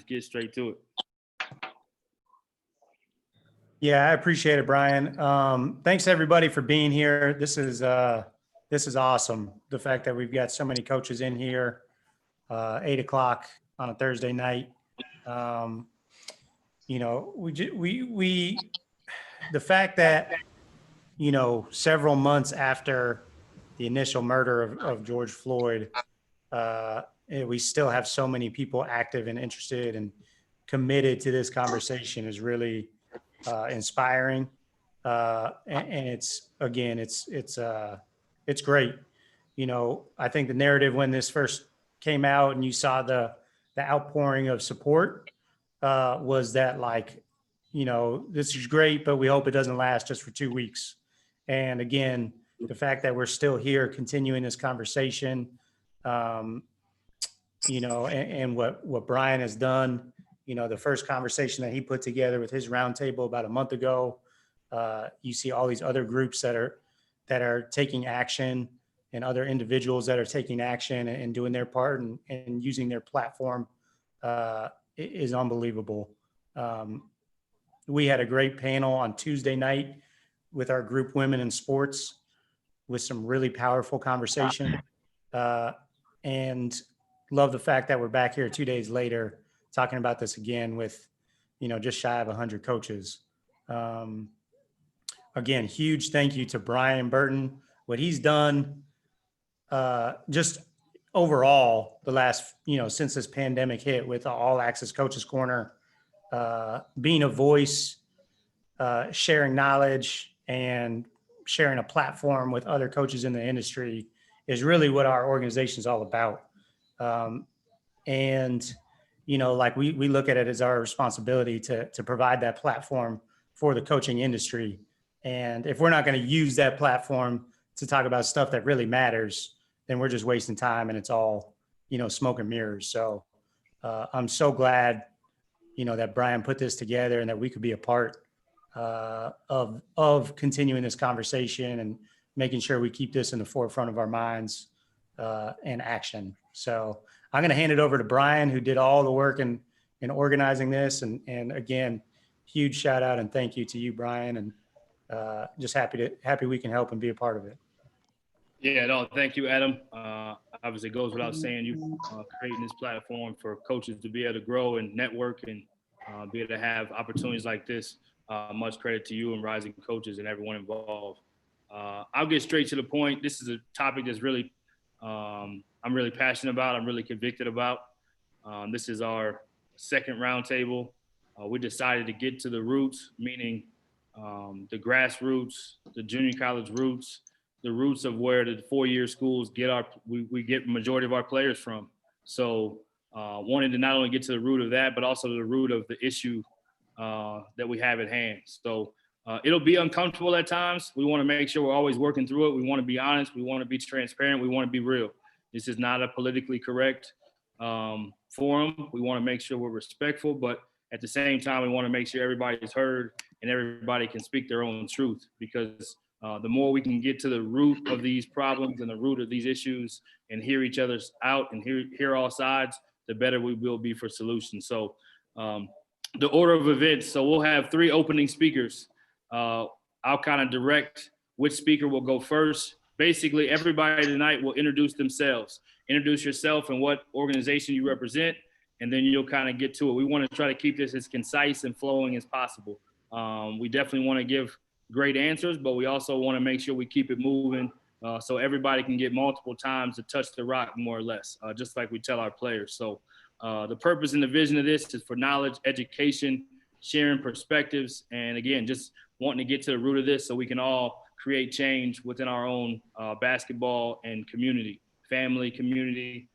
get straight to it. Yeah, I appreciate it, Brian. Thanks everybody for being here. This is awesome. The fact that we've got so many coaches in here, 8 o'clock on a Thursday night. You know, the fact that, you know, several months after the initial murder of George Floyd, we still have so many people active and interested and committed to this conversation is really inspiring. And it's, again, it's great. You know, I think the narrative when this first came out and you saw the outpouring of support was that, like, you know, this is great, but we hope it doesn't last just for 2 weeks. And again, the fact that we're still here continuing this conversation, you know, and what Brian has done, you know, the first conversation that he put together with his roundtable about a month ago, you see all these other groups that are taking action, and other individuals that are taking action and doing their part and using their platform is unbelievable. We had a great panel on Tuesday night with our group Women in Sports with some really powerful conversation, and love the fact that we're back here 2 days later talking about this again with, you know, just shy of 100 coaches. Again, huge thank you to Brian Burton, what he's done just overall the last, you know, since this pandemic hit with All Access Coaches Corner, being a voice, sharing knowledge and sharing a platform with other coaches in the industry is really what our organization is all about. And, you know, like we look at it as our responsibility to provide that platform for the coaching industry. And if we're not going to use that platform to talk about stuff that really matters, then we're just wasting time and it's all, you know, smoke and mirrors. So I'm so glad, you know, that Brian put this together and that we could be a part of continuing this conversation and making sure we keep this in the forefront of our minds and action. So I'm going to hand it over to Brian, who did all the work in organizing this. And again, huge shout out and thank you to you, Brian, and just happy we can help and be a part of it. Yeah, no, thank you, Adam. Obviously, it goes without saying you creating this platform for coaches to be able to grow and network and be able to have opportunities like this. Much credit to you and Rising Coaches and everyone involved. I'll get straight to the point. This is a topic that's really, I'm really passionate about. I'm really convicted about. This is our second roundtable. We decided to get to the roots, meaning the grassroots, the junior college roots, the roots of where the four-year schools we get majority of our players from. So wanted to not only get to the root of that, but also the root of the issue that we have at hand. So it'll be uncomfortable at times. We want to make sure we're always working through it. We want to be honest. We want to be transparent. We want to be real. This is not a politically correct forum. We want to make sure we're respectful, but at the same time, we want to make sure everybody is heard and everybody can speak their own truth, because the more we can get to the root of these problems and the root of these issues and hear each other's out and hear all sides, the better we will be for solutions. So the order of events, so we'll have 3 opening speakers. I'll kind of direct which speaker will go first. Basically, everybody tonight will introduce themselves. Introduce yourself and what organization you represent, and then you'll kind of get to it. We want to try to keep this as concise and flowing as possible. We definitely want to give great answers, but we also want to make sure we keep it moving so everybody can get multiple times to touch the rock, more or less, just like we tell our players. So the purpose and the vision of this is for knowledge, education, sharing perspectives, and again, just wanting to get to the root of this so we can all create change within our own basketball and community, family community,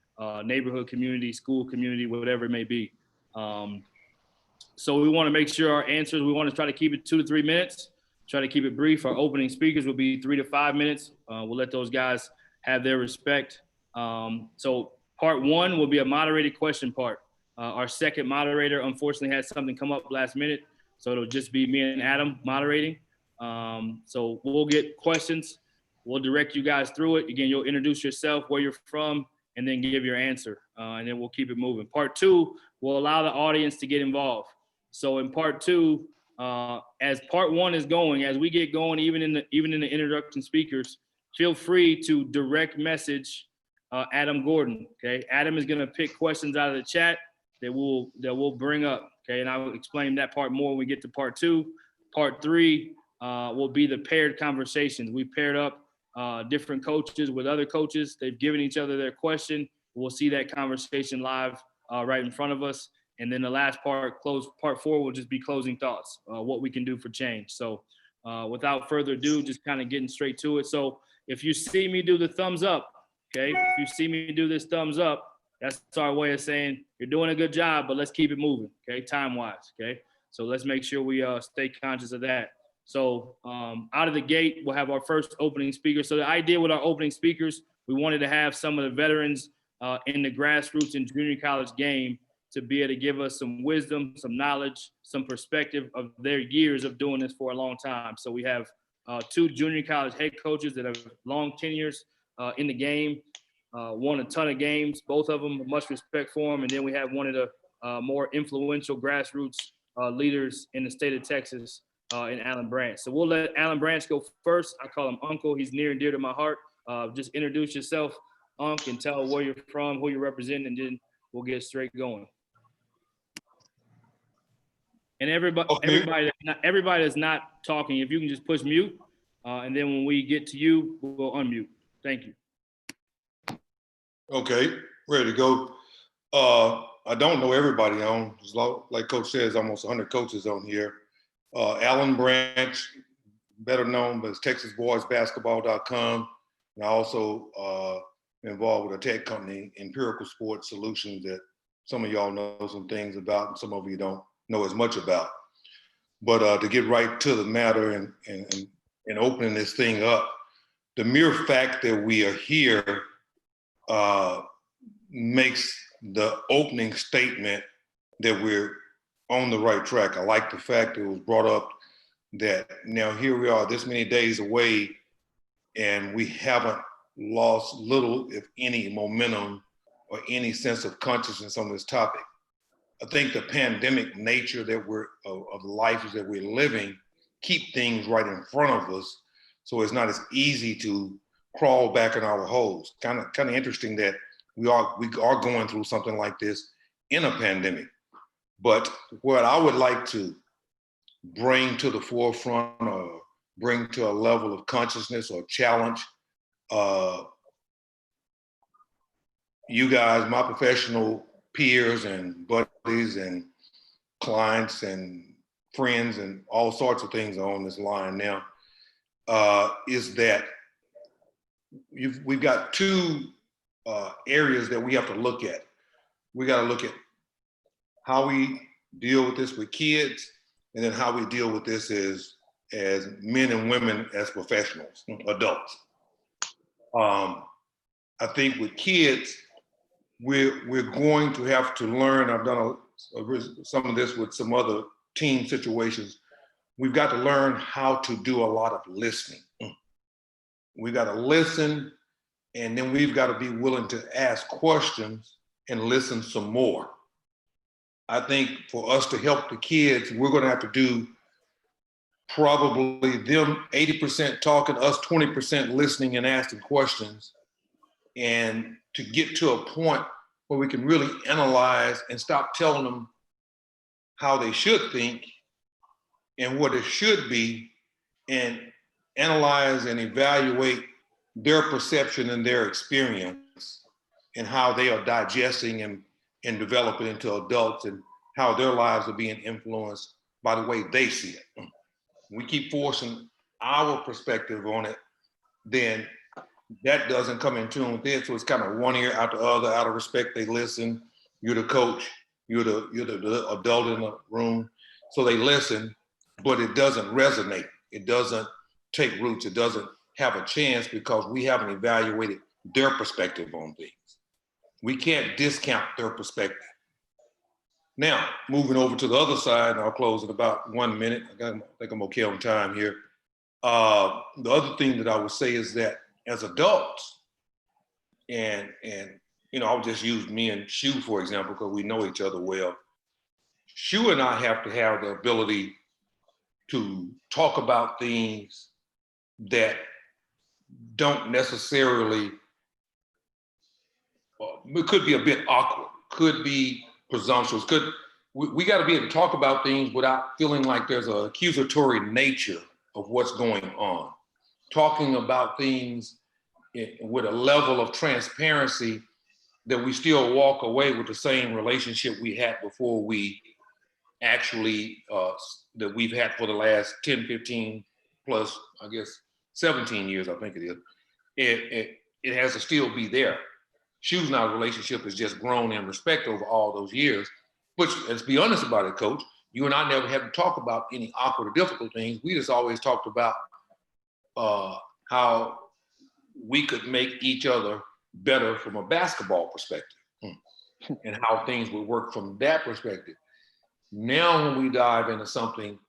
neighborhood community, school community, whatever it may be. So we want to make sure our answers, we want to try to keep it 2 to 3 minutes, try to keep it brief. Our opening speakers will be 3 to 5 minutes. We'll let those guys have their respect. So part 1 will be a moderated question part. Our second moderator, unfortunately, had something come up last minute, so it'll just be me and Adam moderating. So we'll get questions. We'll direct you guys through it. Again, you'll introduce yourself, where you're from, and then give your answer. And then we'll keep it moving. Part 2 we'll allow the audience to get involved. So in part two, as part one is going, as we get going, even in the introduction speakers, feel free to direct message Adam Gordon. Okay, Adam is going to pick questions out of the chat that we'll bring up. Okay, and I'll explain that part more when we get to part two. Part three will be the paired conversations. We paired up different coaches with other coaches. They've given each other their question. We'll see that conversation live right in front of us. And then the last part, part four, will just be closing thoughts, what we can do for change. So without further ado, just kind of getting straight to it. So if you see me do the thumbs up, okay, if you see me do this thumbs up, that's our way of saying you're doing a good job, but let's keep it moving, okay, time-wise, okay? So let's make sure we stay conscious of that. So out of the gate, we'll have our first opening speaker. So the idea with our opening speakers, we wanted to have some of the veterans in the grassroots and junior college game to be able to give us some wisdom, some knowledge, some perspective of their years of doing this for a long time. So we have two junior college head coaches that have long tenures in the game, won a ton of games, both of them, much respect for them. And then we have one of the more influential grassroots leaders in the state of Texas, in Alan Brandt. So we'll let Alan Brandt go first. I call him Uncle. He's near and dear to my heart. Just introduce yourself, Unc, and tell where you're from, who you're representing, and then we'll get straight going. And everybody that's not talking, if you can just push mute, and then when we get to you, we'll unmute. Thank you. Okay, ready to go. I don't know everybody on. Like Coach says, almost 100 coaches on here. Alan Brandt, better known as TexasBoysBasketball.com. And I also involved with a tech company, Empirical Sports Solutions, that some of y'all know some things about and some of you don't know as much about. But to get right to the matter and opening this thing up, the mere fact that we are here makes the opening statement that we're on the right track. I like the fact that it was brought up that now here we are this many days away and we haven't lost little, if any, momentum or any sense of consciousness on this topic. I think the pandemic nature that of the lives that we're living keep things right in front of us, so it's not as easy to crawl back in our holes. Kind of interesting that we are going through something like this in a pandemic. But what I would like to bring to the forefront or bring to a level of consciousness or challenge you guys, my professional peers and buddies and clients and friends and all sorts of things are on this line now, is that we've got two areas that we have to look at. We got to look at how we deal with this with kids, and then how we deal with this as men and women, as professionals, adults. I think with kids, we're going to have to learn. I've done some of this with some other team situations. We've got to learn how to do a lot of listening. We've got to listen, and then we've got to be willing to ask questions and listen some more. I think for us to help the kids, we're going to have to do probably them 80% talking, us 20% listening and asking questions, and to get to a point where we can really analyze and stop telling them how they should think and what it should be, and analyze and evaluate their perception and their experience and how they are digesting and developing into adults, and how their lives are being influenced by the way they see it. We keep forcing our perspective on it, then that doesn't come in tune with it. So it's kind of one ear out the other. Out of respect, they listen. You're the coach, you're the adult in the room. So they listen, but it doesn't resonate. It doesn't take roots. It doesn't have a chance because we haven't evaluated their perspective on things. We can't discount their perspective. Now, moving over to the other side, and I'll close in about 1 minute. I think I'm okay on time here. The other thing that I would say is that as adults and I'll just use me and Shu, for example, because we know each other well. Shu and I have to have the ability to talk about things that don't necessarily, it could be a bit awkward, could be presumptuous, we got to be able to talk about things without feeling like there's an accusatory nature of what's going on. Talking about things with a level of transparency that we still walk away with the same relationship we had before we actually, that we've had for the last 10, 15 plus, I guess, 17 years, I think it is. It has to still be there. Shu's and our relationship has just grown in respect over all those years. But let's be honest about it, Coach. You and I never had to talk about any awkward or difficult things. We just always talked about how we could make each other better from a basketball perspective and how things would work from that perspective. Now, when we dive into something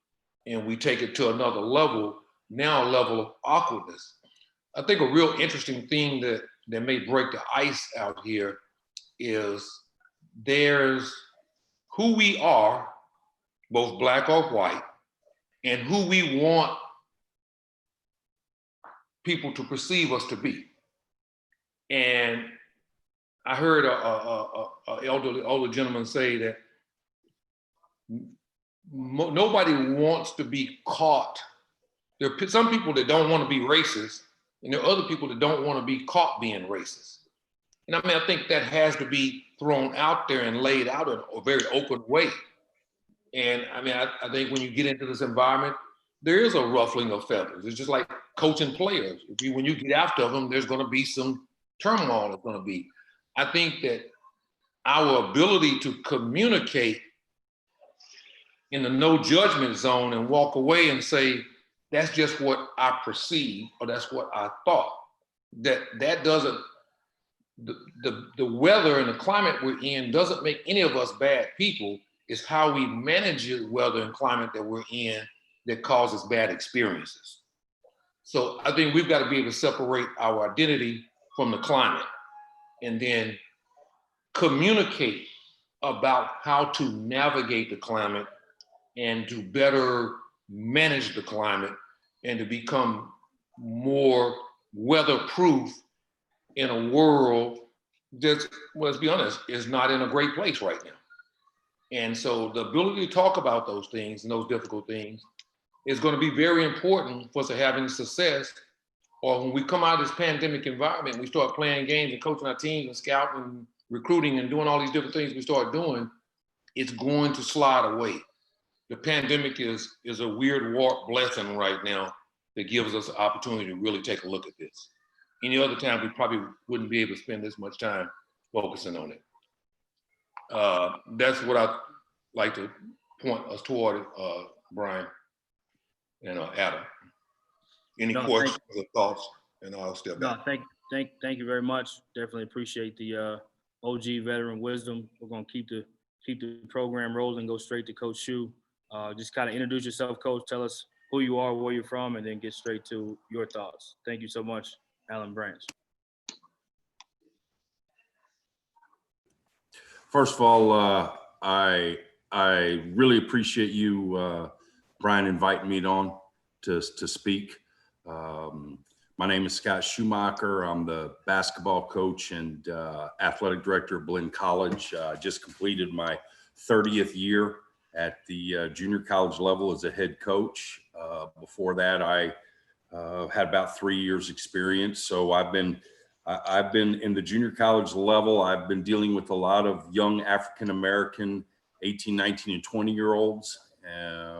and we take it to another level, now a level of awkwardness. I think a real interesting thing that may break the ice out here is there's who we are, both black or white, and who we want people to perceive us to be. And I heard an older gentleman say that nobody wants to be caught. There are some people that don't want to be racist, and there are other people that don't want to be caught being racist. And I mean, I think that has to be thrown out there and laid out in a very open way. And I mean, I think when you get into this environment, there is a ruffling of feathers. It's just like coaching players. When you get after them, there's going to be some turmoil. It's going to be. I think that our ability to communicate in the no judgment zone and walk away and say, that's just what I perceive, or that's what I thought. That doesn't, the weather and the climate we're in doesn't make any of us bad people. It's how we manage the weather and climate that we're in that causes bad experiences. So I think we've got to be able to separate our identity from the climate and then communicate about how to navigate the climate and to better manage the climate and to become more weatherproof in a world that, well, let's be honest, is not in a great place right now. And so the ability to talk about those things and those difficult things is going to be very important for us to having success. Or when we come out of this pandemic environment, we start playing games and coaching our teams and scouting and recruiting and doing all these different things we start doing, it's going to slide away. The pandemic is a weird warped blessing right now that gives us an opportunity to really take a look at this. Any other time, we probably wouldn't be able to spend this much time focusing on it. That's what I'd like to point us toward, Brian and Adam. Any questions or thoughts? And I'll step back. No, thank you very much. Definitely appreciate the OG veteran wisdom. We're gonna keep the program rolling. Go straight to Coach Shu. Just kind of introduce yourself, Coach. Tell us who you are, where you're from, and then get straight to your thoughts. Thank you so much, Alan Brandt. First of all, I really appreciate you, Brian, inviting me on to speak. My name is Scott Schumacher. I'm the basketball coach and athletic director of Blinn College. Just completed my 30th year at the junior college level as a head coach. Before that, I had about 3 years experience. So I've been in the junior college level. I've been dealing with a lot of young African-American 18, 19, and 20-year-olds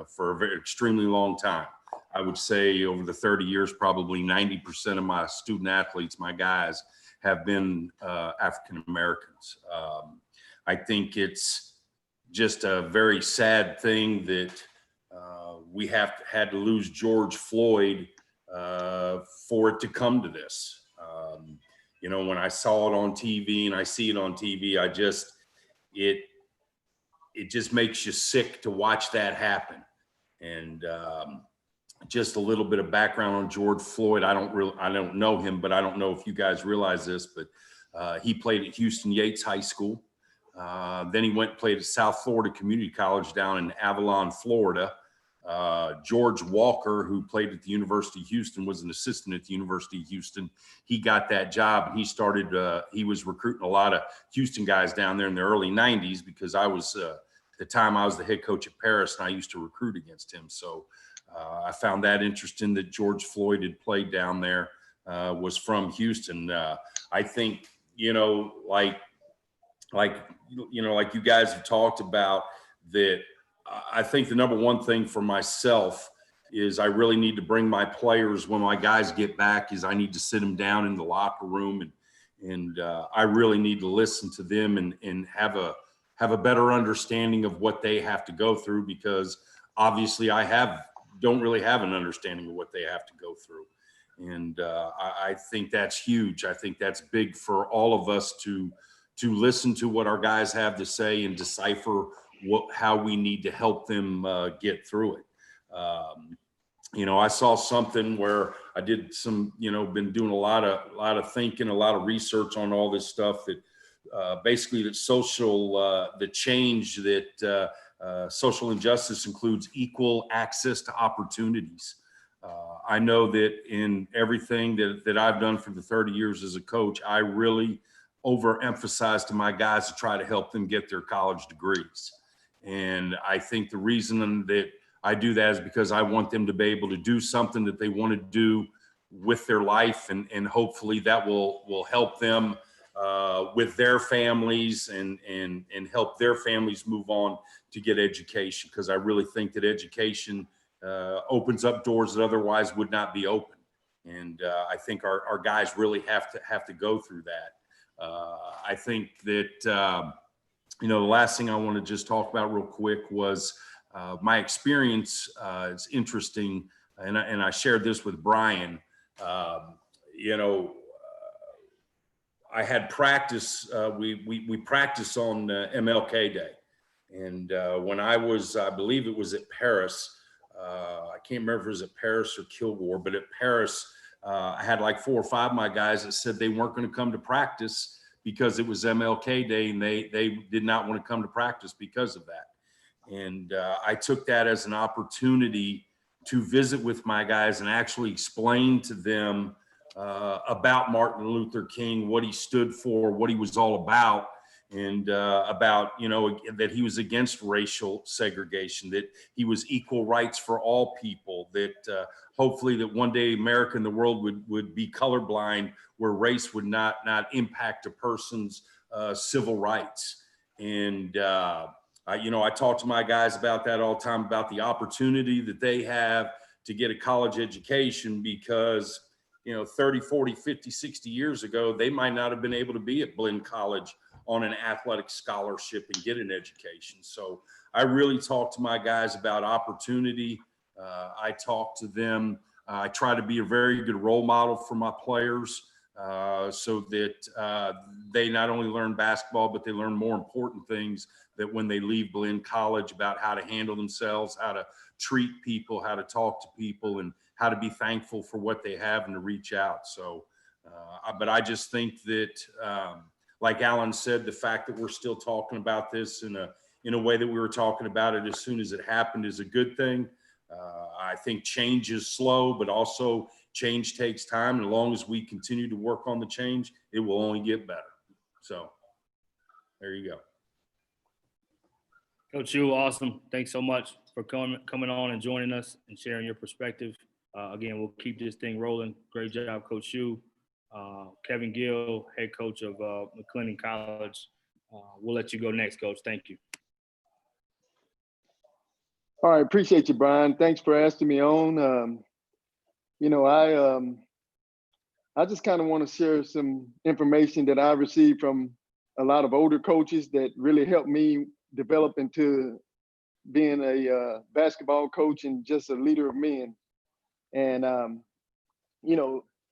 for a very extremely long time. I would say over the 30 years, probably 90% of my student athletes, my guys, have been African-Americans. I think it's just a very sad thing that we had to lose George Floyd for it to come to this. You know, when I saw it on TV and I see it on TV, it just makes you sick to watch that happen. And just a little bit of background on George Floyd. I don't know him, but I don't know if you guys realize this, but He played at Houston Yates High School. Then he went and played at South Florida Community College down in Avalon, Florida. George Walker, who played at the University of Houston, was an assistant at the University of Houston. He got that job, and he started, he was recruiting a lot of Houston guys down there in the early 90s, because I was, at the time I was the head coach at Paris, and I used to recruit against him. So I found that interesting that George Floyd had played down there, was from Houston. I think, like you guys have talked about, that I think the number one thing for myself is I really need to bring my players, when my guys get back, is I need to sit them down in the locker room, and I really need to listen to them and have a better understanding of what they have to go through, because obviously don't really have an understanding of what they have to go through. And I think that's huge. I think that's big for all of us to listen to what our guys have to say and decipher how we need to help them get through it. I saw something where I did some, been doing a lot of thinking, a lot of research on all this stuff, that basically that the change that social injustice includes equal access to opportunities. I know that in everything that I've done for the 30 years as a coach, I really overemphasize to my guys to try to help them get their college degrees. And I think the reason that I do that is because I want them to be able to do something that they want to do with their life, and hopefully that will help them with their families and help their families move on to get education, because I really think that education opens up doors that otherwise would not be open. And I think our guys really have to go through that. I think that the last thing I want to just talk about real quick was my experience. It's interesting, and I shared this with Brian. I had practice. We practiced on MLK Day, and when I believe it was at Paris. I can't remember if it was at Paris or Kilgore, but at Paris, I had like 4 or 5 of my guys that said they weren't going to come to practice because it was MLK Day, and they did not want to come to practice because of that. And I took that as an opportunity to visit with my guys and actually explain to them about Martin Luther King, what he stood for, what he was all about, and about, that he was against racial segregation, that he was equal rights for all people, that hopefully that one day America and the world would be colorblind, where race would not impact a person's civil rights. And I talk to my guys about that all the time, about the opportunity that they have to get a college education, because 30, 40, 50, 60 years ago, they might not have been able to be at Blinn College on an athletic scholarship and get an education. So I really talk to my guys about opportunity. I talk to them. I try to be a very good role model for my players, so that they not only learn basketball, but they learn more important things, that when they leave Blinn College, about how to handle themselves, how to treat people, how to talk to people, and how to be thankful for what they have and to reach out. So, but I just think that, like Alan said, the fact that we're still talking about this in a way that we were talking about it as soon as it happened is a good thing. I think change is slow, but also change takes time. And as long as we continue to work on the change, it will only get better. So there you go. Coach Yu, awesome. Thanks so much for coming on and joining us and sharing your perspective. Again, we'll keep this thing rolling. Great job, Coach Yu. Kevin Gill, head coach of McLennan College. We'll let you go next, Coach. Thank you. All right, appreciate you, Brian. Thanks for asking me on. I just kind of want to share some information that I received from a lot of older coaches that really helped me develop into being a basketball coach and just a leader of men. And,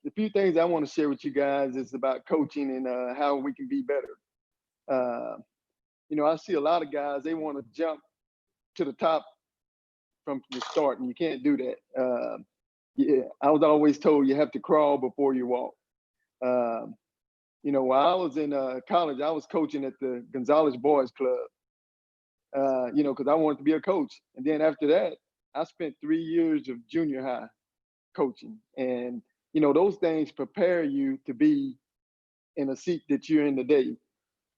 the few things I want to share with you guys is about coaching and how we can be better. I see a lot of guys, they want to jump to the top from the start, and you can't do that. I was always told you have to crawl before you walk. while I was in college, I was coaching at the Gonzalez Boys Club, because I wanted to be a coach. And then after that, I spent 3 years of junior high coaching. And, those things prepare you to be in a seat that you're in today.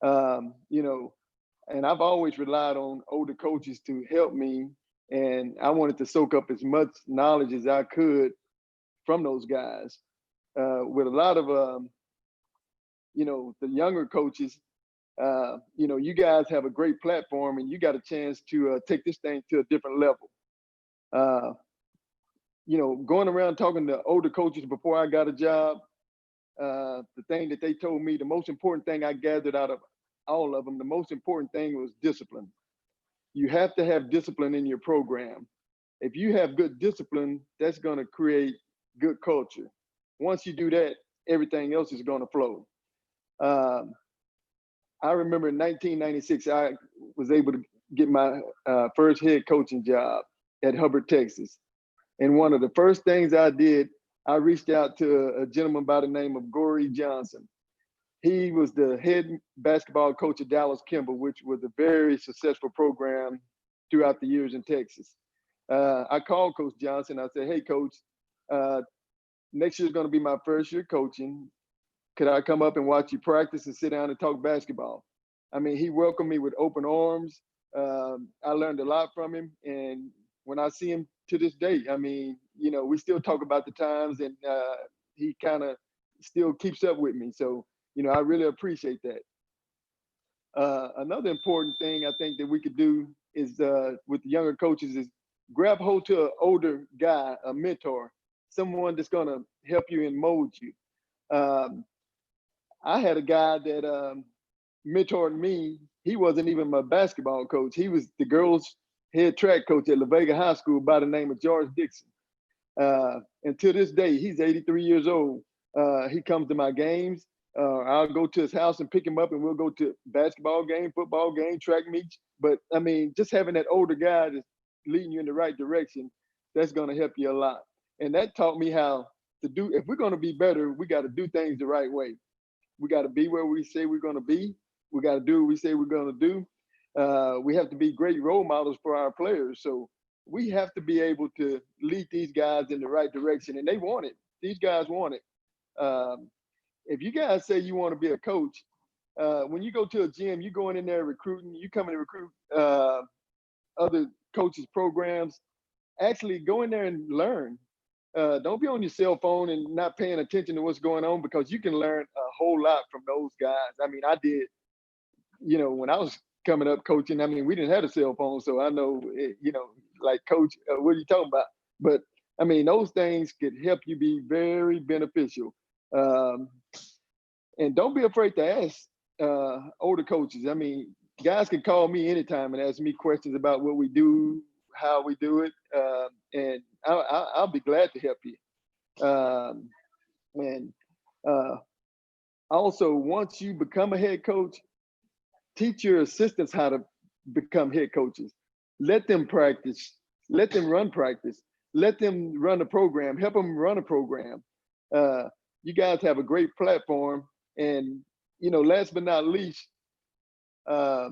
And I've always relied on older coaches to help me. And I wanted to soak up as much knowledge as I could from those guys. With a lot of, the younger coaches, you guys have a great platform and you got a chance to take this thing to a different level. Going around talking to older coaches before I got a job, the thing that they told me, the most important thing I gathered out of all of them, the most important thing was discipline. You have to have discipline in your program. If you have good discipline, that's going to create good culture. Once you do that, everything else is going to flow. I remember in 1996, I was able to get my first head coaching job at Hubbard, Texas. And one of the first things I did, I reached out to a gentleman by the name of Gorey Johnson. He was the head basketball coach at Dallas Kimball, which was a very successful program throughout the years in Texas. I called Coach Johnson. I said, hey, Coach, next year is going to be my first year coaching. Could I come up and watch you practice and sit down and talk basketball? I mean, he welcomed me with open arms. I learned a lot from him. And when I see him to this day, I mean, we still talk about the times, and he kind of still keeps up with me. So, I really appreciate that. Another important thing I think that we could do is with the younger coaches is grab hold to an older guy, a mentor, someone that's going to help you and mold you. I had a guy that mentored me. He wasn't even my basketball coach. He was the girls' head track coach at La Vega High School by the name of George Dixon. And to this day, he's 83 years old. He comes to my games. I'll go to his house and pick him up, and we'll go to basketball game, football game, track meets. But I mean, just having that older guy that's leading you in the right direction, that's going to help you a lot. And that taught me how to do. If we're going to be better, we got to do things the right way. We got to be where we say we're going to be. We got to do what we say we're going to do. We have to be great role models for our players. So we have to be able to lead these guys in the right direction, and they want it. These guys want it. If you guys say you want to be a coach, when you go to a gym, you're going in there recruiting, you come in to recruit other coaches' programs. Actually go in there and learn. Don't be on your cell phone and not paying attention to what's going on, because you can learn a whole lot from those guys. I mean, I did, when I was coming up coaching, I mean, we didn't have a cell phone, so I know, like, coach, what are you talking about? But I mean, those things could help you be very beneficial. And don't be afraid to ask older coaches. I mean, guys can call me anytime and ask me questions about what we do, how we do it, and I'll be glad to help you. And also, once you become a head coach, teach your assistants how to become head coaches. Let them practice. Let them run practice. Let them run a program. Help them run a program. You guys have a great platform. And, last but not least, I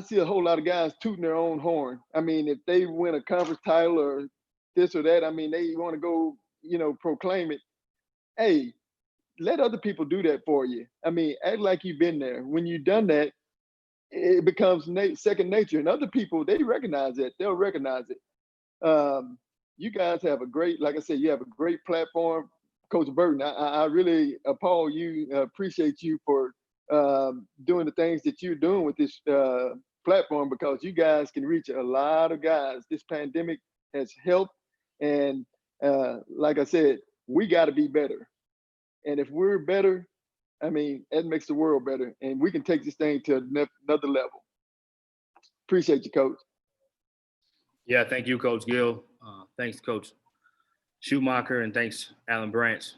see a whole lot of guys tooting their own horn. I mean, if they win a conference title or this or that, I mean, they want to go, proclaim it. Hey, let other people do that for you. I mean, act like you've been there. When you've done that, it becomes second nature. And other people, they recognize it. They'll recognize it. You guys have like I said, you have a great platform. Coach Burton, I really appreciate you for doing the things that you're doing with this platform, because you guys can reach a lot of guys. This pandemic has helped. And like I said, we got to be better. And if we're better, I mean, that makes the world better. And we can take this thing to another level. Appreciate you, Coach. Yeah, thank you, Coach Gill. Thanks, Coach Schumacher, and thanks, Alan Brandt,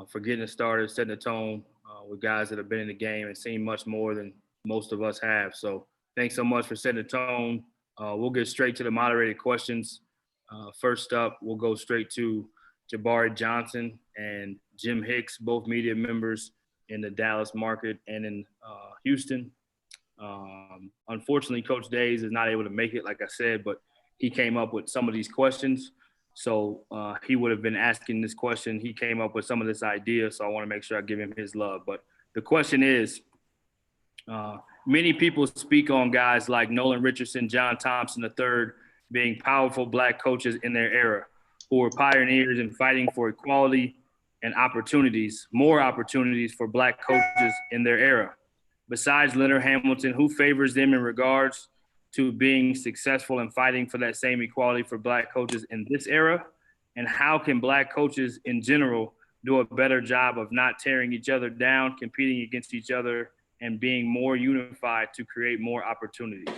for getting us started, setting the tone with guys that have been in the game and seen much more than most of us have. So thanks so much for setting the tone. We'll get straight to the moderated questions. First up, we'll go straight to Jabari Johnson. And Jim Hicks, both media members in the Dallas market and in Houston. Unfortunately, Coach Days is not able to make it, like I said, but he came up with some of these questions. So he would have been asking this question. He came up with some of this idea, so I want to make sure I give him his love. But the question is, many people speak on guys like Nolan Richardson, John Thompson III being powerful Black coaches in their era, who were pioneers in fighting for equality and opportunities, more opportunities for Black coaches in their era. Besides Leonard Hamilton, who favors them in regards to being successful in fighting for that same equality for Black coaches in this era? And how can Black coaches in general do a better job of not tearing each other down, competing against each other, and being more unified to create more opportunities?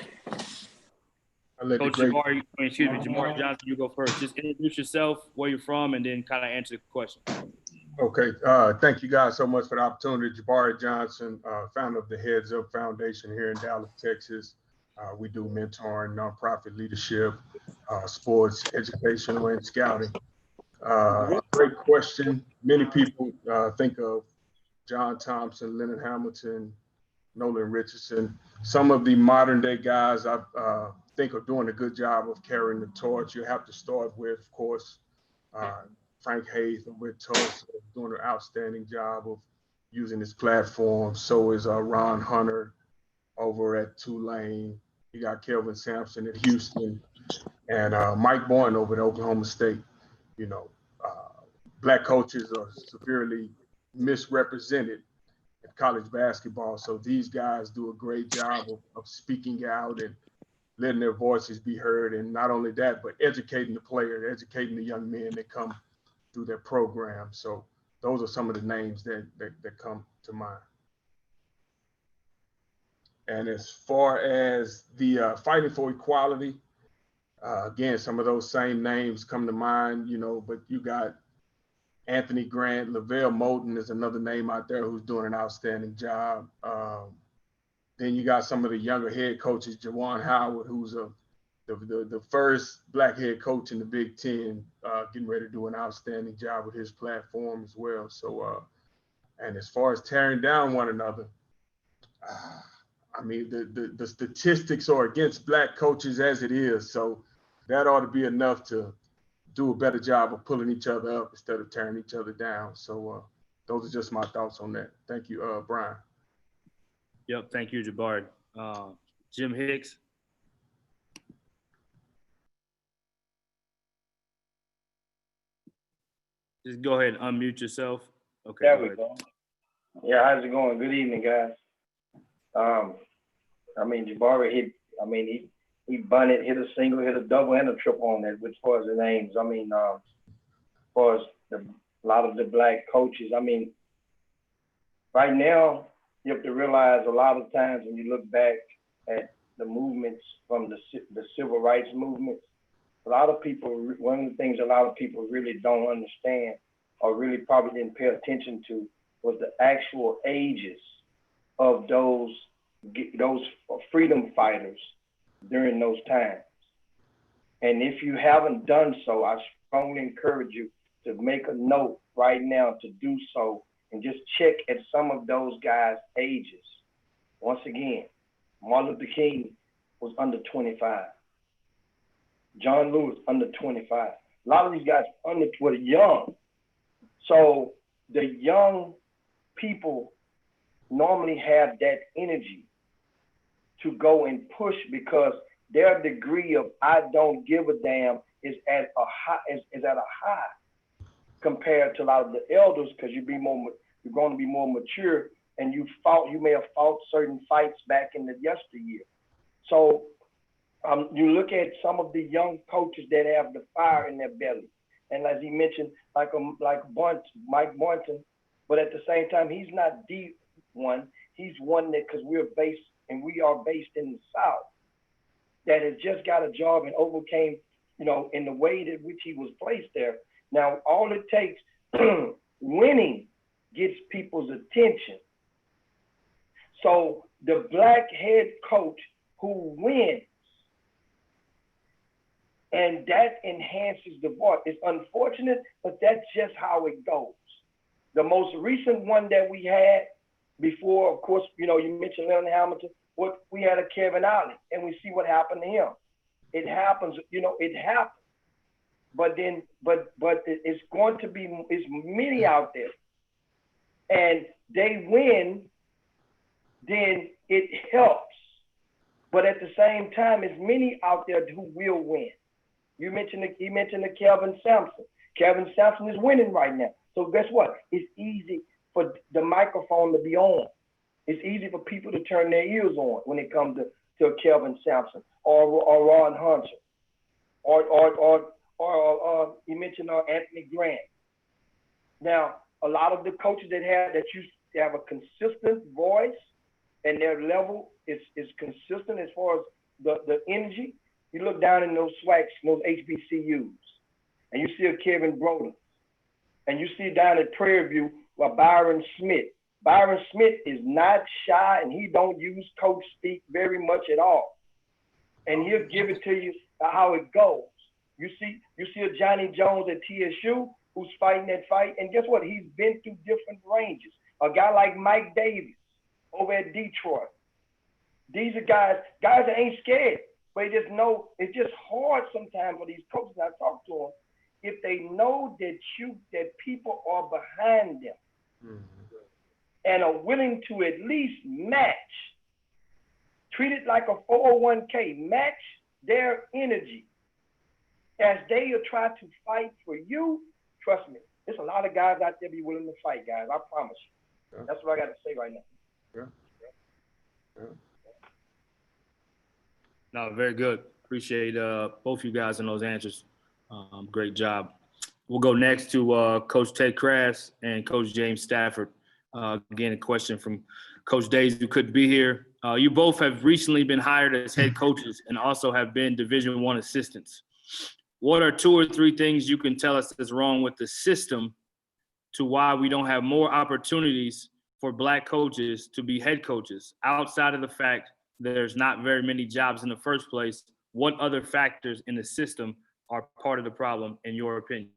Coach Jabari, Jamar Johnson, you go first. Just introduce yourself, where you're from, and then kind of answer the question. Okay, thank you guys so much for the opportunity. Jabari Johnson, founder of the Heads Up Foundation here in Dallas, Texas. We do mentoring, nonprofit leadership, sports, educational, and scouting. Great question. Many people think of John Thompson, Leonard Hamilton, Nolan Richardson. Some of the modern day guys I think are doing a good job of carrying the torch. You have to start with, of course, Frank Hayes with Tulsa, doing an outstanding job of using his platform. So is Ron Hunter over at Tulane. You got Kelvin Sampson at Houston, and Mike Boyne over at Oklahoma State. You know, Black coaches are severely misrepresented in college basketball. So these guys do a great job of speaking out and letting their voices be heard. And not only that, but educating the player, educating the young men that come through their program. So those are some of the names that come to mind. And as far as the fighting for equality, again, some of those same names come to mind, you know, but you got Anthony Grant, Lavelle Moulton is another name out there who's doing an outstanding job. Then you got some of the younger head coaches, Jawan Howard, who's the first Black head coach in the Big Ten, getting ready to do an outstanding job with his platform as well. So, and as far as tearing down one another, I mean, the statistics are against Black coaches as it is. So that ought to be enough to do a better job of pulling each other up instead of tearing each other down. So those are just my thoughts on that. Thank you, Brian. Yep, thank you, Jabari. Jim Hicks. Just go ahead and unmute yourself. Okay. There we go. Yeah, how's it going? Good evening, guys. I mean, Jabari hit, I mean, he bunted, hit a single, hit a double, and a triple on that, as far as the names. I mean, as far as a lot of the Black coaches, I mean, right now, you have to realize a lot of times when you look back at the movements from the civil rights movements, a lot of people, one of the things a lot of people really don't understand or really probably didn't pay attention to was the actual ages of those freedom fighters during those times. And if you haven't done so, I strongly encourage you to make a note right now to do so and just check at some of those guys' ages. Once again, Martin Luther King was under 25. John Lewis, under 25. A lot of these guys were young. So the young people normally have that energy to go and push because their degree of I don't give a damn is at a high compared to a lot of the elders, because you're going to be more mature, and you may have fought certain fights back in the yesteryear. So you look at some of the young coaches that have the fire in their belly, and as he mentioned, like Mike Boynton, but at the same time, he's not the one. He's one that, because we are based in the South, that has just got a job and overcame, you know, in the way that which he was placed there. Now, all it takes, winning gets people's attention. So the Black head coach who wins, and that enhances the voice. It's unfortunate, but that's just how it goes. The most recent one that we had before, of course, you mentioned Leonard Hamilton. We had a Kevin Ollie, and we see what happened to him. It happens, it happens. But it's going to be, it's many out there, and they win, then it helps. But at the same time, it's many out there who will win. You mentioned the Kelvin Sampson. Kelvin Sampson is winning right now. So guess what? It's easy for the microphone to be on. It's easy for people to turn their ears on when it comes to Kelvin Sampson or Ron Hunter or you mentioned Anthony Grant. Now, a lot of the coaches that have a consistent voice and their level is consistent as far as the energy. You look down in those SWACs, those HBCUs, and you see a Kevin Broden, and you see down at Prairie View Byron Smith. Byron Smith is not shy, and he don't use coach speak very much at all. And he'll give it to you how it goes. You see a Johnny Jones at TSU who's fighting that fight, and guess what? He's been through different ranges. A guy like Mike Davis over at Detroit. These are guys that ain't scared, but they just know it's just hard sometimes for these coaches I talk to them if they know that people are behind them and are willing to at least match, treat it like a 401k, match their energy as they try to fight for you. Trust me, there's a lot of guys out there be willing to fight, guys. I promise you. Yeah. That's what I got to say right now. Yeah. No, very good. Appreciate both you guys and those answers. Great job. We'll go next to Coach Ted Crass and Coach James Stafford. Again, a question from Coach Days, who couldn't be here. You both have recently been hired as head coaches and also have been Division I assistants. What are 2 or 3 things you can tell us that's wrong with the system to why we don't have more opportunities for Black coaches to be head coaches outside of the fact there's not very many jobs in the first place? What other factors in the system are part of the problem, in your opinion?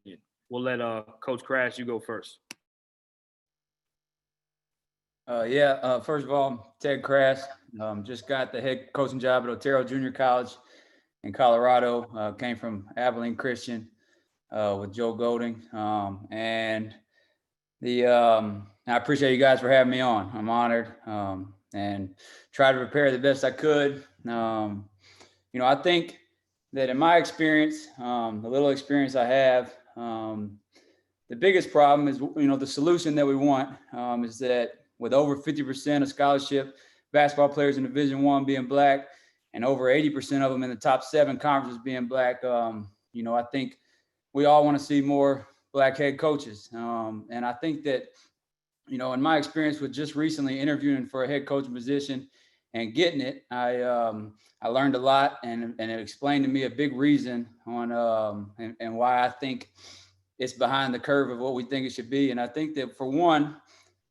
We'll let Coach Crash, you go first. First of all, Ted Crass, just got the head coaching job at Otero Junior College in Colorado. Came from Abilene Christian with Joe Golding. And I appreciate you guys for having me on. I'm honored and try to prepare the best I could. I think that in my experience, the little experience I have, the biggest problem is, the solution that we want is that with over 50% of scholarship basketball players in Division I being Black and over 80% of them in the top 7 conferences being Black, I think we all want to see more Black head coaches. And I think that, in my experience with just recently interviewing for a head coaching position and getting it, I learned a lot, and it explained to me a big reason on and why I think it's behind the curve of what we think it should be. And I think that, for one,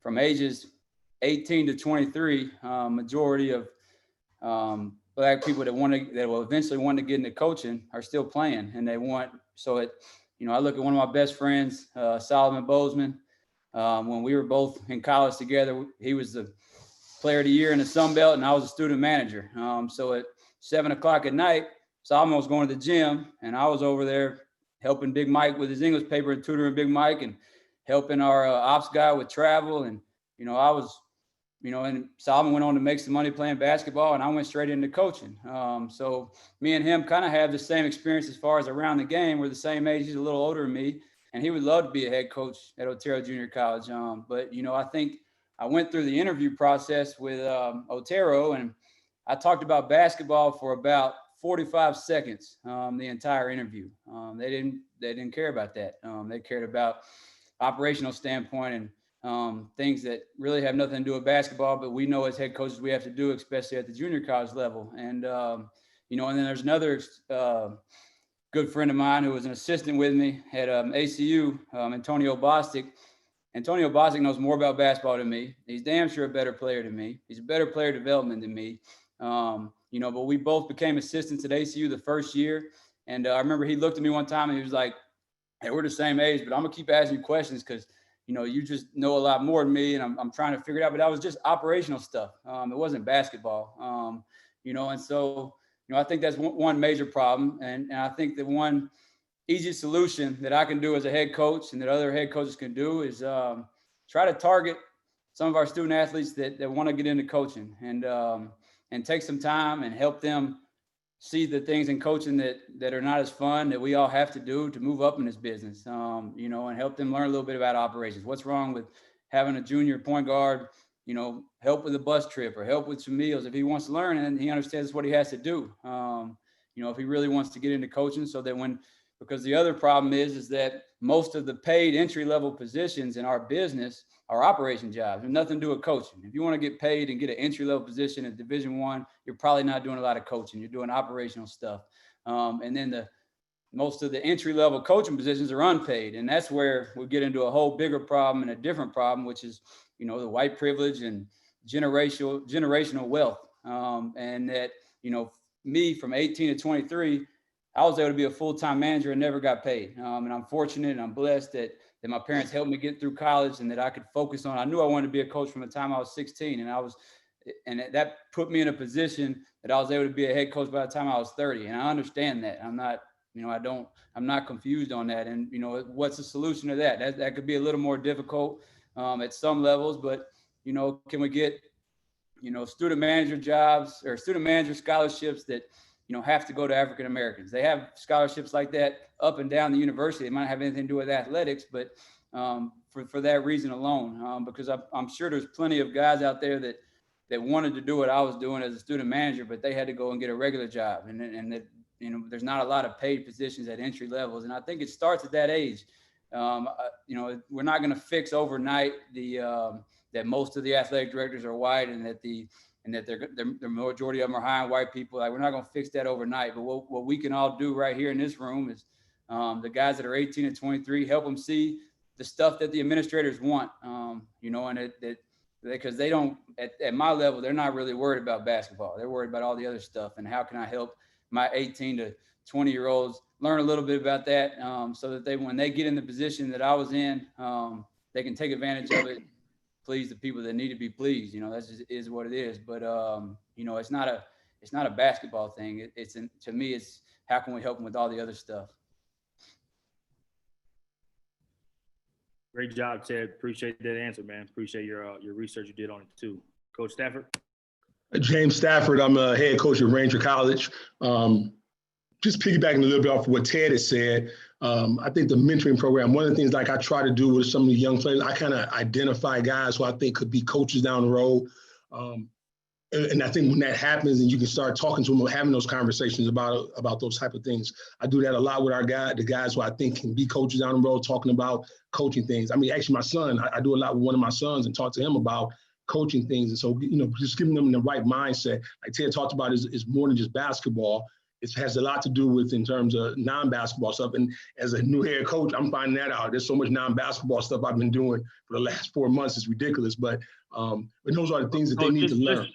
from ages 18 to 23, majority of Black people that will eventually want to get into coaching are still playing, and they want. So I look at one of my best friends, Solomon Bozeman. When we were both in college together, he was the player of the year in the Sun Belt, and I was a student manager. So at 7 o'clock at night, Solomon was going to the gym, and I was over there helping Big Mike with his English paper and tutoring Big Mike and helping our ops guy with travel. And, I was, and Solomon went on to make some money playing basketball, and I went straight into coaching. So me and him kind of have the same experience as far as around the game. We're the same age. He's a little older than me, and he would love to be a head coach at Otero Junior College. But, I think I went through the interview process with Otero, and I talked about basketball for about 45 seconds, the entire interview. They didn't care about that. They cared about operational standpoint and things that really have nothing to do with basketball, but we know as head coaches we have to do, especially at the junior college level. And and then there's another good friend of mine who was an assistant with me at ACU, Antonio Bostic. Antonio Bostic knows more about basketball than me. He's damn sure a better player than me. He's a better player development than me. But we both became assistants at ACU the first year. And I remember he looked at me one time and he was like, "Hey, we're the same age, but I'm gonna keep asking you questions because you just know a lot more than me, and I'm trying to figure it out. But that was just operational stuff. It wasn't basketball, and so, I think that's one major problem. And I think that one easy solution that I can do as a head coach and that other head coaches can do is try to target some of our student athletes that want to get into coaching and take some time and help them see the things in coaching that are not as fun that we all have to do to move up in this business, and help them learn a little bit about operations. What's wrong with having a junior point guard, help with a bus trip or help with some meals if he wants to learn and he understands what he has to do, if he really wants to get into coaching, so that because the other problem is that most of the paid entry-level positions in our business are operation jobs. There's nothing to do with coaching. If you want to get paid and get an entry-level position at Division I, you're probably not doing a lot of coaching. You're doing operational stuff. And then most of the entry-level coaching positions are unpaid. And that's where we get into a whole bigger problem and a different problem, which is, the white privilege and generational wealth. And that, me from 18 to 23, I was able to be a full-time manager and never got paid. And I'm fortunate and I'm blessed that my parents helped me get through college and that I could focus on. I knew I wanted to be a coach from the time I was 16, and that put me in a position that I was able to be a head coach by the time I was 30. And I understand that. I'm not, I'm not confused on that. And, what's the solution to that? That could be a little more difficult at some levels, but, can we get, student manager jobs or student manager scholarships that, have to go to African Americans? They have scholarships like that up and down the university. It might not have anything to do with athletics, but for that reason alone, because I'm sure there's plenty of guys out there that wanted to do what I was doing as a student manager, but they had to go and get a regular job, and that there's not a lot of paid positions at entry levels, and I think it starts at that age. We're not going to fix overnight that most of the athletic directors are white and that the majority of them are hiring white people. Like, we're not going to fix that overnight, but what we can all do right here in this room is the guys that are 18 and 23, help them see the stuff that the administrators want, and because they don't, at my level, they're not really worried about basketball. They're worried about all the other stuff. And how can I help my 18 to 20-year-olds learn a little bit about that, so that when they get in the position that I was in, they can take advantage of it, please the people that need to be pleased. That's just is what it is. But it's not a basketball thing. To me, it's how can we help them with all the other stuff. Great job, Ted. Appreciate that answer, man. Appreciate your research you did on it too. Coach Stafford. James Stafford. I'm a head coach at Ranger College. Just piggybacking a little bit off of what Ted has said, I think the mentoring program, one of the things like I try to do with some of the young players, I kind of identify guys who I think could be coaches down the road. And I think when that happens and you can start talking to them, having those conversations about those type of things, I do that a lot with the guys who I think can be coaches down the road, talking about coaching things. I mean, actually my son, I do a lot with one of my sons and talk to him about coaching things. And so, just giving them the right mindset, like Ted talked about, is more than just basketball. It has a lot to do with in terms of non-basketball stuff. And as a new head coach, I'm finding that out. There's so much non-basketball stuff I've been doing for the last 4 months. It's ridiculous. But those are the things that they need to learn.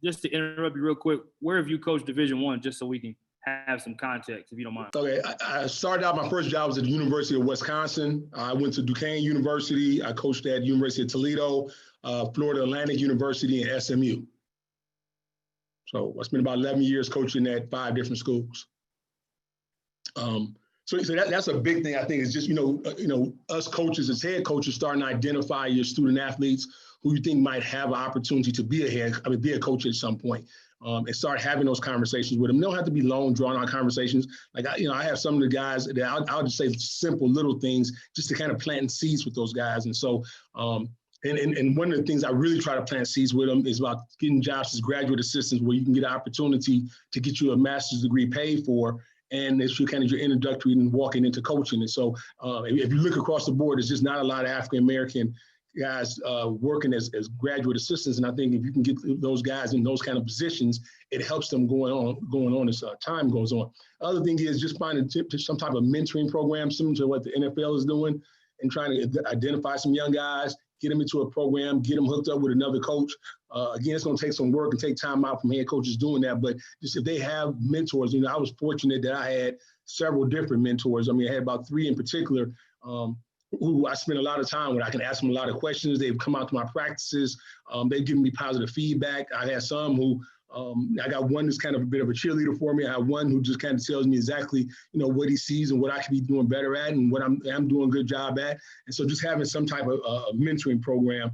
Just to interrupt you real quick, where have you coached Division I, just so we can have some context, if you don't mind? Okay, I started out, my first job was at the University of Wisconsin. I went to Duquesne University. I coached at University of Toledo, Florida Atlantic University, and SMU. So I spent about 11 years coaching at 5 different schools. So that's a big thing, I think, is just, us coaches as head coaches starting to identify your student athletes who you think might have an opportunity to be a coach at some point, and start having those conversations with them. They don't have to be long, drawn-out conversations. Like, I have some of the guys that I'll just say simple little things just to kind of plant seeds with those guys. And so, and one of the things I really try to plant seeds with them is about getting jobs as graduate assistants, where you can get an opportunity to get you a master's degree paid for, and it's your introductory and walking into coaching. And so if you look across the board, there's just not a lot of African-American guys working as graduate assistants. And I think if you can get those guys in those kind of positions, it helps them going on as time goes on. Other thing is just finding some type of mentoring program, similar to what the NFL is doing, and trying to identify some young guys, get them into a program, get them hooked up with another coach. Again, it's going to take some work and take time out from head coaches doing that. But just if they have mentors, I was fortunate that I had several different mentors. I mean, I had about 3 in particular who I spend a lot of time with. I can ask them a lot of questions. They've come out to my practices. They've given me positive feedback. I had some who, I got one that's kind of a bit of a cheerleader for me. I have one who just kind of tells me exactly, what he sees and what I could be doing better at and what I'm doing a good job at. And so just having some type of mentoring program.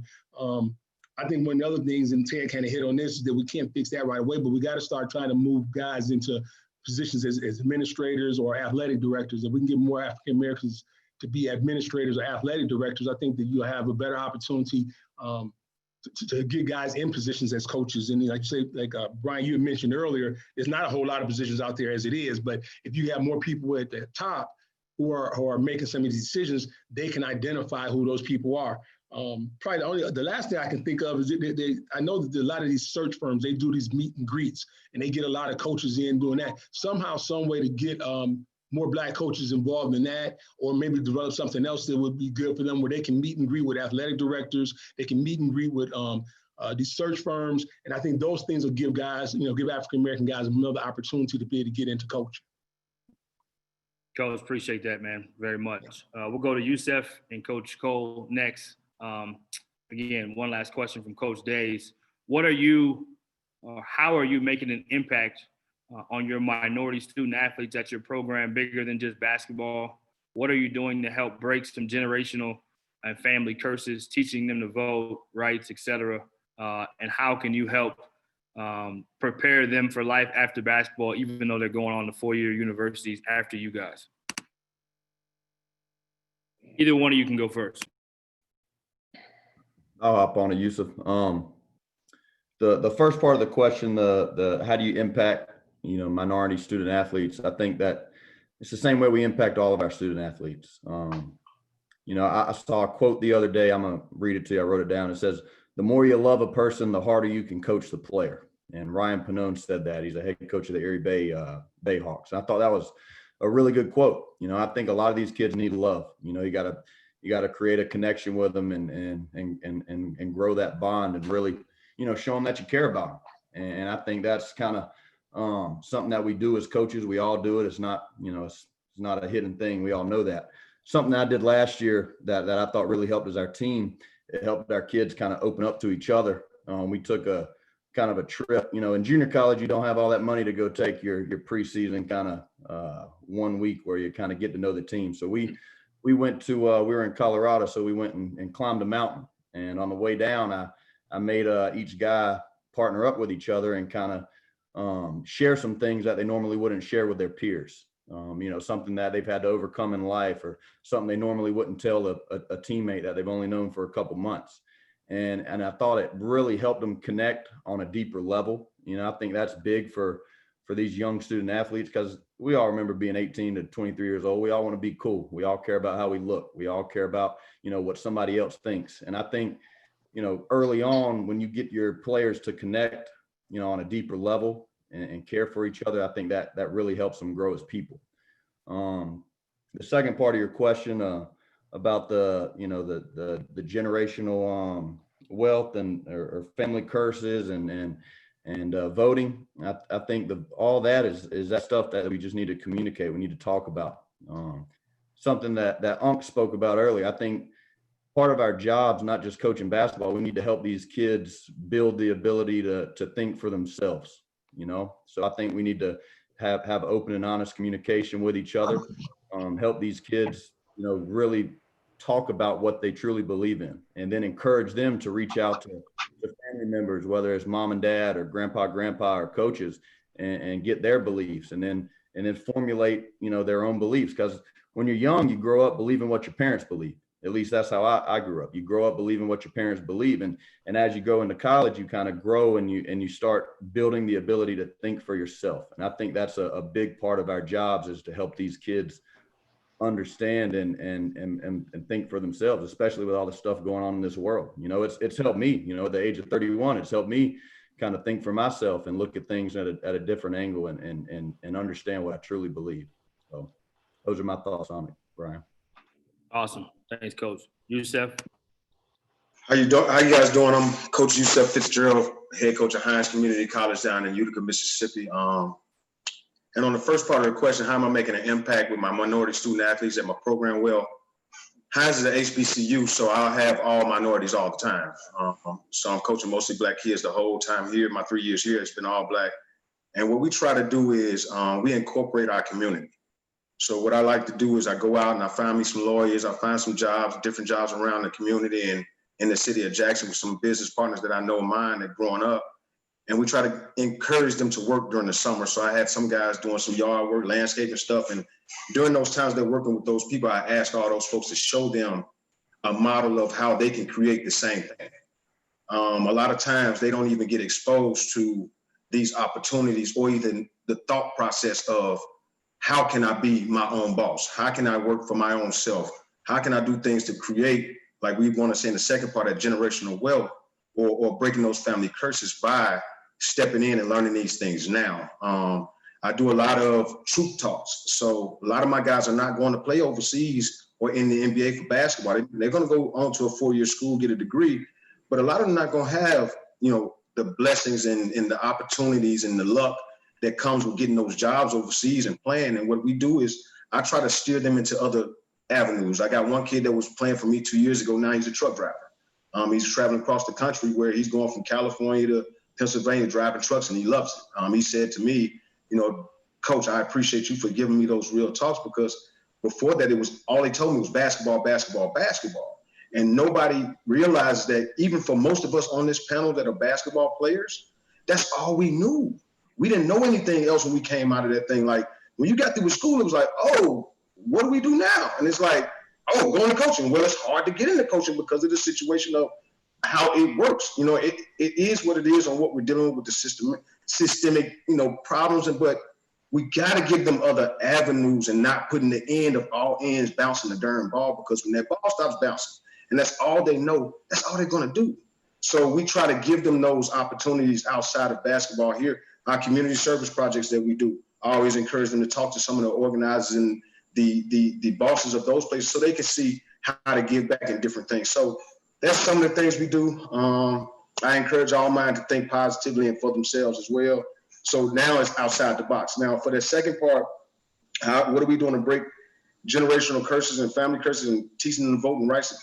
I think one of the other things, and Ted kind of hit on this, is that we can't fix that right away, but we got to start trying to move guys into positions as administrators or athletic directors. If we can get more African Americans to be administrators or athletic directors, I think that you'll have a better opportunity to get guys in positions as coaches. And like you say, like Brian, you had mentioned earlier, there's not a whole lot of positions out there as it is, but if you have more people at the top who are making some of these decisions, they can identify who those people are. Probably the last thing I can think of is I know that a lot of these search firms, they do these meet and greets and they get a lot of coaches in doing that. Somehow, some way to get more Black coaches involved in that, or maybe develop something else that would be good for them where they can meet and greet with athletic directors, they can meet and greet with these search firms. And I think those things will give guys, give African-American guys another opportunity to be able to get into coaching. Coach, appreciate that, man, very much. We'll go to Yusef and Coach Cole next. Again, one last question from Coach Days. How are you making an impact on your minority student athletes at your program, bigger than just basketball? What are you doing to help break some generational and family curses, teaching them to vote, rights, et cetera? And how can you help prepare them for life after basketball, even though they're going on to four-year universities after you guys? Either one of you can go first. I'll hop on it, Yusuf. The first part of the question, the how do you impact, minority student athletes? I think that it's the same way we impact all of our student athletes. I saw a quote the other day. I'm gonna read it to you. I wrote it down. It says, "The more you love a person, the harder you can coach the player." And Ryan Pannone said that. He's a head coach of the Erie Bay Bayhawks. And I thought that was a really good quote. I think a lot of these kids need love. You got to create a connection with them and grow that bond and really, show them that you care about them. And I think that's kind of something that we do as coaches. We all do it. It's not, it's not a hidden thing. We all know that. Something that I did last year that I thought really helped as our team. It helped our kids kind of open up to each other. We took a kind of a trip. In junior college, you don't have all that money to go take your preseason kind of 1 week where you kind of get to know the team. So we went to, we were in Colorado, so we went and climbed a mountain. And on the way down, I made each guy partner up with each other and kind of share some things that they normally wouldn't share with their peers. Something that they've had to overcome in life or something they normally wouldn't tell a teammate that they've only known for a couple months. And I thought it really helped them connect on a deeper level. I think that's big for these young student athletes, because we all remember being 18 to 23 years old. We all want to be cool. We all care about how we look. We all care about, what somebody else thinks. And I think, early on, when you get your players to connect, on a deeper level and care for each other, I think that really helps them grow as people. The second part of your question about the generational wealth or family curses and voting, I think all that is that stuff that we just need to communicate. We need to talk about. Something that Unc spoke about earlier. I think part of our jobs, not just coaching basketball, we need to help these kids build the ability to think for themselves. So I think we need to have open and honest communication with each other. Help these kids, really talk about what they truly believe in, and then encourage them to reach out to family members, whether it's mom and dad or grandpa or coaches, and get their beliefs, and then formulate, their own beliefs. Because when you're young, you grow up believing what your parents believe. At least that's how I grew up. You grow up believing what your parents believe. And as you go into college, you kind of grow and you start building the ability to think for yourself. And I think that's a big part of our jobs, is to help these kids understand and think for themselves, especially with all the stuff going on in this world. It's helped me, at the age of 31, it's helped me kind of think for myself and look at things at a different angle and understand what I truly believe. So those are my thoughts on it, Brian. Awesome. Thanks, Coach. Yusef. How you guys doing? I'm Coach Yusef Fitzgerald, head coach of Hines Community College down in Utica, Mississippi. And on the first part of the question, how am I making an impact with my minority student athletes at my program? Well, Hines is an HBCU, so I'll have all minorities all the time. So I'm coaching mostly Black kids the whole time here. My 3 years here, it's been all Black. And what we try to do is we incorporate our community. So what I like to do is I go out and I find me some lawyers, I find some jobs, different jobs around the community and in the city of Jackson with some business partners that I know of mine that growing up. And we try to encourage them to work during the summer. So I had some guys doing some yard work, landscaping stuff. And during those times they're working with those people, I ask all those folks to show them a model of how they can create the same thing. A lot of times they don't even get exposed to these opportunities or even the thought process of how can I be my own boss? How can I work for my own self? How can I do things to create, like we want to say in the second part, of generational wealth or breaking those family curses by stepping in and learning these things now. I do a lot of troop talks. So a lot of my guys are not going to play overseas or in the NBA for basketball. They're going to go on to a 4-year school, get a degree, but a lot of them are not going to have, the blessings and the opportunities and the luck that comes with getting those jobs overseas and playing. And what we do is I try to steer them into other avenues. I got one kid that was playing for me 2 years ago. Now he's a truck driver. He's traveling across the country where he's going from California to Pennsylvania driving trucks, and he loves it. He said to me, Coach, I appreciate you for giving me those real talks, because before that, it was all they told me was basketball, basketball, basketball. And nobody realized that even for most of us on this panel that are basketball players, that's all we knew. We didn't know anything else when we came out of that thing. Like when you got through with school, it was like, oh, what do we do now? And it's like, oh, go into coaching. Well, it's hard to get into coaching because of the situation of how it works. It is what it is on what we're dealing with the systemic, problems. But we got to give them other avenues and not putting the end of all ends bouncing the darn ball, because when that ball stops bouncing and that's all they know, that's all they're going to do. So we try to give them those opportunities outside of basketball here. Our community service projects that we do, I always encourage them to talk to some of the organizers and the bosses of those places so they can see how to give back in different things. So that's some of the things we do. I encourage all mine to think positively and for themselves as well. So now it's outside the box. Now for the second part, what are we doing to break generational curses and family curses and teaching them voting rights?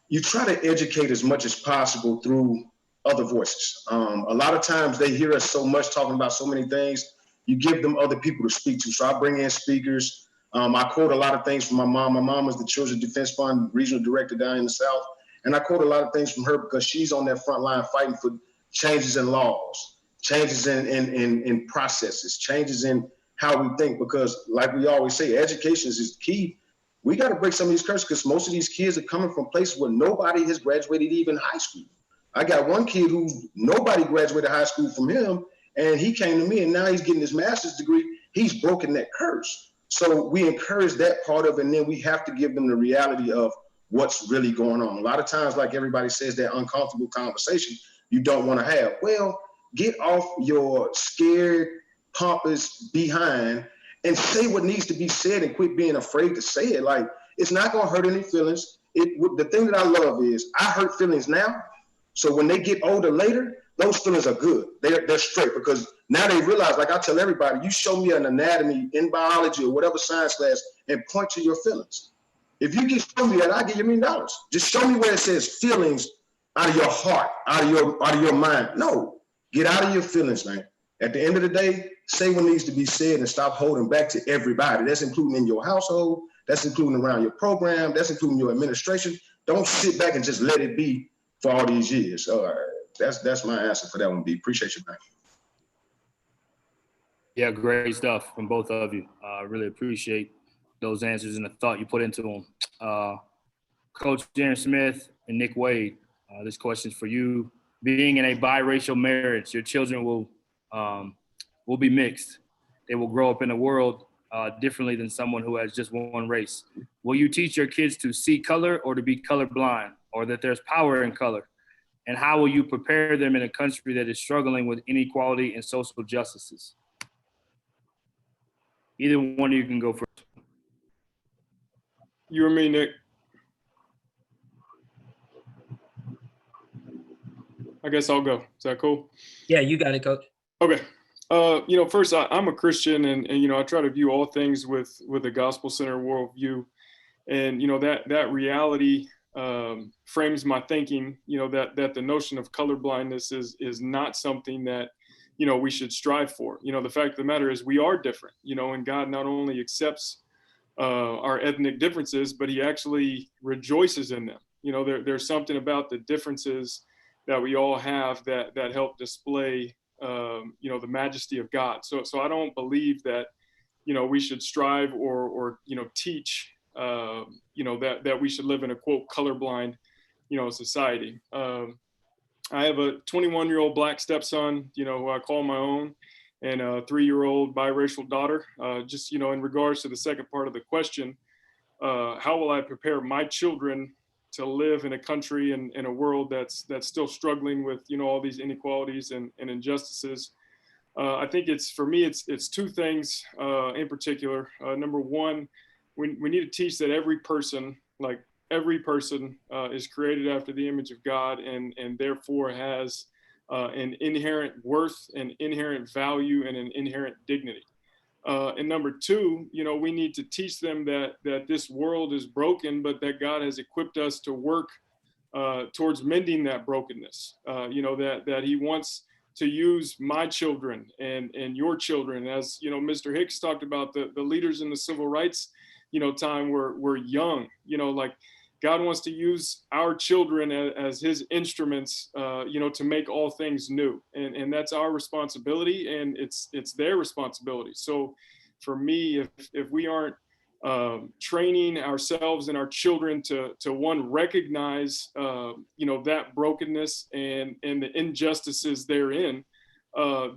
You try to educate as much as possible through other voices. A lot of times they hear us so much talking about so many things, you give them other people to speak to. So I bring in speakers. I quote a lot of things from my mom. My mom is the Children's Defense Fund regional director down in the South. And I quote a lot of things from her because she's on that front line fighting for changes in laws, changes in processes, changes in how we think. Because like we always say, education is key. We got to break some of these curses because most of these kids are coming from places where nobody has graduated even high school. I got one kid who nobody graduated high school from him, and he came to me and now he's getting his master's degree. He's broken that curse. So we encourage that part of it, and then we have to give them the reality of what's really going on. A lot of times, like everybody says, that uncomfortable conversation you don't want to have. Well, get off your scared, pompous behind and say what needs to be said and quit being afraid to say it. Like, it's not going to hurt any feelings. The thing that I love is I hurt feelings now. So when they get older later, those feelings are good. They're straight, because now they realize, like I tell everybody, you show me an anatomy in biology or whatever science class and point to your feelings. If you can show me that, I'll give you $1 million. Just show me where it says feelings out of your heart, out of your mind. No, get out of your feelings, man. At the end of the day, say what needs to be said and stop holding back to everybody. That's including in your household. That's including around your program. That's including your administration. Don't sit back and just let it be for all these years. That's my answer for that one, B. Appreciate you, man. Yeah, great stuff from both of you. I really appreciate those answers and the thought you put into them. Coach Aaron Smith and Nick Wade, this question is for you. Being in a biracial marriage, your children will be mixed. They will grow up in a world differently than someone who has just one race. Will you teach your kids to see color or to be colorblind, or that there's power in color? And how will you prepare them in a country that is struggling with inequality and social justices? Either one of you can go first. You or me, Nick? I guess I'll go. Is that cool? Yeah, you got it, Coach. Okay. First, I'm a Christian, and I try to view all things with a gospel-centered worldview. And, that reality frames my thinking, that the notion of colorblindness is not something that, we should strive for. The fact of the matter is we are different, and God not only accepts our ethnic differences, but he actually rejoices in them. There's something about the differences that we all have that help display, the majesty of God. So I don't believe that, we should strive or teach, that we should live in a quote colorblind, society. I have a 21-year-old black stepson, who I call my own, and a 3-year-old biracial daughter. Just, in regards to the second part of the question, how will I prepare my children to live in a country and in a world that's still struggling with, all these inequalities and injustices? I think for me, it's two things in particular. Number one, we need to teach that every person is created after the image of God and therefore has an inherent worth, an inherent value, and an inherent dignity. And number two, we need to teach them that this world is broken, but that God has equipped us to work towards mending that brokenness. That he wants to use my children and your children. As Mr. Hicks talked about, the leaders in the civil rights time were young. Like God wants to use our children as his instruments, to make all things new. And that's our responsibility, and it's their responsibility. So for me, if we aren't training ourselves and our children to one, recognize, that brokenness and the injustices therein,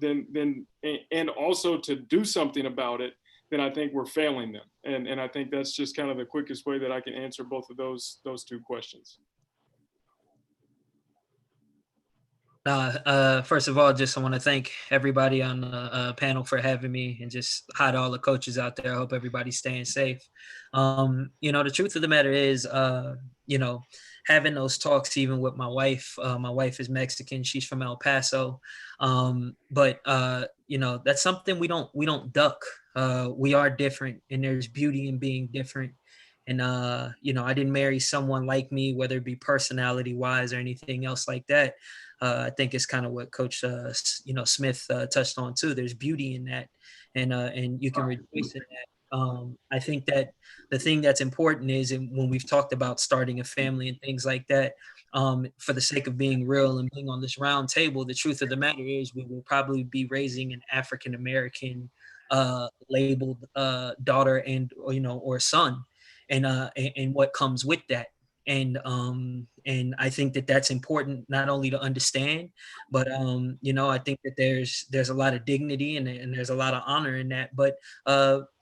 then and also to do something about it, then I think we're failing them. And I think that's just kind of the quickest way that I can answer both of those two questions. First of all, I want to thank everybody on the panel for having me, and just hi to all the coaches out there. I hope everybody's staying safe. The truth of the matter is, having those talks, even with my wife is Mexican. She's from El Paso. But that's something we don't duck. We are different, and there's beauty in being different. And, I didn't marry someone like me, whether it be personality wise or anything else like that. I think it's kind of what Coach, Smith touched on too. There's beauty in that, and you can rejoice in that. I think that the thing that's important is, and when we've talked about starting a family and things like that, for the sake of being real and being on this round table, the truth of the matter is we will probably be raising an African-American labeled daughter or son, and what comes with that. And I think that that's important, not only to understand, but I think that there's a lot of dignity and there's a lot of honor in that. But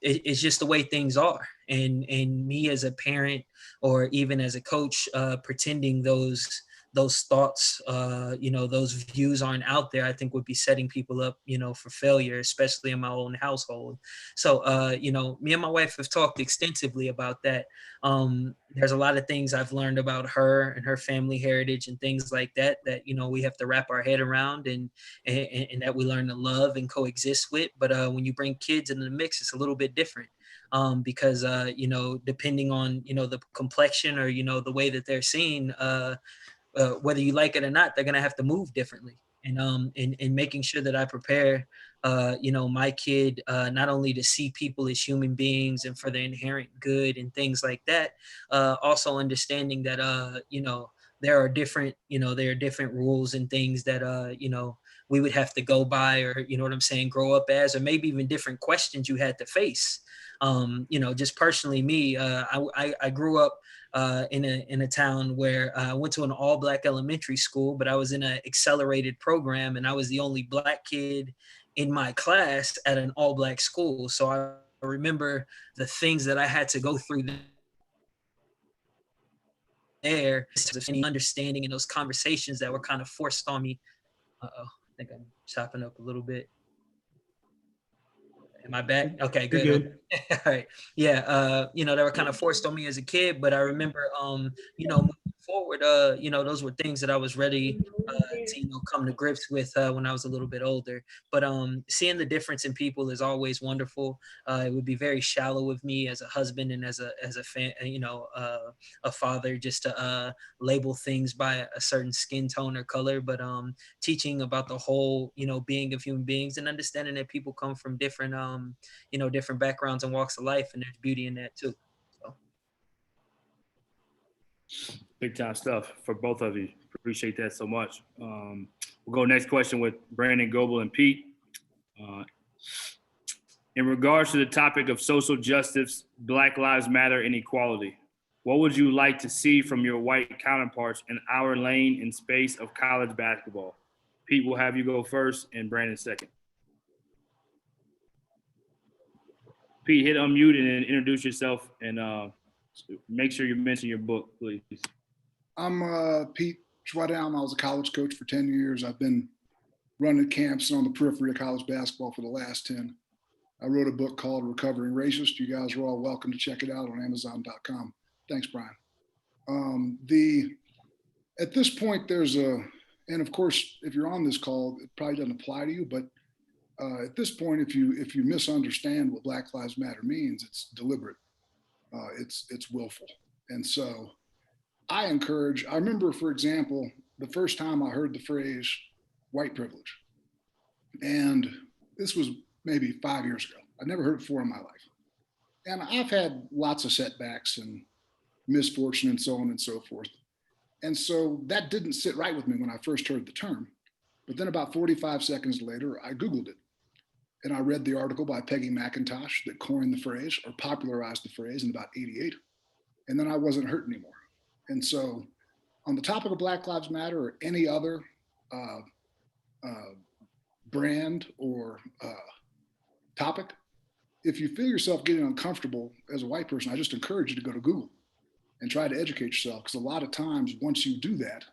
it's just the way things are. And me as a parent, or even as a coach, pretending those thoughts, those views aren't out there, I think would be setting people up, for failure, especially in my own household. So, me and my wife have talked extensively about that. There's a lot of things I've learned about her and her family heritage and things like that, we have to wrap our head around and that we learn to love and coexist with. But when you bring kids into the mix, it's a little bit different. Because, depending on, the complexion or, the way that they're seen, whether you like it or not, they're going to have to move differently. And making sure that I prepare, my kid, not only to see people as human beings and for their inherent good and things like that, also understanding that, there are different rules and things that, we would have to go by, or, grow up as, or maybe even different questions you had to face. Just personally, me, I grew up in a town where I went to an all-black elementary school, but I was in an accelerated program, and I was the only Black kid in my class at an all-black school. So I remember the things that I had to go through there, any understanding in those conversations that were kind of forced on me. Uh-oh, I think I'm chopping up a little bit. Am I back? Okay, good. You're good. All right. Yeah. They were kind of forced on me as a kid, but I remember, moving forward, those were things that I was ready to come to grips with when I was a little bit older. But seeing the difference in people is always wonderful. It would be very shallow of me as a husband and as a fan, a father, just to label things by a certain skin tone or color. But teaching about the whole being of human beings and understanding that people come from different different backgrounds and walks of life, and there's beauty in that too. So. Big time stuff for both of you. Appreciate that so much. We'll go next question with Brandon, Goebel, and Pete. In regards to the topic of social justice, Black Lives Matter, and equality, what would you like to see from your white counterparts in our lane and space of college basketball? Pete, will have you go first and Brandon second. Pete, hit unmute and then introduce yourself and make sure you mention your book, please. I'm Pete Schwadown. I was a college coach for 10 years. I've been running camps on the periphery of college basketball for the last 10. I wrote a book called Recovering Racist. You guys are all welcome to check it out on Amazon.com. Thanks, Brian. At this point, and of course, if you're on this call, it probably doesn't apply to you, but at this point, if you misunderstand what Black Lives Matter means, it's deliberate. It's willful. And so I remember, for example, the first time I heard the phrase white privilege, and this was maybe 5 years ago. I'd never heard it before in my life. And I've had lots of setbacks and misfortune and so on and so forth. And so that didn't sit right with me when I first heard the term. But then about 45 seconds later, I Googled it. And I read the article by Peggy McIntosh that coined the phrase or popularized the phrase in about 88. And then I wasn't hurt anymore. And so on the topic of Black Lives Matter or any other brand or topic, if you feel yourself getting uncomfortable as a white person, I just encourage you to go to Google and try to educate yourself. Because a lot of times once you do that,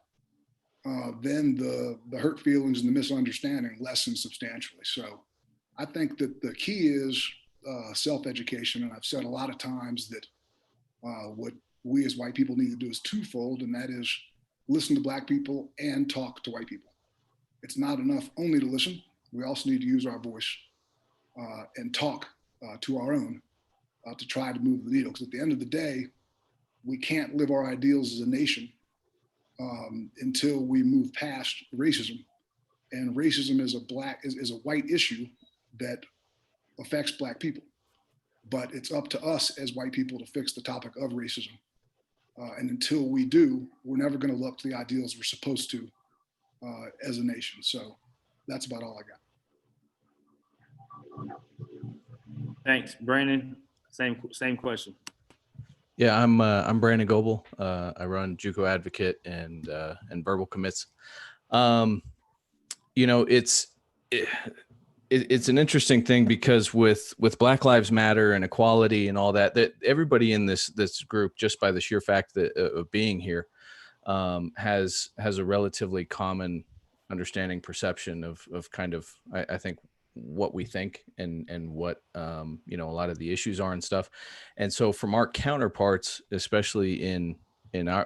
then the hurt feelings and the misunderstanding lessen substantially. So I think that the key is self-education. And I've said a lot of times that what we as white people need to do is twofold, and that is listen to Black people and talk to white people. It's not enough only to listen. We also need to use our voice and talk to our own to try to move the needle. Because at the end of the day, we can't live our ideals as a nation until we move past racism. And racism is a white issue that affects Black people. But it's up to us as white people to fix the topic of racism. And until we do, we're never going to look to the ideals we're supposed to as a nation. So that's about all I got. Thanks, Brandon. Same question. Yeah, I'm Brandon Goebel. I run JUCO Advocate and Verbal Commits. It's an interesting thing because with Black Lives Matter and equality and all that everybody in this group, just by the sheer fact of being here, has a relatively common understanding, perception of kind of, I think, what we think and what a lot of the issues are and stuff. And so from our counterparts, especially in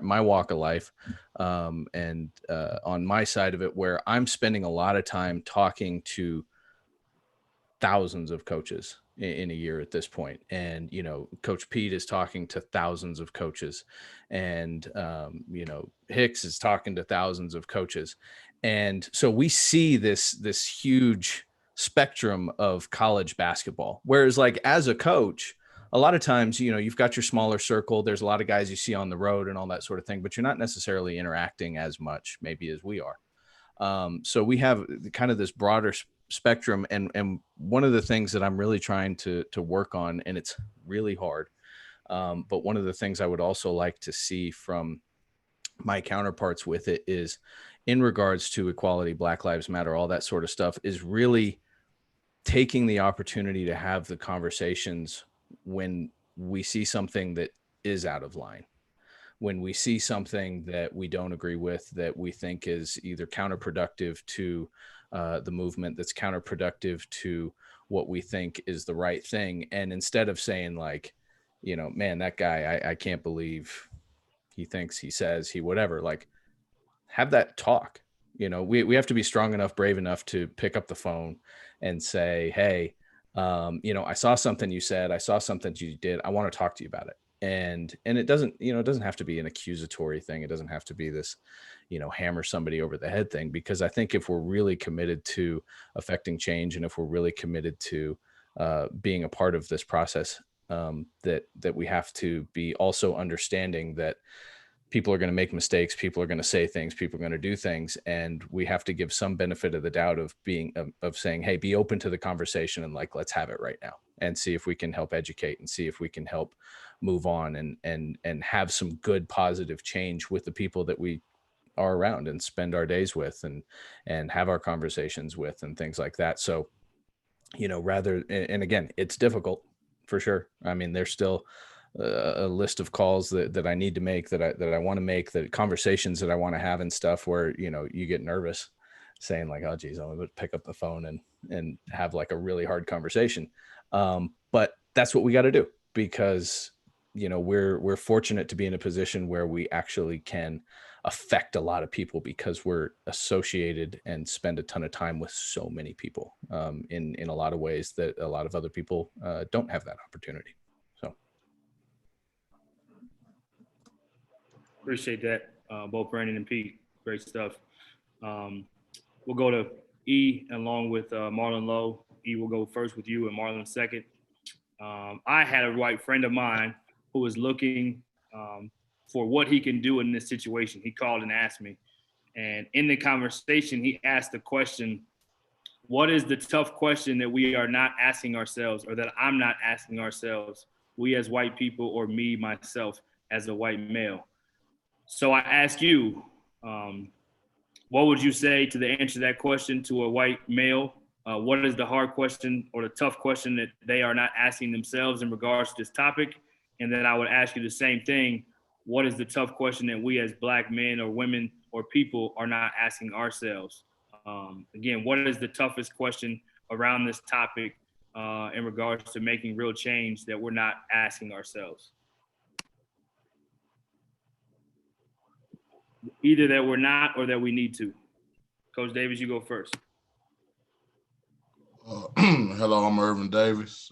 my walk of life, and on my side of it, where I'm spending a lot of time talking to thousands of coaches in a year at this point. And, Coach Pete is talking to thousands of coaches, and, Hicks is talking to thousands of coaches. And so we see this huge spectrum of college basketball. Whereas like as a coach, a lot of times, you've got your smaller circle. There's a lot of guys you see on the road and all that sort of thing, but you're not necessarily interacting as much maybe as we are. So we have kind of this broader spectrum. And one of the things that I'm really trying to work on, and it's really hard, but one of the things I would also like to see from my counterparts with it is in regards to equality, Black Lives Matter, all that sort of stuff, is really taking the opportunity to have the conversations when we see something that is out of line, when we see something that we don't agree with, that we think is either counterproductive to the movement, that's counterproductive to what we think is the right thing. And instead of saying like, man, that guy, I can't believe he thinks, he says, he whatever. Like, have that talk. You know, we have to be strong enough, brave enough to pick up the phone and say, hey, you know, I saw something you said, I saw something you did, I want to talk to you about it. And it doesn't, you know, it doesn't have to be an accusatory thing. It doesn't have to be this, you know, hammer somebody over the head thing, because I think if we're really committed to affecting change, and if we're really committed to being a part of this process, that we have to be also understanding that people are going to make mistakes, people are going to say things, people are going to do things, and we have to give some benefit of the doubt of being of saying, hey, be open to the conversation, and like, let's have it right now and see if we can help educate and see if we can help move on and have some good positive change with the people that we are around and spend our days with and have our conversations with and things like that. So, you know, and again, it's difficult for sure. I mean, there's still a list of calls that I need to make, that I want to make, that conversations that I want to have and stuff, where, you know, you get nervous saying like, oh geez, I'm going to pick up the phone and have like a really hard conversation. But that's what we got to do, because, you know, we're fortunate to be in a position where we actually can affect a lot of people, because we're associated and spend a ton of time with so many people in a lot of ways that a lot of other people don't have that opportunity. So appreciate that, both Brandon and Pete. Great stuff. We'll go to E along with Marlon Lowe. E will go first with you and Marlon second. I had a white friend of mine who was looking for what he can do in this situation. He called and asked me. And in the conversation, he asked the question, what is the tough question that we are not asking ourselves, or that I'm not asking ourselves, we as white people, or me, myself, as a white male? So I ask you, what would you say to the answer to that question to a white male? What is the hard question or the tough question that they are not asking themselves in regards to this topic? And then I would ask you the same thing. What is the tough question that we as Black men or women or people are not asking ourselves? Again, what is the toughest question around this topic in regards to making real change that we're not asking ourselves? Either that we're not or that we need to. Coach Davis, you go first. Hello, I'm Irvin Davis.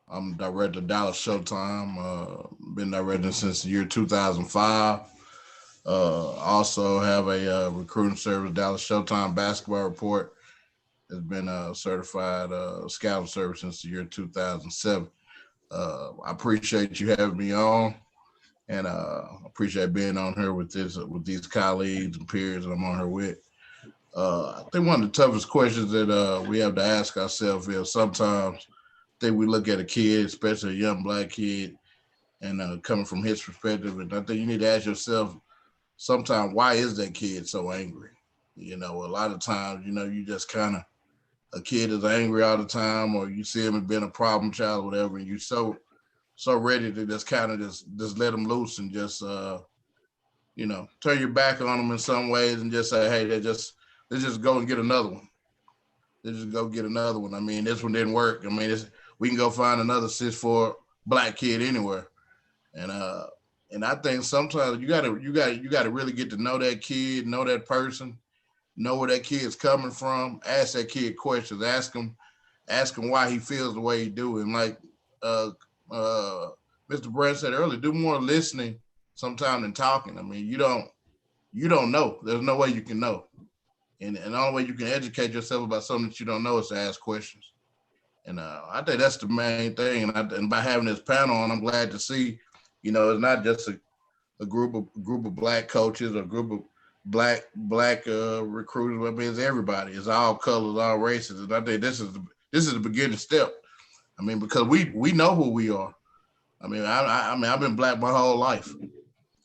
I'm director of Dallas Showtime. Been directing since the year 2005. Also have a recruiting service, Dallas Showtime Basketball Report. Has been a certified scouting service since the year 2007. I appreciate you having me on, and appreciate being on here with these colleagues and peers that I'm on here with. I think one of the toughest questions that we have to ask ourselves is, sometimes I think we look at a kid, especially a young Black kid, and coming from his perspective, and I think you need to ask yourself sometimes, why is that kid so angry? You know, a lot of times, you know, you just kind of, a kid is angry all the time, or you see him as being a problem child or whatever, and you're so ready to just kind of just let them loose and just, you know, turn your back on them in some ways and just say, hey, let's just go and get another one. Let's just go get another one. I mean, this one didn't work. I mean, we can go find another 6'4" Black kid anywhere. And I think sometimes you gotta really get to know that kid, know that person, know where that kid's coming from. Ask that kid questions. Ask him why he feels the way he do. And like Mr. Brandt said earlier, do more listening sometimes than talking. I mean, you don't know. There's no way you can know. And the only way you can educate yourself about something that you don't know is to ask questions. And I think that's the main thing. And by having this panel on, I'm glad to see, you know, it's not just a group of Black coaches, a group of black recruiters. I mean, it's everybody. It's all colors, all races. And I think this is the beginning step. I mean, because we know who we are. I mean, I've been Black my whole life,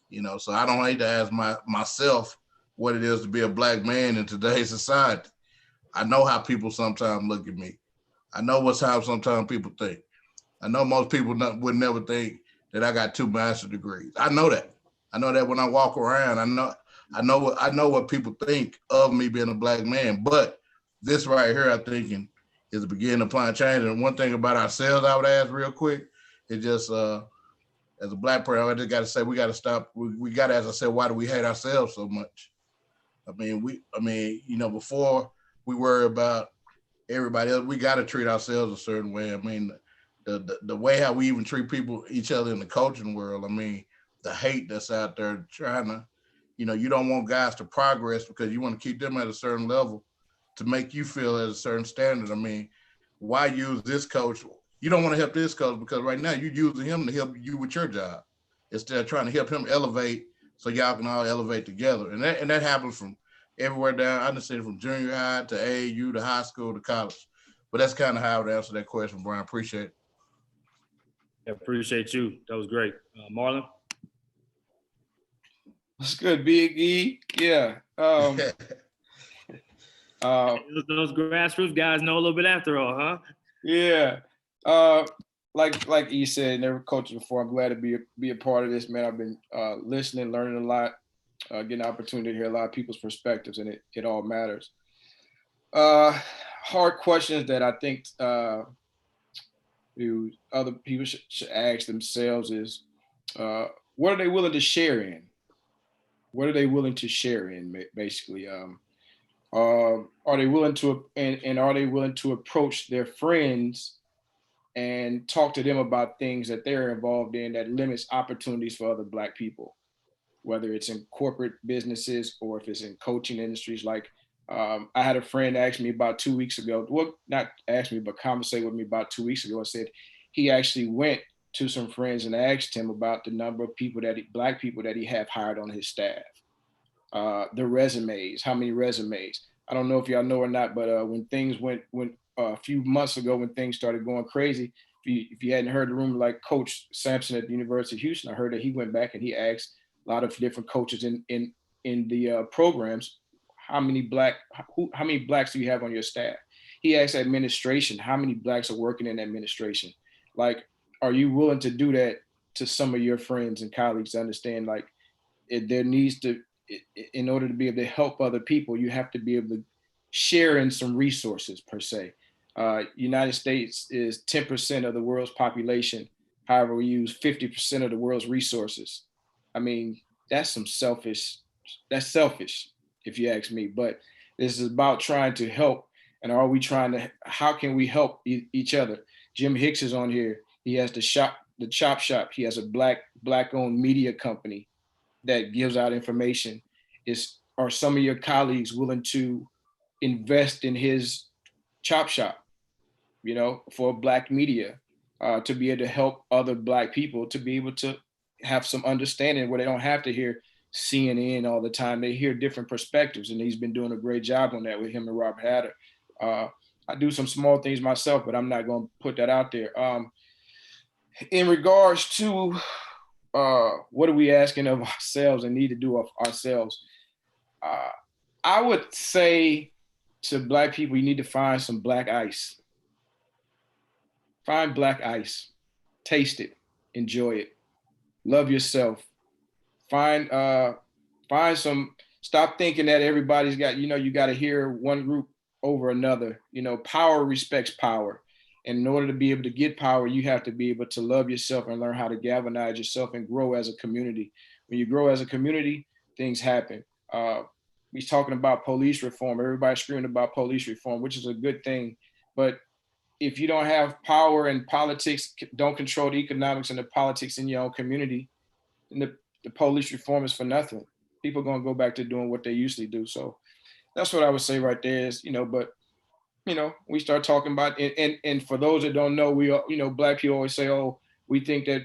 you know, so I don't need to ask myself what it is to be a Black man in today's society. I know how people sometimes look at me. I know how sometimes people think. I know most people would never think that I got 2 master's degrees. I know that. I know that when I walk around. I know what people think of me being a Black man. But this right here, I'm thinking, is the beginning of applying change. And one thing about ourselves, I would ask real quick, is just as a Black person, I just got to say we got to stop. We got to, as I said, why do we hate ourselves so much? I mean, you know, before we worry about everybody else, we got to treat ourselves a certain way. I mean, the way how we even treat people, each other in the coaching world. I mean, the hate that's out there trying to, you know, you don't want guys to progress because you want to keep them at a certain level to make you feel at a certain standard. I mean, why use this coach? You don't want to help this coach because right now you're using him to help you with your job instead of trying to help him elevate so y'all can all elevate together. And that happens from everywhere down. I understand from junior high to AAU to high school to college. But that's kind of how I would answer that question, Brian. Appreciate it. I appreciate you. That was great. Marlon? What's good, Big E? Yeah. Those grassroots guys know a little bit after all, huh? Yeah. Like you said, never coached before. I'm glad to be a part of this, man. I've been listening, learning a lot, getting an opportunity to hear a lot of people's perspectives, and it all matters. Hard questions that I think other people should ask themselves is, what are they willing to share in? What are they willing to share in, basically? Are they willing to, and are they willing to approach their friends and talk to them about things that they're involved in that limits opportunities for other Black people, whether it's in corporate businesses or if it's in coaching industries? Like, I had a friend ask me about 2 weeks ago, well, not ask me, but conversate with me about 2 weeks ago and said he actually went to some friends and asked him about the number of people Black people that he have hired on his staff. The resumes, how many resumes? I don't know if y'all know or not, but when things went a few months ago, when things started going crazy, if you hadn't heard the rumor, like Coach Sampson at the University of Houston, I heard that he went back and he asked a lot of different coaches in the programs, how many Blacks do you have on your staff? He asked administration, how many Blacks are working in administration? Like, are you willing to do that to some of your friends and colleagues to understand, like, there needs to, in order to be able to help other people, you have to be able to share in some resources per se. United States is 10% of the world's population. However, we use 50% of the world's resources. I mean, that's selfish if you ask me, but this is about trying to help. And how can we help each other? Jim Hicks is on here. He has the Chop Shop. He has a black owned media company that gives out information. Are some of your colleagues willing to invest in his Chop Shop, you know, for Black media, to be able to help other Black people to be able to have some understanding where they don't have to hear CNN all the time. They hear different perspectives, and he's been doing a great job on that with him and Robert Hatter. I do some small things myself, but I'm not going to put that out there. In regards to what are we asking of ourselves and need to do of ourselves, I would say to Black people, you need to find some Black ice. Find Black ice, taste it, enjoy it, love yourself. Find some, stop thinking that everybody's got, you got to hear one group over another. Power respects power. And in order to be able to get power, you have to be able to love yourself and learn how to galvanize yourself and grow as a community. When you grow as a community, things happen. We're talking about police reform. Everybody's screaming about police reform, which is a good thing. But if you don't have power and politics, don't control the economics and the politics in your own community, then the police reform is for nothing. People are going to go back to doing what they usually do. So that's what I would say right there is, but we start talking about it. And for those that don't know, Black people always say, oh, we think that,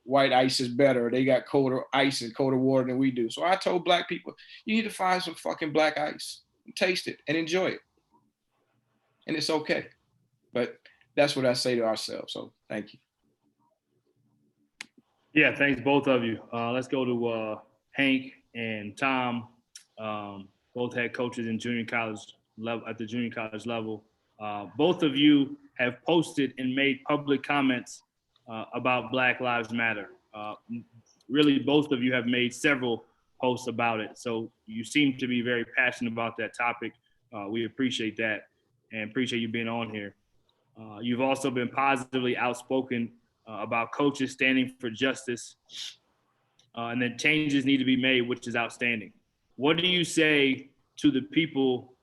white ice is better. They got colder ice and colder water than we do. So I told Black people, you need to find some fucking Black ice, and taste it and enjoy it. And it's okay. But that's what I say to ourselves. So thank you. Yeah, thanks both of you. Let's go to Hank and Tom. Both had coaches in junior college level, at the junior college level. Both of you have posted and made public comments about Black Lives Matter. Really, both of you have made several posts about it. So you seem to be very passionate about that topic. We appreciate that and appreciate you being on here. You've also been positively outspoken about coaches standing for justice, and that changes need to be made, which is outstanding. What do you say to the people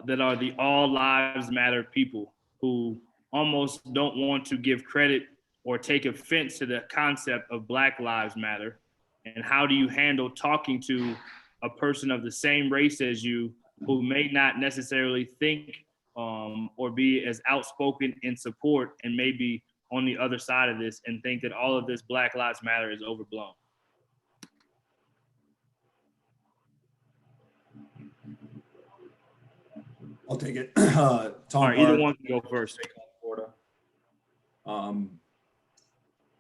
that are the all lives matter people who almost don't want to give credit or take offense to the concept of Black Lives Matter? And how do you handle talking to a person of the same race as you who may not necessarily think or be as outspoken in support and maybe on the other side of this and think that all of this Black Lives Matter is overblown? I'll take it. Tom, all right, either one can go first. Florida.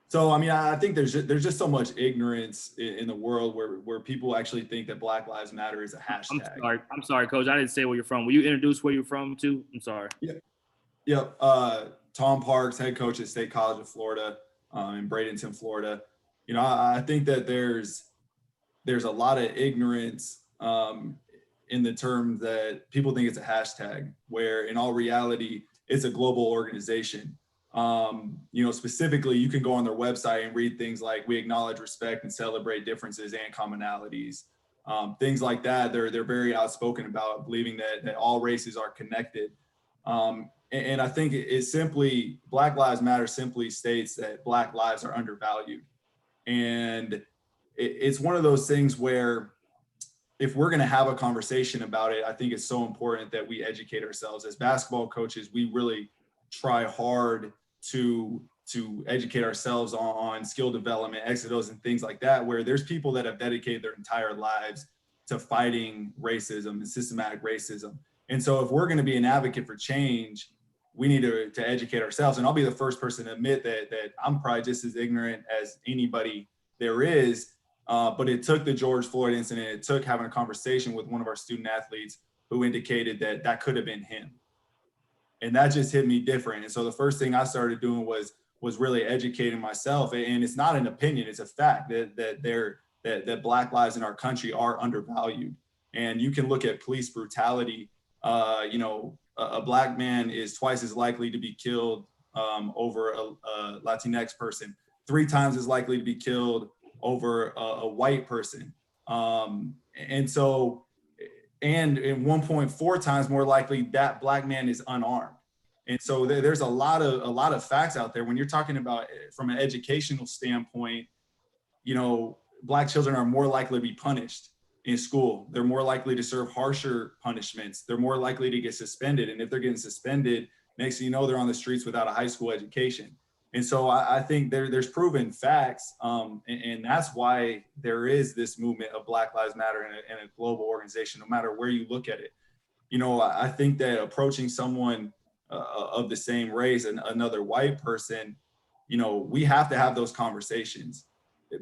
So, I mean, I think there's just so much ignorance in the world where people actually think that Black Lives Matter is a hashtag. I'm sorry, Coach. I didn't say where you're from. Will you introduce where you're from too? I'm sorry. Yep. Tom Parks, head coach at State College of Florida, in Bradenton, Florida. You know, I think that there's a lot of ignorance in the term that people think it's a hashtag, where in all reality, it's a global organization. You know, specifically, you can go on their website and read things like, we acknowledge, respect, and celebrate differences and commonalities. Things like that, they're very outspoken about believing that all races are connected. And I think it simply, Black Lives Matter simply states that Black lives are undervalued. And it's one of those things where if we're going to have a conversation about it, I think it's so important that we educate ourselves. As basketball coaches, we really try hard to educate ourselves on skill development, exodus, and things like that, where there's people that have dedicated their entire lives to fighting racism and systematic racism. And so if we're going to be an advocate for change, we need to educate ourselves. And I'll be the first person to admit that I'm probably just as ignorant as anybody there is. But it took the George Floyd incident, it took having a conversation with one of our student athletes who indicated that could have been him. And that just hit me different. And so the first thing I started doing was really educating myself. And it's not an opinion, it's a fact that Black lives in our country are undervalued. And you can look at police brutality. You know, a Black man is twice as likely to be killed over a Latinx person, 3 times as likely to be killed over a white person. And so, and 1.4 times more likely that Black man is unarmed. And so there's a lot of facts out there. When you're talking about from an educational standpoint, you know, Black children are more likely to be punished in school. They're more likely to serve harsher punishments. They're more likely to get suspended. And if they're getting suspended, next thing you know, they're on the streets without a high school education. And so I think there's proven facts, and that's why there is this movement of Black Lives Matter in a global organization, no matter where you look at it. You know, I think that approaching someone of the same race, and another white person, you know, we have to have those conversations.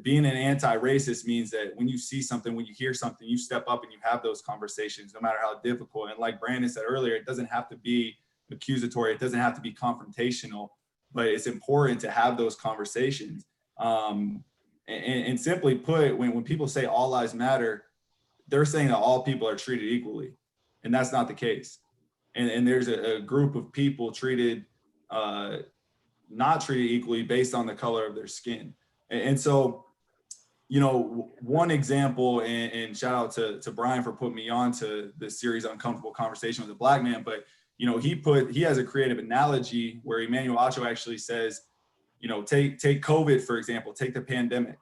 Being an anti-racist means that when you see something, when you hear something, you step up and you have those conversations, no matter how difficult. And like Brandon said earlier, it doesn't have to be accusatory, it doesn't have to be confrontational, but it's important to have those conversations. And simply put, when people say all lives matter, they're saying that all people are treated equally, and that's not the case. And there's a group of people treated, not treated equally based on the color of their skin. And so, you know, one example, and shout out to Brian for putting me on to this series, Uncomfortable Conversation with a Black Man, but you know, he has a creative analogy where Emmanuel Acho actually says, you know, take COVID, for example, take the pandemic.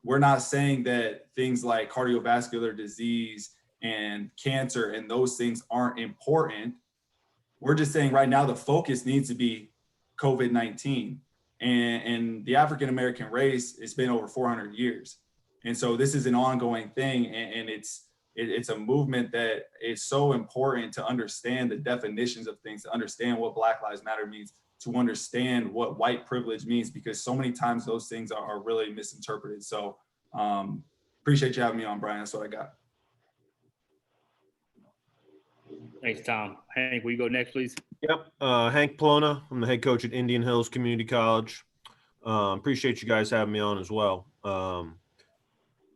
We're not saying that things like cardiovascular disease and cancer and those things aren't important. We're just saying right now the focus needs to be COVID-19. And the African-American race, it's been over 400 years. And so this is an ongoing thing, and it's a movement that is so important to understand the definitions of things, to understand what Black Lives Matter means, to understand what white privilege means, because so many times those things are really misinterpreted. So appreciate you having me on, Brian. That's what I got. Thanks, Tom. Hank, will you go next, please? Yep. Hank Pelona. I'm the head coach at Indian Hills Community College. Appreciate you guys having me on as well.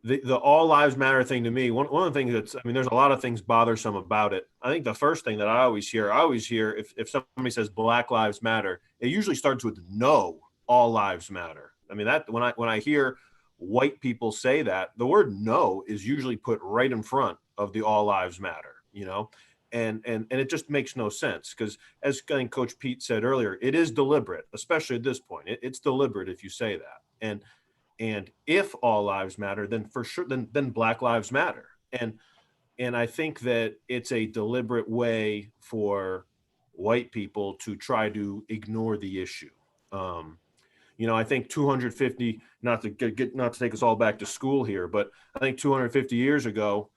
The all lives matter thing to me, one of the things that's, I mean, there's a lot of things bothersome about it. I think the first thing that I always hear if somebody says Black Lives Matter, it usually starts with no. all lives matter. I mean, that when I hear white people say that, the word no is usually put right in front of the all lives matter, and it just makes no sense, because as I think Coach Pete said earlier, it is deliberate, especially at this point. It's deliberate if you say that. And if all lives matter, then for sure, then Black Lives Matter. And I think that it's a deliberate way for white people to try to ignore the issue. I think 250, not to take us all back to school here, but I think 250 years ago,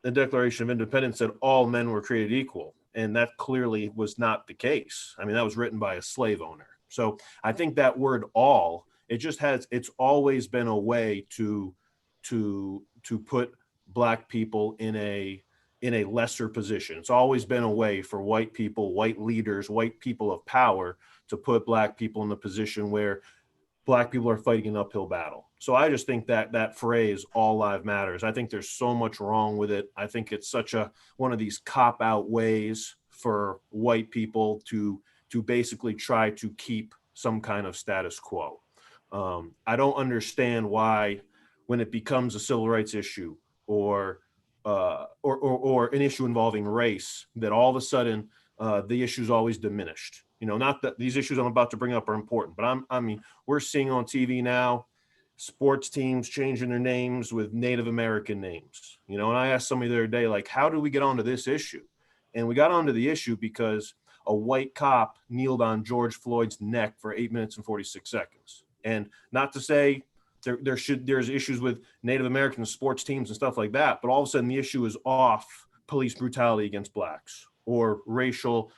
the Declaration of Independence said all men were created equal. And that clearly was not the case. I mean, that was written by a slave owner. So I think that word all, it's always been a way to put Black people in a lesser position. It's always been a way for white people, white leaders, white people of power to put Black people in the position where Black people are fighting an uphill battle. So I just think that phrase, all lives matters, I think there's so much wrong with it. I think it's such one of these cop-out ways for white people to basically try to keep some kind of status quo. I don't understand why, when it becomes a civil rights issue or an issue involving race, that all of a sudden the issue is always diminished. Not that these issues I'm about to bring up are important, but we're seeing on TV now sports teams changing their names with Native American names. And I asked somebody the other day, like, how did we get onto this issue? And we got onto the issue because a white cop kneeled on George Floyd's neck for 8 minutes and 46 seconds. And not to say there's issues with Native American sports teams and stuff like that, but all of a sudden the issue is off police brutality against Blacks or racial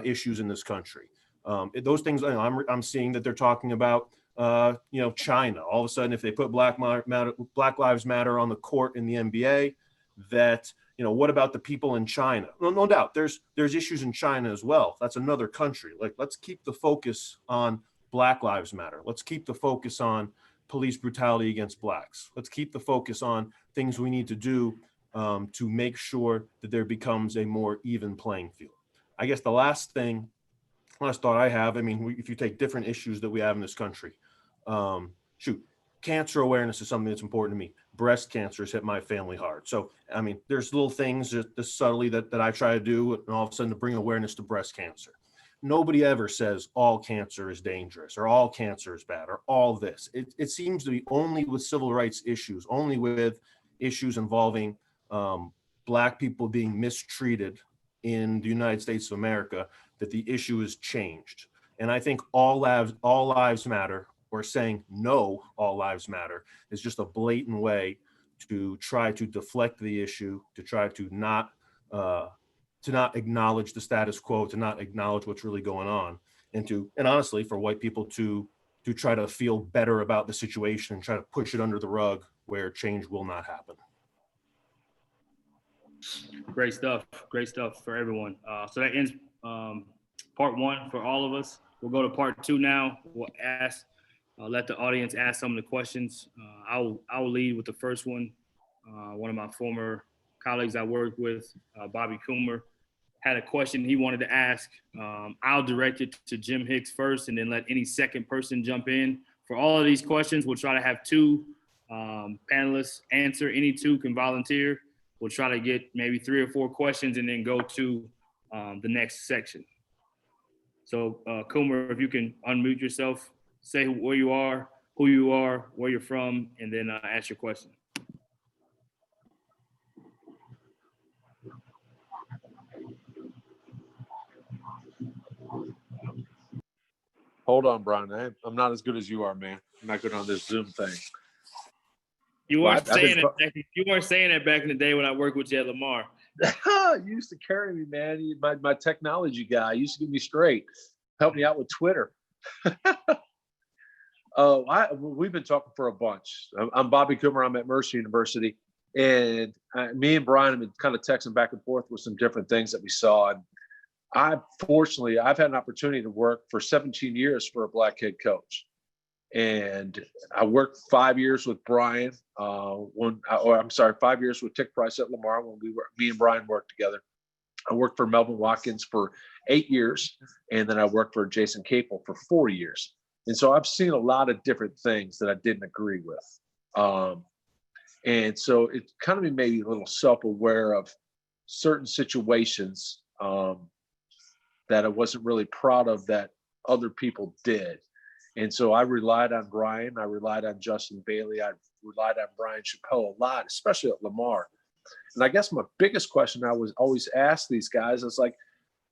issues in this country. Those things, I'm seeing that they're talking about, China. All of a sudden, if they put Black Lives Matter on the court in the NBA, that, what about the people in China? No doubt, there's issues in China as well. That's another country. Like, let's keep the focus on Black Lives Matter. Let's keep the focus on police brutality against Blacks. Let's keep the focus on things we need to do to make sure that there becomes a more even playing field. I guess the last thought I have, if you take different issues that we have in this country, cancer awareness is something that's important to me. Breast cancer has hit my family hard. So, there's little things just subtly that I try to do, and all of a sudden to bring awareness to breast cancer. Nobody ever says all cancer is dangerous or all cancer is bad or all this. It seems to be only with civil rights issues, only with issues involving Black people being mistreated in the United States of America, that the issue is changed. And I think all lives matter, or saying no, all lives matter, is just a blatant way to try to deflect the issue, to try to not acknowledge the status quo, to not acknowledge what's really going on, and honestly, for white people to try to feel better about the situation and try to push it under the rug where change will not happen. Great stuff for everyone. So that ends part one for all of us. We'll go to part two now. We'll let the audience ask some of the questions. I'll lead with the first one. One of my former colleagues I worked with, Bobby Coomer, had a question he wanted to ask. I'll direct it to Jim Hicks first, and then let any second person jump in. For all of these questions, we'll try to have two panelists answer. Any two can volunteer. We'll try to get maybe 3 or 4 questions and then go to the next section. So Coomer, if you can unmute yourself, say where you are, who you are, where you're from, and then ask your question. Hold on, Brian. I'm not as good as you are, man. I'm not good on this Zoom thing. You weren't saying it back in the day when I worked with you at Lamar. You used to carry me, man. My technology guy used to get me straight. Help me out with Twitter. We've been talking for a bunch. I'm Bobby Coomer. I'm at Mercer University. And me and Brian have been kind of texting back and forth with some different things that we saw. And I've had an opportunity to work for 17 years for a Black head coach. And I worked 5 years with Brian. 5 years with Tick Price at Lamar when me and Brian worked together. I worked for Melvin Watkins for 8 years, and then I worked for Jason Capel for 4 years. And so I've seen a lot of different things that I didn't agree with. And so it kind of made me a little self-aware of certain situations that I wasn't really proud of that other people did. And so I relied on Brian, I relied on Justin Bailey, I relied on Brian Chappelle a lot, especially at Lamar. And I guess my biggest question I was always asked these guys is like,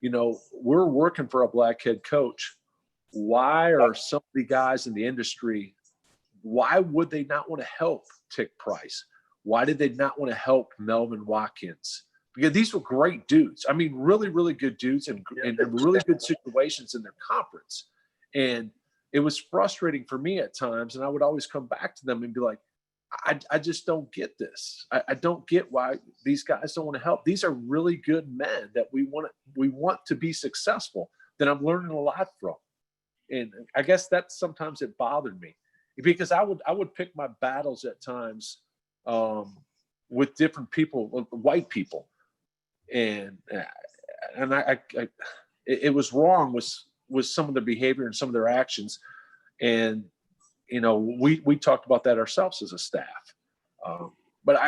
you know, we're working for a black head coach. Why are some of the guys in the industry, why would they not want to help Tick Price? Why did they not want to help Melvin Watkins? Because these were great dudes. I mean, really, really good dudes and really good situations in their conference. And it was frustrating for me at times. And I would always come back to them and be like, I just don't get this. I don't get why these guys don't want to help. These are really good men that we want to be successful, that I'm learning a lot from. And I guess that sometimes it bothered me, because I would pick my battles at times with different people, white people. And it was wrong with some of their behavior and some of their actions. And, you know, we talked about that ourselves as a staff. But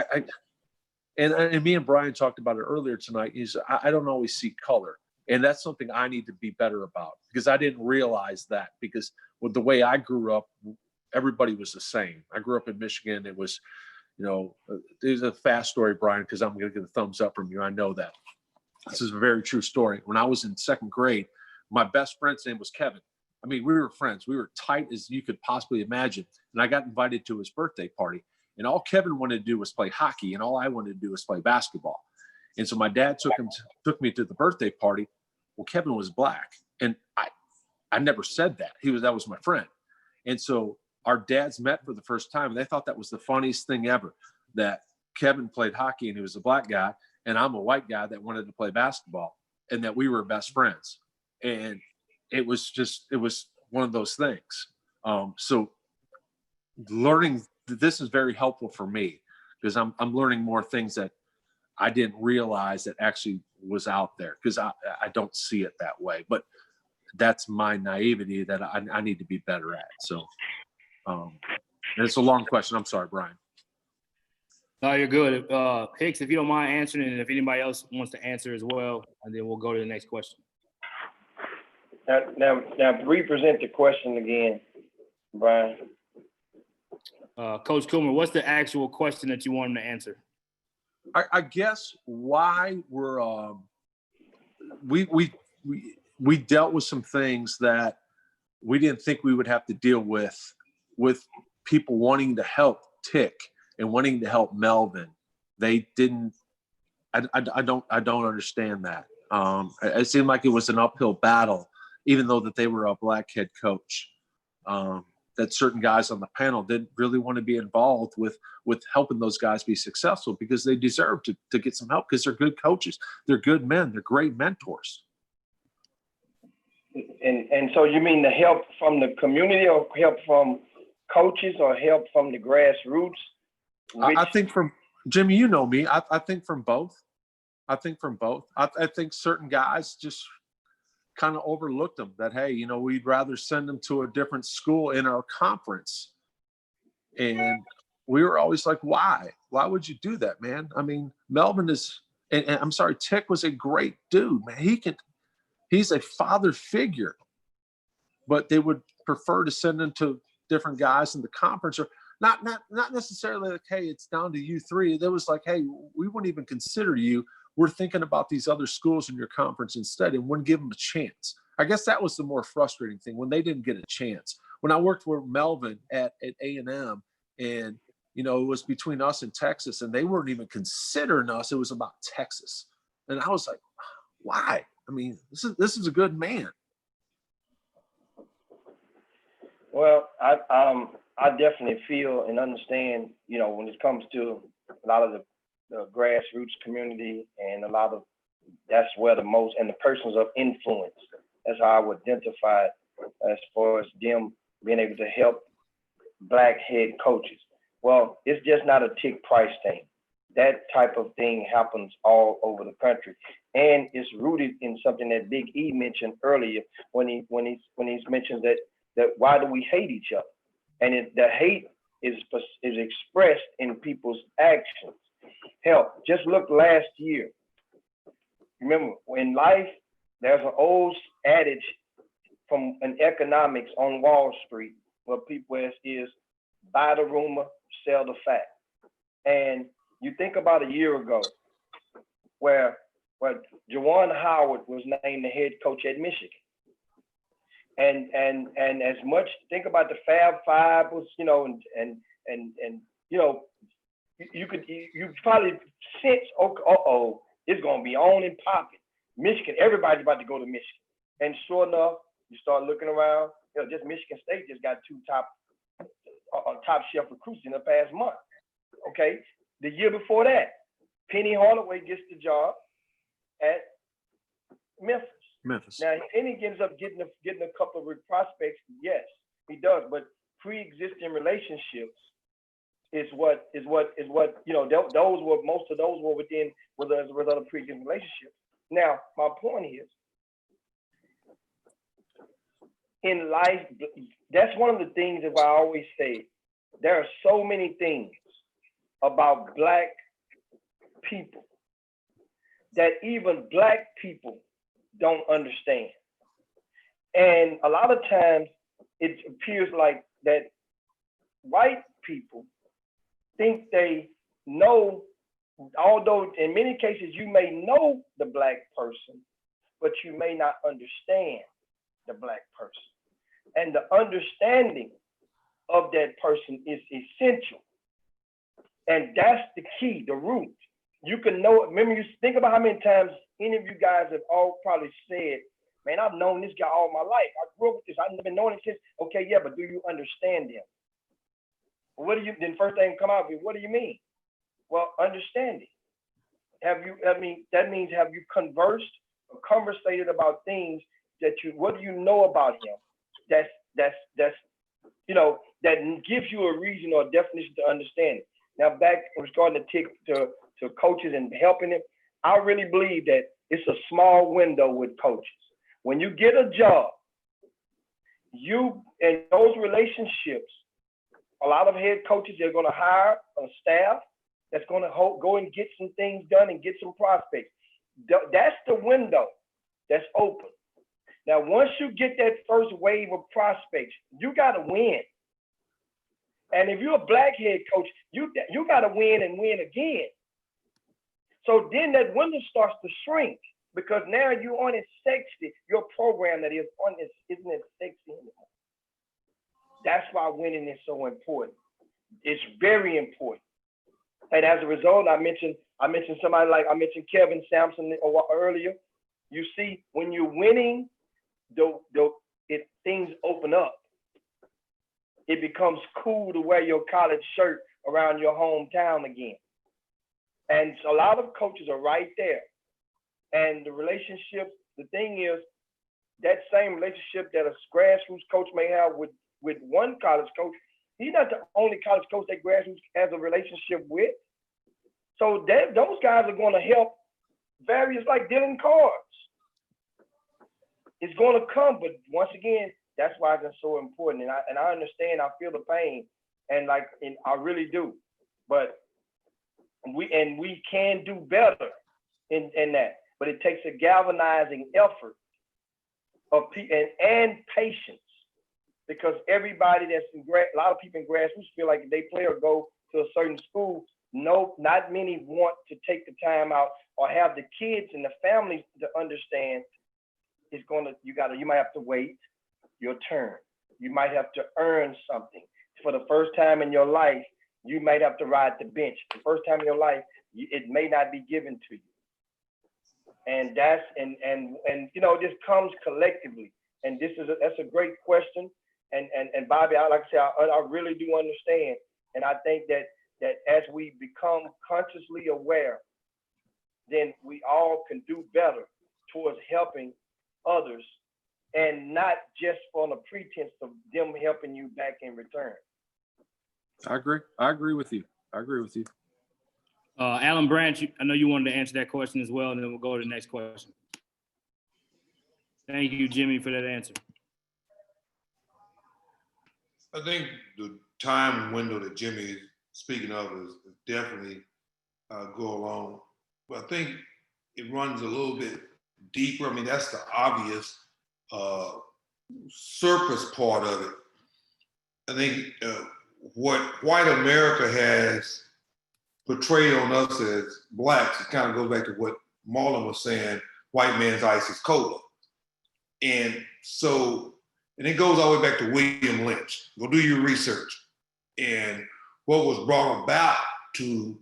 and me and Brian talked about it earlier tonight, is I don't always see color. And that's something I need to be better about, because I didn't realize that, because with the way I grew up, everybody was the same. I grew up in Michigan. It was, you know, there's a fast story, Brian, because I'm going to get a thumbs up from you. I know that. This is a very true story. When I was in second grade, my best friend's name was Kevin. I mean, we were friends. We were tight as you could possibly imagine. And I got invited to his birthday party. And all Kevin wanted to do was play hockey. And all I wanted to do was play basketball. And so my dad took me to the birthday party. Well, Kevin was black. And I never said that. That was my friend. And so our dads met for the first time. And they thought that was the funniest thing ever, that Kevin played hockey and he was a black guy, and I'm a white guy that wanted to play basketball, and that we were best friends. And it was one of those things. So learning this is very helpful for me, because I'm learning more things that I didn't realize that actually was out there, because I don't see it that way. But that's my naivety that I need to be better at. So and it's a long question. I'm sorry, Brian. No, you're good. Hicks, if you don't mind answering, and if anybody else wants to answer as well, and then we'll go to the next question. Now represent the question again, Brian. Coach Coomer, what's the actual question that you want him to answer? I guess why we dealt with some things that we didn't think we would have to deal with people wanting to help Tick and wanting to help Melvin. They didn't. I don't understand that. It seemed like it was an uphill battle, even though that they were a black head coach. That certain guys on the panel didn't really want to be involved with helping those guys be successful, because they deserve to get some help, because they're good coaches. They're good men. They're great mentors. And so you mean the help from the community, or help from coaches, or help from the grassroots? I think from Jimmy, you know me. I think from both. I think certain guys just kind of overlooked them, that, hey, you know, we'd rather send them to a different school in our conference. And we were always like, why would you do that, man? I mean, Melvin is, and I'm sorry, Tick was a great dude, man. He's a father figure, but they would prefer to send him to different guys in the conference, or not necessarily like, hey, it's down to you three. There was like, hey, we wouldn't even consider you. We're thinking about these other schools in your conference instead, and wouldn't give them a chance. I guess that was the more frustrating thing, when they didn't get a chance. When I worked with Melvin at A&M, and, you know, it was between us and Texas, and they weren't even considering us. It was about Texas. And I was like, why? I mean, this is a good man. Well, I definitely feel and understand, you know, when it comes to a lot of the grassroots community, and that's where the most, and the persons of influence, that's how I would identify it, as far as them being able to help black head coaches. Well, it's just not a Tick Price thing. That type of thing happens all over the country, and it's rooted in something that Big E mentioned earlier when he mentioned that that why do we hate each other? And the hate is expressed in people's actions. Hell, just look last year. Remember, in life, there's an old adage from an economics on Wall Street where people is buy the rumor, sell the fact. And you think about a year ago where Juwan Howard was named the head coach at Michigan. And as much, think about the Fab Five was, you know, and you know, you probably sense, it's gonna be on and popping. Michigan, everybody's about to go to Michigan. And sure enough, you start looking around, you know, just Michigan State just got two top shelf recruits in the past month. Okay, the year before that, Penny Hardaway gets the job at Memphis. Now, and he ends up getting a couple of prospects. Yes, he does. But pre-existing relationships is what you know. Most of those were as a result of pre-existing relationships. Now, my point is, in life, that's one of the things that I always say. There are so many things about Black people that even Black people don't understand. And a lot of times it appears like that white people think they know, although in many cases you may know the Black person, but you may not understand the Black person. And the understanding of that person is essential. And that's the key, the root. You can know, remember, you think about how many times any of you guys have all probably said, man, I've known this guy all my life. I grew up with this. I've been knowing him since. Okay, yeah, but do you understand him? What do you, then first thing come out with, what do you mean? Well, understanding. That means have you conversed or conversated about things that what do you know about him? That's you know, that gives you a reason or a definition to understand it. Now back, we're starting to take to coaches and helping them. I really believe that it's a small window with coaches. When you get a job, you and those relationships, a lot of head coaches are going to hire a staff that's going to go and get some things done and get some prospects. That's the window that's open. Now, once you get that first wave of prospects, you got to win. And if you're a Black head coach, you got to win and win again. So then that window starts to shrink because now you aren't as sexy. Your program that is on this isn't as sexy anymore. That's why winning is so important. It's very important. And as a result, I mentioned somebody like I mentioned Kevin Sampson earlier. You see, when you're winning, things open up. It becomes cool to wear your college shirt around your hometown again. And so a lot of coaches are right there. And the relationship, the thing is, that same relationship that a grassroots coach may have with one college coach, he's not the only college coach that grassroots has a relationship with. So those guys are going to help various, like Dylan Cards. It's going to come, but once again, that's why it's so important. And I understand, I feel the pain, and I really do. But we can do better in that. But it takes a galvanizing effort of and patience, because everybody that's a lot of people in grassroots feel like if they play or go to a certain school, no, not many want to take the time out or have the kids and the families to understand. You might have to wait your turn. You might have to earn something. For the first time in your life, you might have to ride the bench. The first time in your life, it may not be given to you. And that's and you know, this comes collectively. And that's a great question. And Bobby, like I say, I really do understand. And I think that as we become consciously aware, then we all can do better towards helping others, and not just on a pretense of them helping you back in return. I agree with you. Alan Brandt, I know you wanted to answer that question as well, and then we'll go to the next question. Thank you, Jimmy, for that answer. I think the time window that Jimmy is speaking of is definitely go along. But I think it runs a little bit deeper. I mean, that's the obvious surface part of it. I think what white America has portrayed on us as blacks, it kind of goes back to what Marlon was saying, white man's ice is cola. And so, and it goes all the way back to William Lynch. Go do your research. And what was brought about to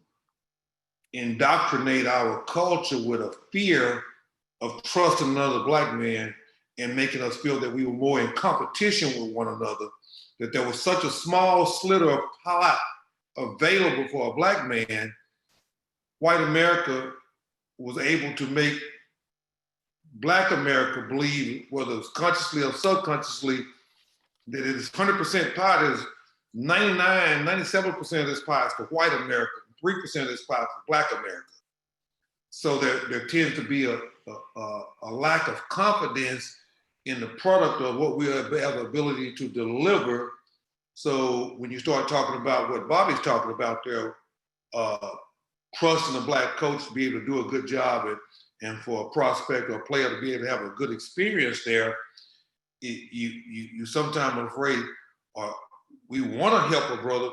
indoctrinate our culture with a fear of trusting another black man and making us feel that we were more in competition with one another, that there was such a small sliver of pot available for a black man. White America was able to make Black America believe, whether it's consciously or subconsciously, that it is 100% pot is 99, 97% of this pot is for white America, 3% of this pot is for Black America. So there tends to be a lack of confidence in the product of what we have the ability to deliver. So when you start talking about what Bobby's talking about there, trusting a black coach to be able to do a good job and for a prospect or a player to be able to have a good experience there, you sometimes are afraid, we want to help a brother,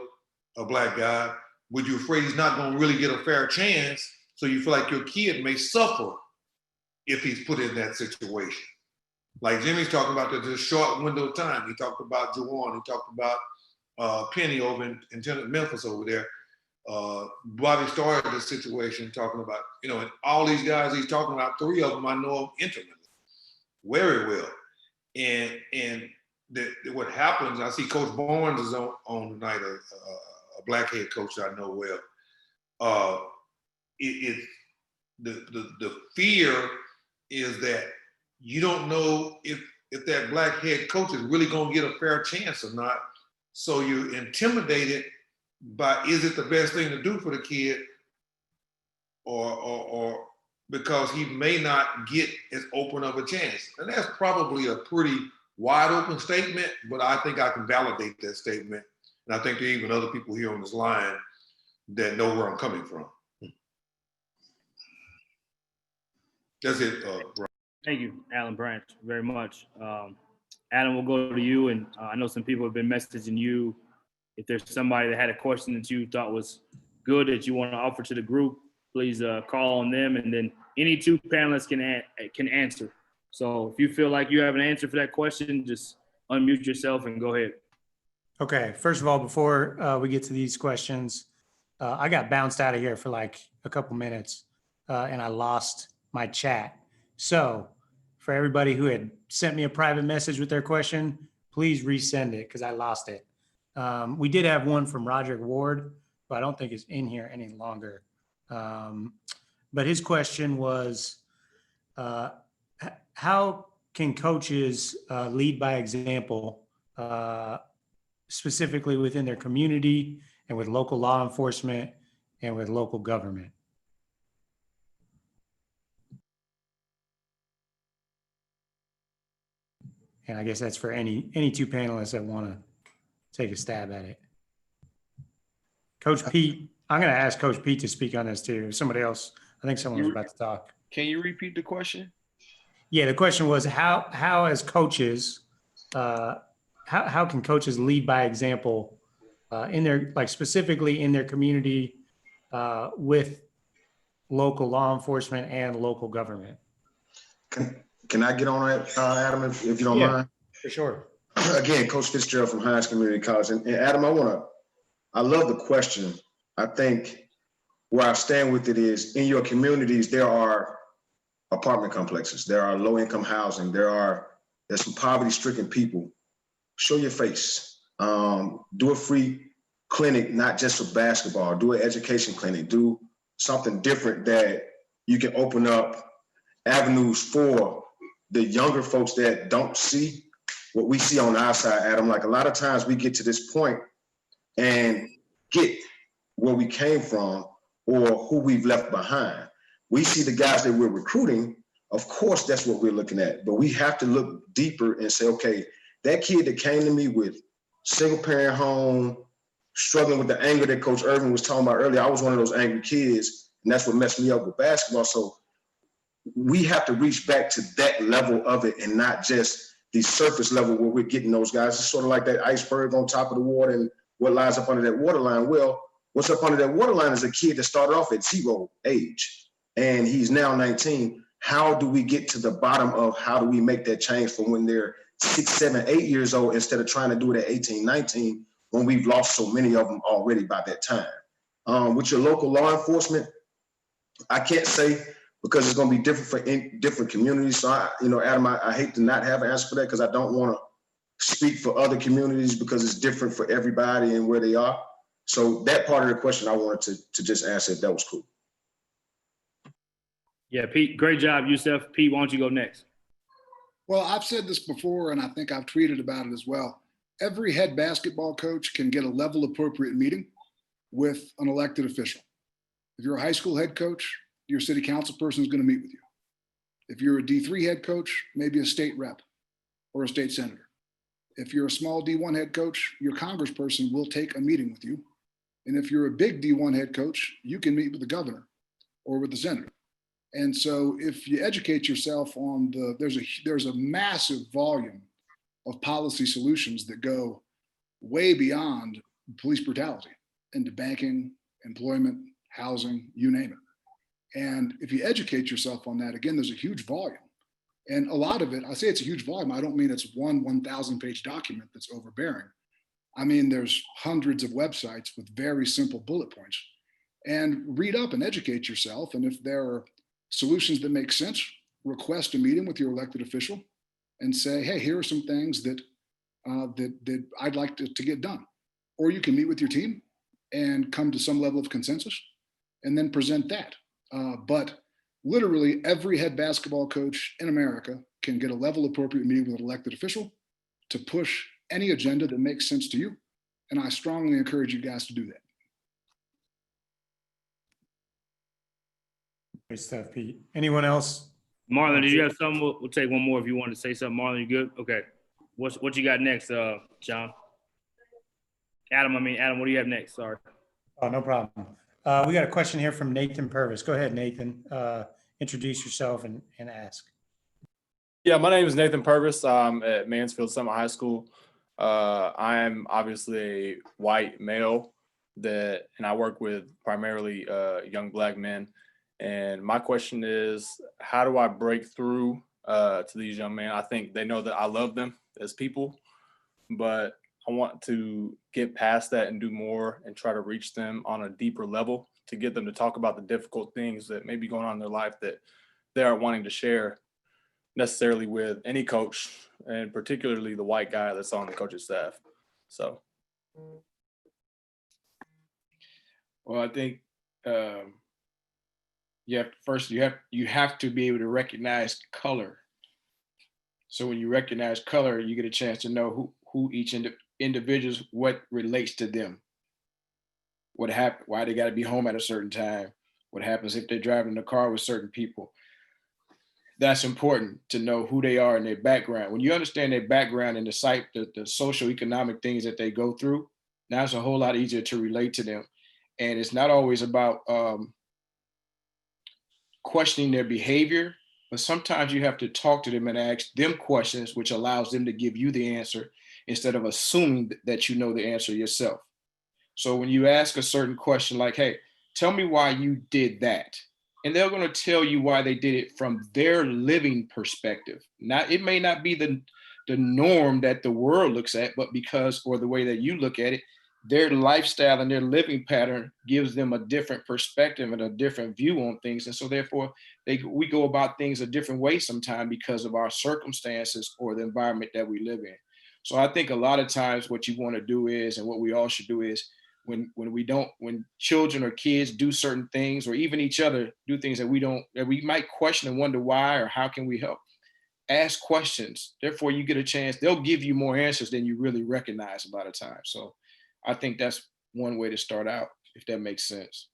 a black guy, but you're afraid he's not going to really get a fair chance. So you feel like your kid may suffer if he's put in that situation. Like Jimmy's talking about, there's a short window of time. He talked about Jawan, he talked about Penny over in Memphis over there. Bobby started this situation talking about, and all these guys he's talking about, 3 of them I know intimately, very well. And what happens, I see Coach Barnes is on tonight, a black head coach that I know well. The fear is that you don't know if that black head coach is really going to get a fair chance or not. So you're intimidated by, is it the best thing to do for the kid, or because he may not get as open of a chance. And that's probably a pretty wide open statement, but I think I can validate that statement. And I think there are even other people here on this line that know where I'm coming from. That's it, Brian. Thank you, Alan Brandt, very much. Adam, we'll go to you. And I know some people have been messaging you. If there's somebody that had a question that you thought was good that you want to offer to the group, please call on them. And then any 2 panelists can answer. So if you feel like you have an answer for that question, just unmute yourself and go ahead. Okay, first of all, before we get to these questions, I got bounced out of here for like a couple minutes and I lost my chat. So for everybody who had sent me a private message with their question, please resend it because I lost it. We did have one from Roderick Ward, but I don't think it's in here any longer. But his question was, how can coaches lead by example, specifically within their community and with local law enforcement and with local government? And I guess that's for any 2 panelists that want to take a stab at it. Coach Pete, I'm going to ask Coach Pete to speak on this too. Somebody else, I think someone was about to talk. Can you repeat the question? Yeah, the question was how as coaches, how can coaches lead by example in their, like specifically in their community with local law enforcement and local government? Can I get on that, Adam, if you don't mind? For sure. Again, Coach Fitzgerald from Hines Community College. And Adam, I love the question. I think where I stand with it is, in your communities, there are apartment complexes, there are low-income housing, there's some poverty-stricken people. Show your face. Do a free clinic, not just for basketball. Do an education clinic. Do something different that you can open up avenues for the younger folks that don't see what we see on our side, Adam. Like a lot of times we get to this point and get where we came from or who we've left behind. We see the guys that we're recruiting, of course, that's what we're looking at, but we have to look deeper and say, okay, that kid that came to me with single parent home, struggling with the anger that Coach Irvin was talking about earlier. I was one of those angry kids, and that's what messed me up with basketball. So we have to reach back to that level of it and not just the surface level where we're getting those guys. It's sort of like that iceberg on top of the water and what lies up under that waterline. Well, what's up under that waterline is a kid that started off at 0 age, and he's now 19. How do we get to the bottom of how do we make that change from when they're 6, 7, 8 years old instead of trying to do it at 18, 19 when we've lost so many of them already by that time? With your local law enforcement, I can't say because it's going to be different for different communities. So, Adam, I hate to not have an answer for that because I don't want to speak for other communities because it's different for everybody and where they are. So that part of the question I wanted to just answer if that was cool. Yeah, Pete, great job, Yusef. Pete, why don't you go next? Well, I've said this before, and I think I've tweeted about it as well. Every head basketball coach can get a level appropriate meeting with an elected official. If you're a high school head coach, your city council person is going to meet with you. If you're a D3 head coach, maybe a state rep or a state senator. If you're a small D1 head coach, your congressperson will take a meeting with you. And if you're a big D1 head coach, you can meet with the governor or with the senator. And so if you educate yourself on there's a massive volume of policy solutions that go way beyond police brutality into banking, employment, housing, you name it. And if you educate yourself on that, again, there's a huge volume. And a lot of it, I say it's a huge volume. I don't mean it's 1,000 page document that's overbearing. I mean, there's hundreds of websites with very simple bullet points. And read up and educate yourself. And if there are solutions that make sense, request a meeting with your elected official and say, hey, here are some things that that I'd like to get done. Or you can meet with your team and come to some level of consensus and then present that. But literally every head basketball coach in America can get a level appropriate meeting with an elected official to push any agenda that makes sense to you. And I strongly encourage you guys to do that. Great stuff, Pete. Anyone else? Marlon, did you have something? We'll take one more if you want to say something. Marlon, you good? Okay. What you got next, John? Adam, what do you have next? Sorry. Oh, no problem. We got a question here from Nathan Purvis. Go ahead, Nathan. Introduce yourself and ask. Yeah, my name is Nathan Purvis. I'm at Mansfield Summit High School. I am obviously a white male and I work with primarily young Black men. And my question is, how do I break through to these young men? I think they know that I love them as people, but I want to get past that and do more and try to reach them on a deeper level to get them to talk about the difficult things that may be going on in their life that they aren't wanting to share necessarily with any coach, and particularly the white guy that's on the coach's staff. So. Well, I think you have to be able to recognize color. So when you recognize color, you get a chance to know who each individuals, what relates to them, what happened, why they got to be home at a certain time, what happens if they're driving the car with certain people. That's important to know who they are and their background. When you understand their background and the social economic things that they go through, now it's a whole lot easier to relate to them. And it's not always about questioning their behavior, but sometimes you have to talk to them and ask them questions, which allows them to give you the answer instead of assuming that you know the answer yourself. So when you ask a certain question like, hey, tell me why you did that. And they're going to tell you why they did it from their living perspective. Now, it may not be the norm that the world looks at, but or the way that you look at it, their lifestyle and their living pattern gives them a different perspective and a different view on things. And so therefore, we go about things a different way sometimes because of our circumstances or the environment that we live in. So I think a lot of times what you want to do is, and what we all should do is, when children or kids do certain things, or even each other do things that we might question and wonder why, or how can we help? Ask questions. Therefore, you get a chance. They'll give you more answers than you really recognize a lot of times. So I think that's one way to start out, if that makes sense.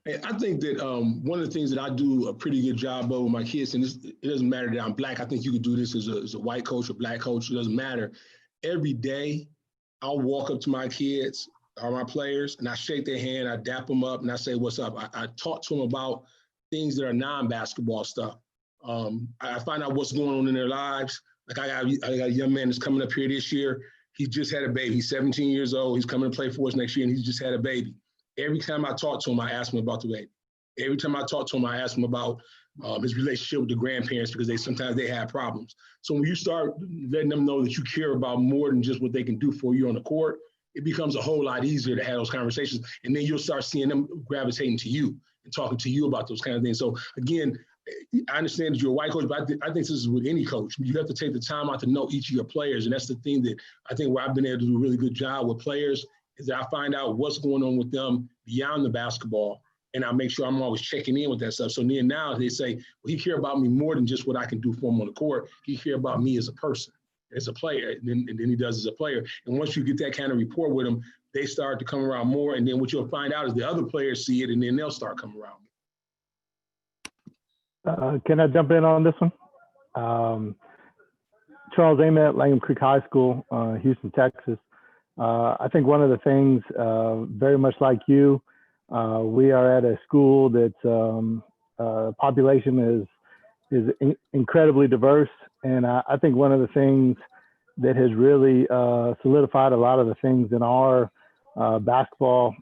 And I think that one of the things that I do a pretty good job of with my kids, and it doesn't matter that I'm Black. I think you could do this as a white coach or Black coach. It doesn't matter. Every day, I'll walk up to my kids or my players, and I shake their hand, I dap them up, and I say, "What's up?" I talk to them about things that are non-basketball stuff. I find out what's going on in their lives. Like I got a young man that's coming up here this year. He just had a baby. He's 17 years old. He's coming to play for us next year, and he's just had a baby. Every time I talk to him, I ask him about the baby. Every time I talk to him, I ask him about his relationship with the grandparents because sometimes they have problems. So when you start letting them know that you care about more than just what they can do for you on the court, it becomes a whole lot easier to have those conversations. And then you'll start seeing them gravitating to you and talking to you about those kind of things. So again, I understand that you're a white coach, but I think this is with any coach. You have to take the time out to know each of your players. And that's the thing that I think where I've been able to do a really good job with players is that I find out what's going on with them beyond the basketball. And I make sure I'm always checking in with that stuff. So then now they say, well, he care about me more than just what I can do for him on the court. He care about me as a person, as a player, and then he does as a player. And once you get that kind of rapport with them, they start to come around more. And then what you'll find out is the other players see it, and then they'll start coming around. Can I jump in on this one? Charles Amet, Langham Creek High School, Houston, Texas. I think one of the things, very much like you, we are at a school that's population is incredibly diverse, and I think one of the things that has really solidified a lot of the things in our basketball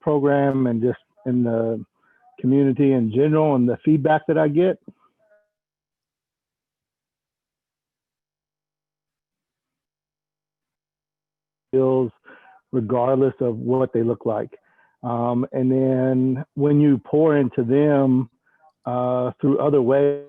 program and just in the community in general and the feedback that I get. Regardless of what they look like. And then when you pour into them through other ways,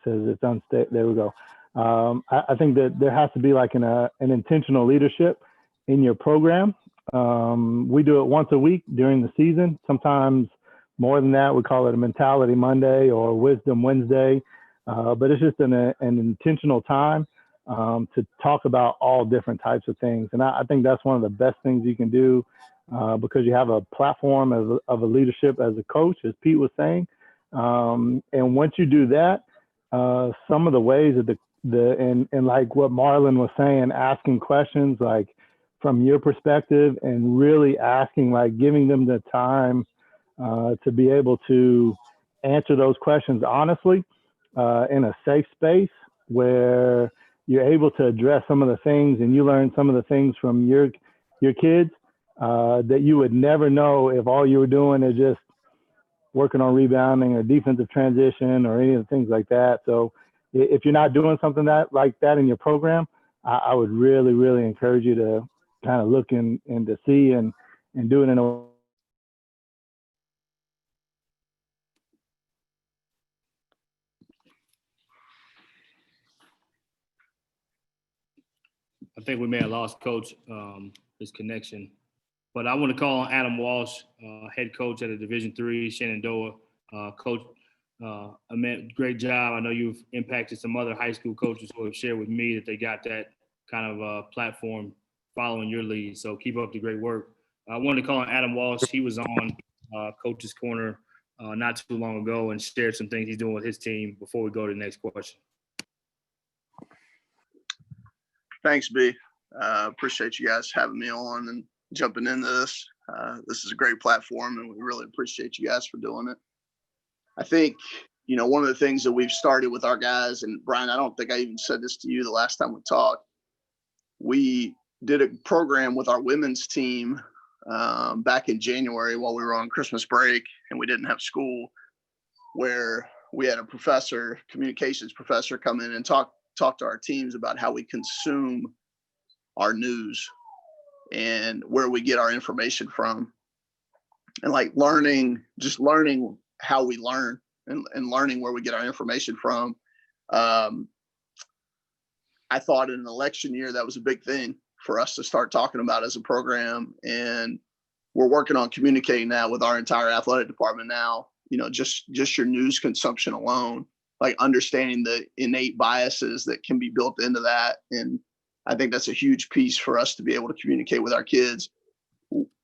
says it's unstable. There we go. I think that there has to be like an intentional leadership in your program. We do it once a week during the season. Sometimes more than that, we call it a Mentality Monday or Wisdom Wednesday. But it's just an intentional time to talk about all different types of things. And I think that's one of the best things you can do because you have a platform of a leadership as a coach, as Pete was saying. And once you do that, some of the ways that and like what Marlon was saying, asking questions like from your perspective and really asking, like giving them the time to be able to answer those questions honestly in a safe space where you're able to address some of the things and you learn some of the things from your kids that you would never know if all you were doing is just working on rebounding or defensive transition or any of the things like that. So if you're not doing something like that in your program, I would really, really encourage you to kind of look and to see and do it in a I think we may have lost Coach, his connection. But I want to call on Adam Walsh, head coach at a Division III Shenandoah. Coach, great job. I know you've impacted some other high school coaches who have shared with me that they got that kind of platform following your lead. So keep up the great work. I wanted to call on Adam Walsh. He was on Coach's Corner not too long ago and shared some things he's doing with his team before we go to the next question. Thanks, B. Appreciate you guys having me on and jumping into this. This is a great platform, and we really appreciate you guys for doing it. I think, one of the things that we've started with our guys, and Brian, I don't think I even said this to you the last time we talked. We did a program with our women's team back in January while we were on Christmas break, and we didn't have school, where we had a professor, communications professor, come in and talk to our teams about how we consume our news and where we get our information from, and like learning how we learn and learning where we get our information from. I thought in an election year, that was a big thing for us to start talking about as a program. And we're working on communicating that with our entire athletic department now, just your news consumption alone. like understanding the innate biases that can be built into that. And I think that's a huge piece for us to be able to communicate with our kids.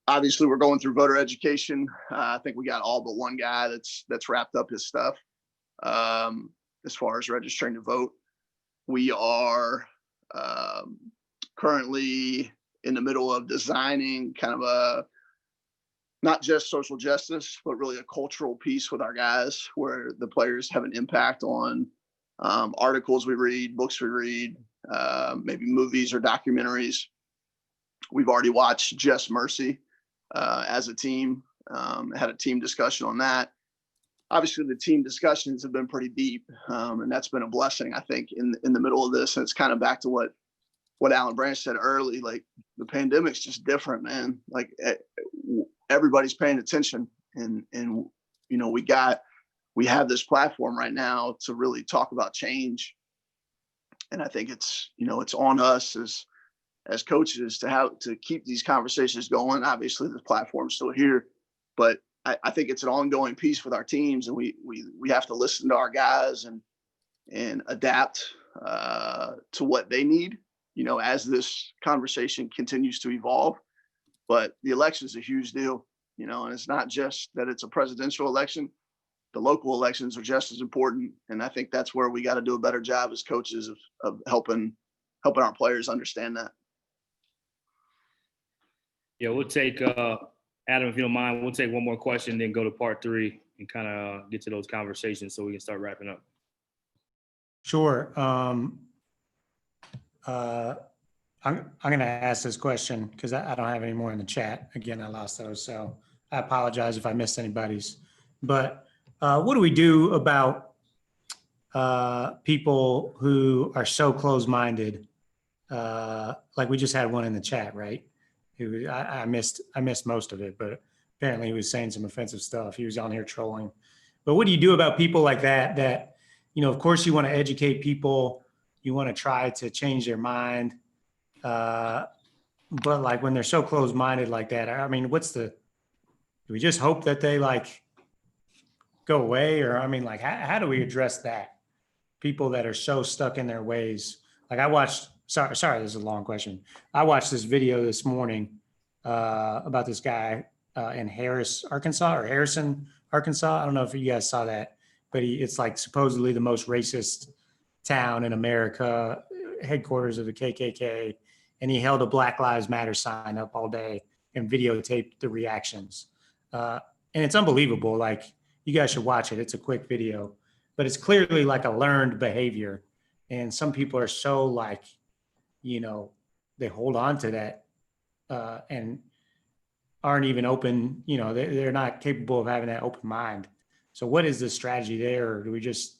Obviously, we're going through voter education. I think we got all but one guy that's wrapped up his stuff as far as registering to vote. We are currently in the middle of designing kind of a not just social justice, but really a cultural piece with our guys where the players have an impact on articles we read, books we read, maybe movies or documentaries. We've already watched Just Mercy as a team, had a team discussion on that. Obviously, the team discussions have been pretty deep, and that's been a blessing, I think, in the middle of this. And it's kind of back to what Alan Brandt said early, like the pandemic's just different, man. Like everybody's paying attention, and you know, we have this platform right now to really talk about change. And I think it's, you know, it's on us as coaches to keep these conversations going. Obviously, the platform's still here, but I think it's an ongoing piece with our teams, and we have to listen to our guys and adapt to what they need, you know, as this conversation continues to evolve. But the election is a huge deal, you know, and it's not just that it's a presidential election. The local elections are just as important, and I think that's where we got to do a better job as coaches of helping our players understand that. Yeah, we'll take Adam, if you don't mind, we'll take one more question, then go to part 3 and kind of get to those conversations so we can start wrapping up. Sure. I'm going to ask this question because I don't have any more in the chat. Again, I lost those, so I apologize if I missed anybody's. But what do we do about people who are so closed-minded? Like we just had one in the chat, right? I missed most of it, but apparently he was saying some offensive stuff. He was on here trolling. But what do you do about people like that, you know, of course you want to educate people, you want to try to change their mind. But like when they're so closed-minded like that, I mean, do we just hope that they like go away? Or, I mean, like, how do we address that? People that are so stuck in their ways. Like sorry, this is a long question. I watched this video this morning about this guy in Harrison, Arkansas. I don't know if you guys saw that, but it's like supposedly the most racist town in America, headquarters of the KKK. And he held a Black Lives Matter sign up all day and videotaped the reactions. And it's unbelievable. Like, you guys should watch it. It's a quick video, but it's clearly like a learned behavior. And some people are so like, you know, they hold on to that and aren't even open, you know, they're not capable of having that open mind. So what is the strategy there? Or do we just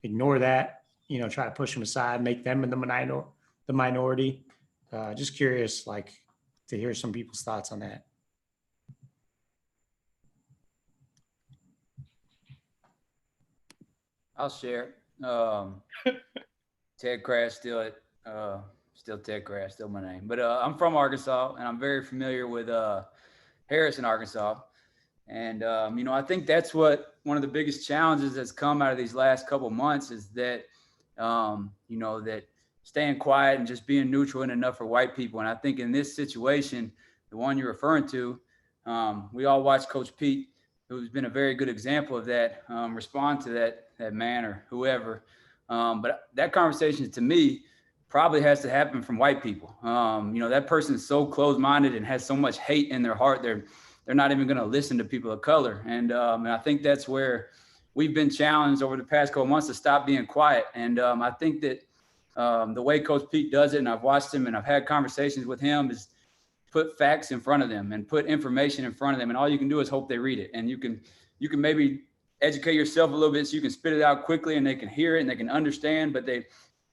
ignore that, you know, try to push them aside, make them in the minority? Just curious, like, to hear some people's thoughts on that. I'll share. Ted Crash, still Ted Crash, still my name. But I'm from Arkansas, and I'm very familiar with Harrison, Arkansas. And, you know, I think that's one of the biggest challenges that's come out of these last couple of months is that, you know, that staying quiet and just being neutral isn't enough for white people. And I think in this situation, the one you're referring to, we all watched Coach Pete, who's been a very good example of that, respond to that man or whoever. But that conversation to me probably has to happen from white people. You know, that person is so closed-minded and has so much hate in their heart, they're not even going to listen to people of color. And I think that's where we've been challenged over the past couple months to stop being quiet. And I think that the way Coach Pete does it, and I've watched him and I've had conversations with him, is put facts in front of them and put information in front of them. And all you can do is hope they read it. And you can maybe educate yourself a little bit so you can spit it out quickly and they can hear it and they can understand, but they,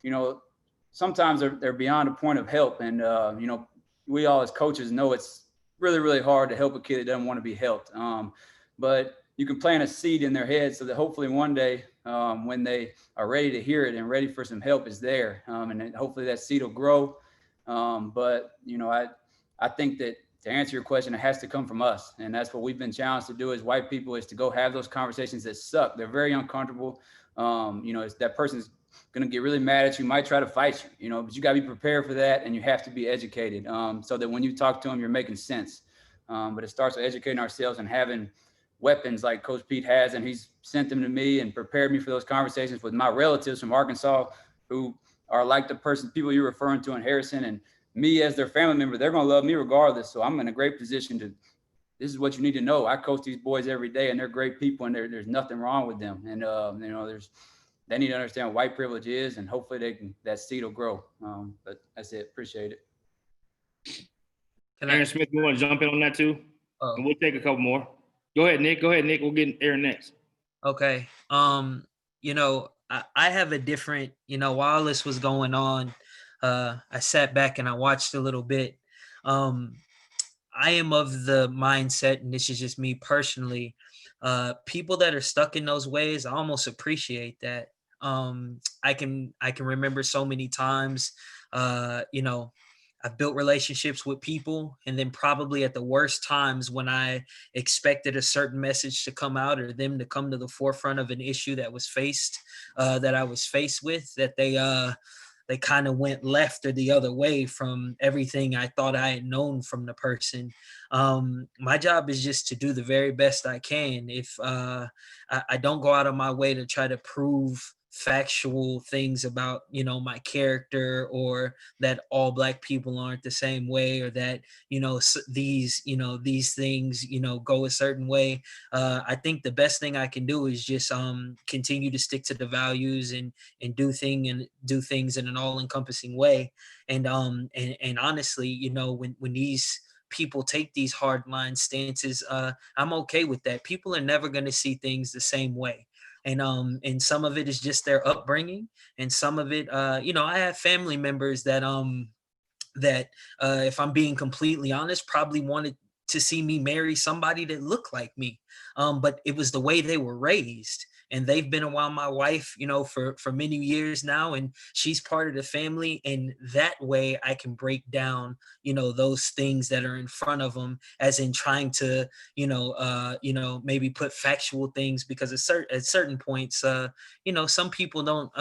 you know, sometimes they're beyond a point of help. And, you know, we all as coaches know it's really, really hard to help a kid that doesn't want to be helped. But you can plant a seed in their head so that hopefully one day when they are ready to hear it and ready for some help is there. And then hopefully that seed will grow. But, you know, I think that to answer your question, it has to come from us. And that's what we've been challenged to do as white people, is to go have those conversations that suck. They're very uncomfortable. It's that person's going to get really mad at you, might try to fight you, but you got to be prepared for that, and you have to be educated so that when you talk to them, you're making sense. But it starts with educating ourselves and having weapons like Coach Pete has, and he's sent them to me and prepared me for those conversations with my relatives from Arkansas who are like the people you're referring to in Harrison, and me as their family member. They're going to love me regardless. So I'm in a great position this is what you need to know. I coach these boys every day, and they're great people, and there's nothing wrong with them. And, they need to understand what white privilege is, and hopefully that seed will grow. But that's it. Appreciate it. Aaron Smith, you want to jump in on that too? And we'll take a couple more. Go ahead, Nick. We'll get Aaron next. Okay. I have a different, while this was going on, I sat back and I watched a little bit. I am of the mindset, and this is just me personally, people that are stuck in those ways, I almost appreciate that. I can remember so many times, I've built relationships with people, and then probably at the worst times when I expected a certain message to come out or them to come to the forefront of an issue that I was faced with, that they kind of went left or the other way from everything I thought I had known from the person. My job is just to do the very best I can. If I don't go out of my way to try to prove factual things about my character, or that all Black people aren't the same way, or that these things go a certain way. I think the best thing I can do is just continue to stick to the values and do things in an all-encompassing way. And honestly, when these people take these hardline stances, I'm okay with that. People are never going to see things the same way. And some of it is just their upbringing, and some of it, I have family members that if I'm being completely honest, probably wanted to see me marry somebody that looked like me. But it was the way they were raised. And they've been around my wife, for many years now, and she's part of the family. And that way I can break down, those things that are in front of them, as in trying to, maybe put factual things, because at certain points, some people don't,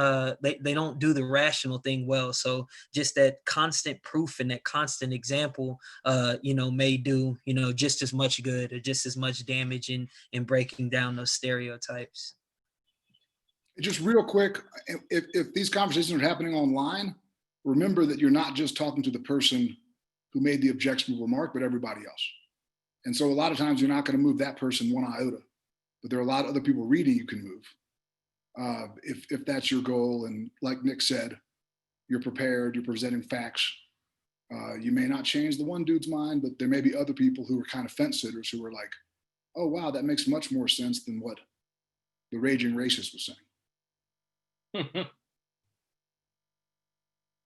they don't do the rational thing well. So just that constant proof and that constant example, may do, just as much good or just as much damage in breaking down those stereotypes. Just real quick, if these conversations are happening online, remember that you're not just talking to the person who made the objectionable remark, but everybody else. And so a lot of times you're not going to move that person one iota, but there are a lot of other people reading you can move. If that's your goal, and like Nick said, you're prepared, you're presenting facts. You may not change the one dude's mind, but there may be other people who are kind of fence sitters who are like, oh, wow, that makes much more sense than what the raging racist was saying.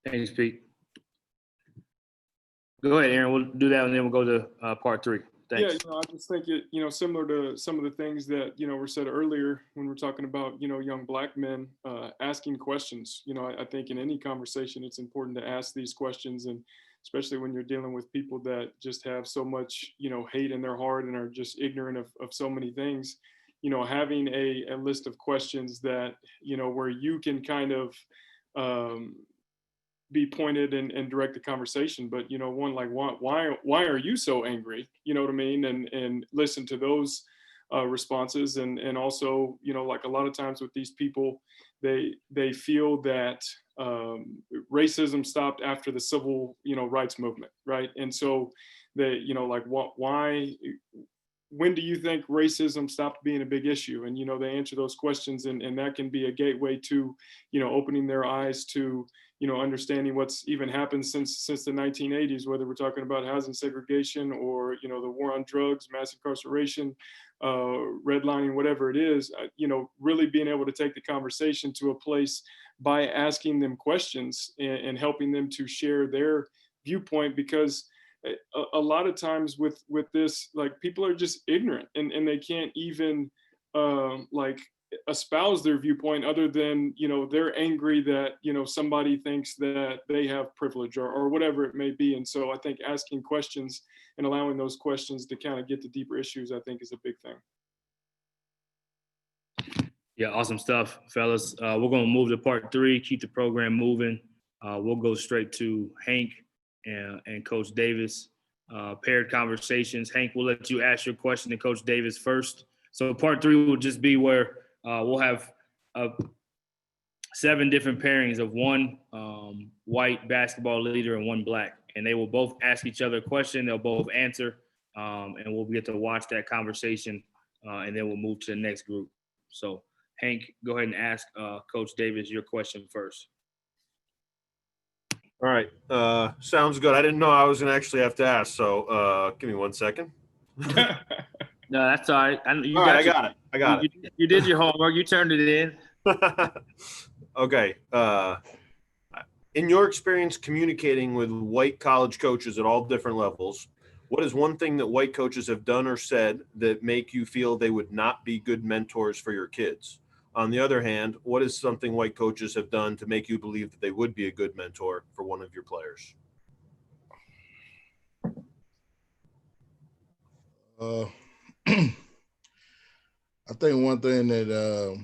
Thanks, Pete. Go ahead, Aaron. We'll do that, and then we'll go to part 3. Thanks. Yeah, I just think it, similar to some of the things that, were said earlier when we're talking about, young Black men asking questions. I think in any conversation, it's important to ask these questions, and especially when you're dealing with people that just have so much, hate in their heart and are just ignorant of so many things. Having a list of questions that, where you can kind of be pointed and direct the conversation, but one, like, why are you so angry? You know what I mean? And listen to those responses. And also, like a lot of times with these people, they feel that racism stopped after the civil, rights movement, right? And so they, like, why? When do you think racism stopped being a big issue? And, they answer those questions, and that can be a gateway to, opening their eyes to, understanding what's even happened since the 1980s, whether we're talking about housing segregation or, the war on drugs, mass incarceration, redlining, whatever it is, really being able to take the conversation to a place by asking them questions and helping them to share their viewpoint, because a lot of times with this, like, people are just ignorant and they can't even like espouse their viewpoint, other than, they're angry that, somebody thinks that they have privilege or whatever it may be. And so I think asking questions and allowing those questions to kind of get to deeper issues, I think, is a big thing. Yeah, awesome stuff, fellas. We're going to move to part 3, keep the program moving. We'll go straight to Hank and Coach Davis. Paired conversations. Hank, we'll let you ask your question to Coach Davis first. So part 3 will just be where we'll have 7 different pairings of one white basketball leader and one black. And they will both ask each other a question. They'll both answer. And we'll get to watch that conversation. And then we'll move to the next group. So Hank, go ahead and ask Coach Davis your question first. All right. Sounds good. I didn't know I was going to actually have to ask. So give me 1 second. No, that's all right. I got it. You did your homework. You turned it in. Okay. In your experience communicating with white college coaches at all different levels, what is one thing that white coaches have done or said that make you feel they would not be good mentors for your kids? On the other hand, what is something white coaches have done to make you believe that they would be a good mentor for one of your players? I think one thing that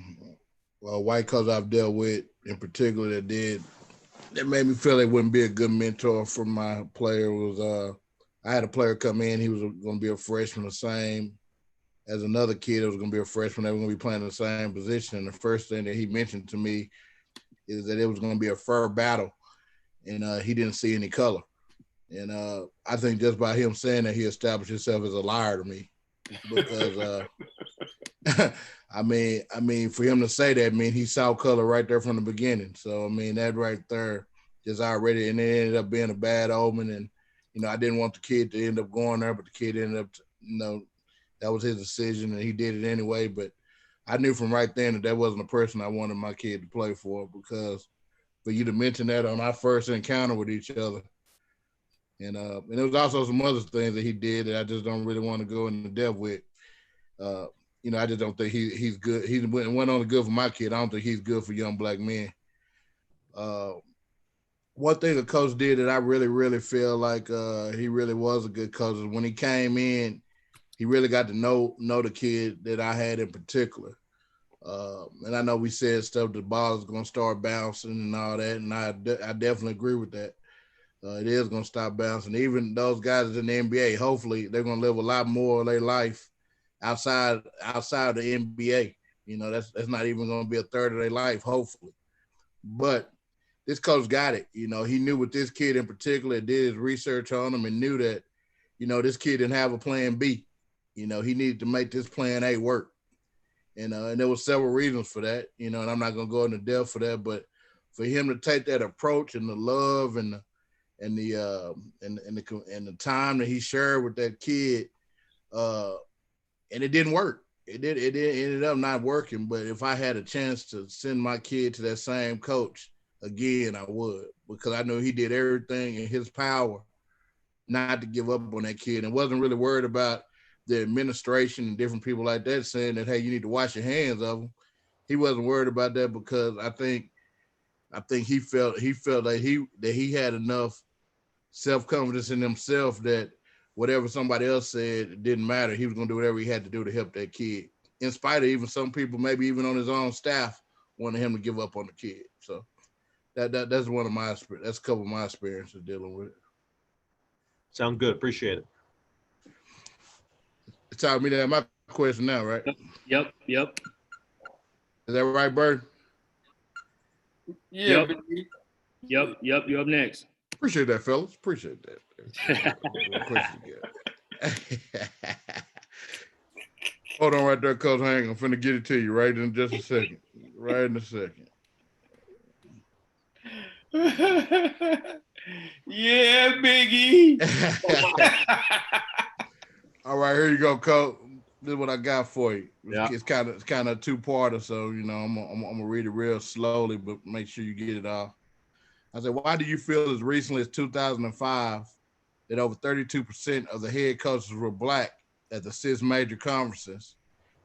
white coaches I've dealt with in particular that made me feel they wouldn't be a good mentor for my player was I had a player come in, he was going to be a freshman the same as another kid that was going to be a freshman. They were going to be playing the same position. And the first thing that he mentioned to me is that it was going to be a fair battle, and he didn't see any color. And I think just by him saying that, he established himself as a liar to me, because I mean, for him to say that, he saw color right there from the beginning. So that right there just already, and it ended up being a bad omen. And I didn't want the kid to end up going there, but the kid ended up, that was his decision, and he did it anyway. But I knew from right then that wasn't the person I wanted my kid to play for, because for you to mention that on our first encounter with each other. And there was also some other things that he did that I just don't really want to go into depth with. I just don't think he's good. He went on good for my kid. I don't think he's good for young black men. One thing a coach did that I really, really feel like he really was a good coach is when he came in, he really got to know the kid that I had in particular. And I know we said stuff, the ball is going to start bouncing and all that, and I definitely agree with that. It is going to stop bouncing. Even those guys in the NBA, hopefully they're going to live a lot more of their life outside the NBA. That's not even going to be a third of their life, hopefully. But this coach got it. He knew with this kid in particular, did his research on him and knew that, this kid didn't have a plan B. He needed to make this plan A work. And there were several reasons for that, and I'm not going to go into depth for that, but for him to take that approach and the love and the time that he shared with that kid, and it didn't work. It ended up not working. But if I had a chance to send my kid to that same coach again, I would, because I know he did everything in his power not to give up on that kid, and wasn't really worried about the administration and different people like that saying that, hey, you need to wash your hands of him. He wasn't worried about that, because I think he felt that he had enough self-confidence in himself that whatever somebody else said, it didn't matter. He was going to do whatever he had to do to help that kid, in spite of even some people, maybe even on his own staff, wanted him to give up on the kid. So that's that's a couple of my experiences dealing with it. Sound good. Appreciate it. It's time me to have my question now, right? Yep. Is that right, Bird? Yeah. Yep. You're up next. Appreciate that, fellas. Appreciate that. Hold on right there, Coach Hank. I'm finna get it to you right in just a second. Right in a second. Yeah, Biggie. All right, here you go, Coach. This is what I got for you. Yeah. It's kind of a two-parter, so I'm gonna read it real slowly, but make sure you get it all. I said, why do you feel as recently as 2005 that over 32% of the head coaches were black at the 6 major conferences,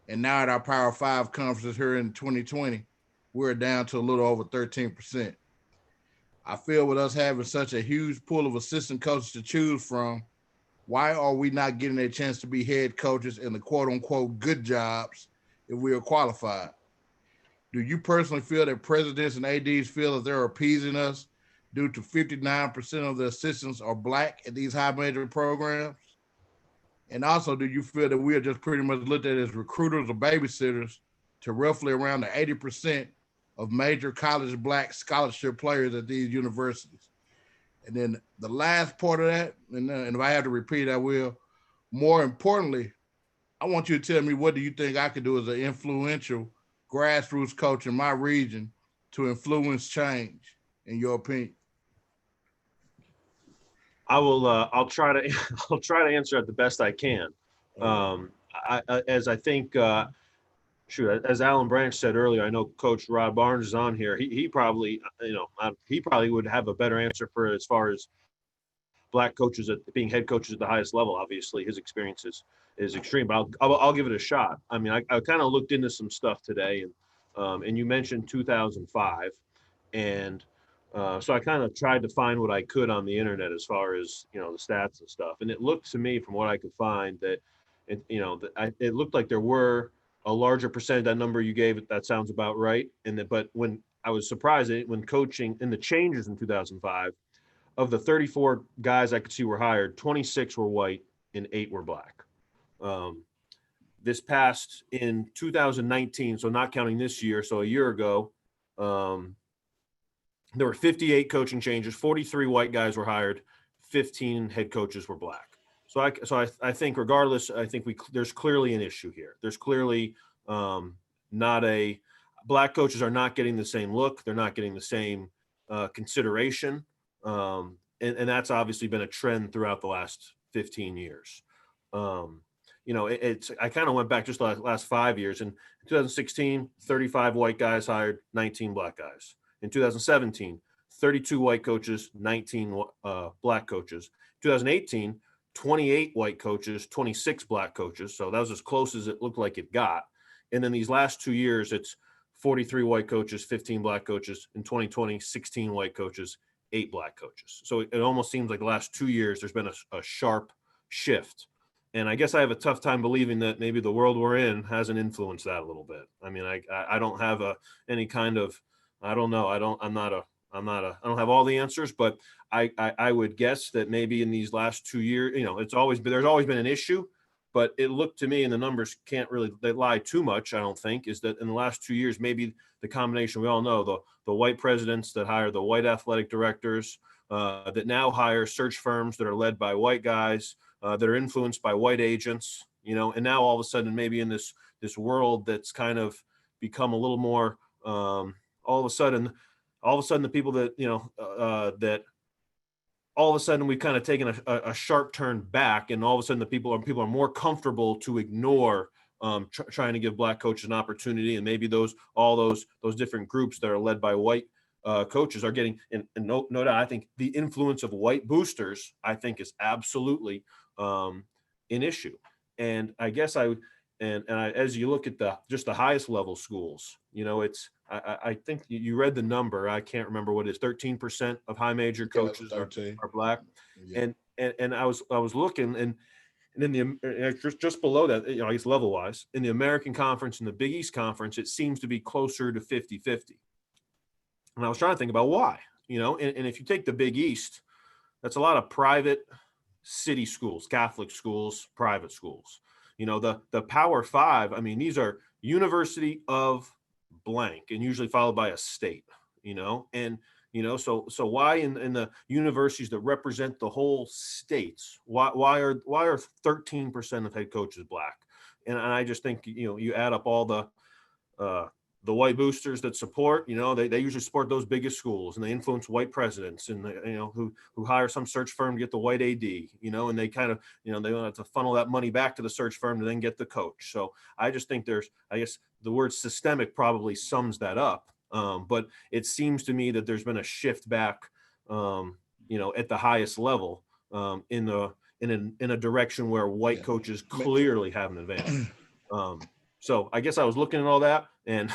and now at our Power 5 conferences here in 2020, we're down to a little over 13%. I feel with us having such a huge pool of assistant coaches to choose from, why are we not getting a chance to be head coaches in the quote unquote good jobs if we are qualified? do you personally feel that presidents and ADs feel that they're appeasing us due to 59% of the assistants are Black at these high major programs? And also, do you feel that we are just pretty much looked at as recruiters or babysitters to roughly around the 80% of major college Black scholarship players at these universities? And then the last part of that, and if I have to repeat, I will. More importantly, I want you to tell me, what do you think I could do as an influential grassroots coach in my region to influence change, in your opinion? I'll try to I'll try to answer it the best I can. As I think, as Alan Branch said earlier, I know Coach Rod Barnes is on here. He probably, he probably would have a better answer for as far as Black coaches being head coaches at the highest level. Obviously, his experience is extreme, but I'll give it a shot. I mean, I kind of looked into some stuff today, and you mentioned 2005, and so I kind of tried to find what I could on the internet as far as, the stats and stuff. And it looked to me, from what I could find, that it looked like there were a larger percentage. That number you gave, that sounds about right. But when I was surprised when coaching in the changes in 2005, of the 34 guys I could see were hired, 26 were white and 8 were Black. This passed in 2019, so not counting this year, so a year ago, there were 58 coaching changes, 43 white guys were hired, 15 head coaches were Black. So I think regardless, I think there's clearly an issue here. There's clearly Black coaches are not getting the same look. They're not getting the same consideration. And that's obviously been a trend throughout the last 15 years. I kind of went back just the last 5 years. In 2016, 35 white guys hired, 19 Black guys. In 2017, 32 white coaches, 19 Black coaches. 2018, 28 white coaches, 26 Black coaches. So that was as close as it looked like it got. And then these last 2 years, it's 43 white coaches, 15 Black coaches. In 2020, 16 white coaches, 8 Black coaches. So it almost seems like the last 2 years, there's been a sharp shift. And I guess I have a tough time believing that maybe the world we're in hasn't influenced that a little bit. I mean, I don't have any kind of, I don't know. I don't have all the answers, but I would guess that maybe in these last 2 years, there's always been an issue, but it looked to me, and the numbers can't really, they lie too much, I don't think, is that in the last 2 years, maybe the combination, we all know, the white presidents that hire the white athletic directors, that now hire search firms that are led by white guys, that are influenced by white agents, and now all of a sudden, maybe in this world that's kind of become a little more, all of a sudden the people that, that all of a sudden we've kind of taken a sharp turn back, and all of a sudden the people are more comfortable to ignore trying to give Black coaches an opportunity. And maybe those different groups that are led by white coaches are getting, and no doubt, I think the influence of white boosters, I think, is absolutely an issue. And I guess as you look at just the highest level schools, I think you read the number. I can't remember what it is. 13% of high major coaches are Black. Yeah. And I was looking, and in just below that, I guess level wise, in the American Conference and the Big East Conference, it seems to be closer to 50-50. And I was trying to think about why, and if you take the Big East, that's a lot of private city schools, Catholic schools, private schools. The Power Five, I mean, these are University of blank, and usually followed by a state, and so why in the universities that represent the whole states, why are 13% of head coaches Black? And I just think you add up all the white boosters that support, they usually support those biggest schools, and they influence white presidents, and who hire some search firm to get the white AD, and they kind of, they want to funnel that money back to the search firm to then get the coach. So I just think I guess the word systemic probably sums that up. But it seems to me that there's been a shift back, at the highest level, in a direction where white coaches clearly have an advantage. So I guess I was looking at all that, and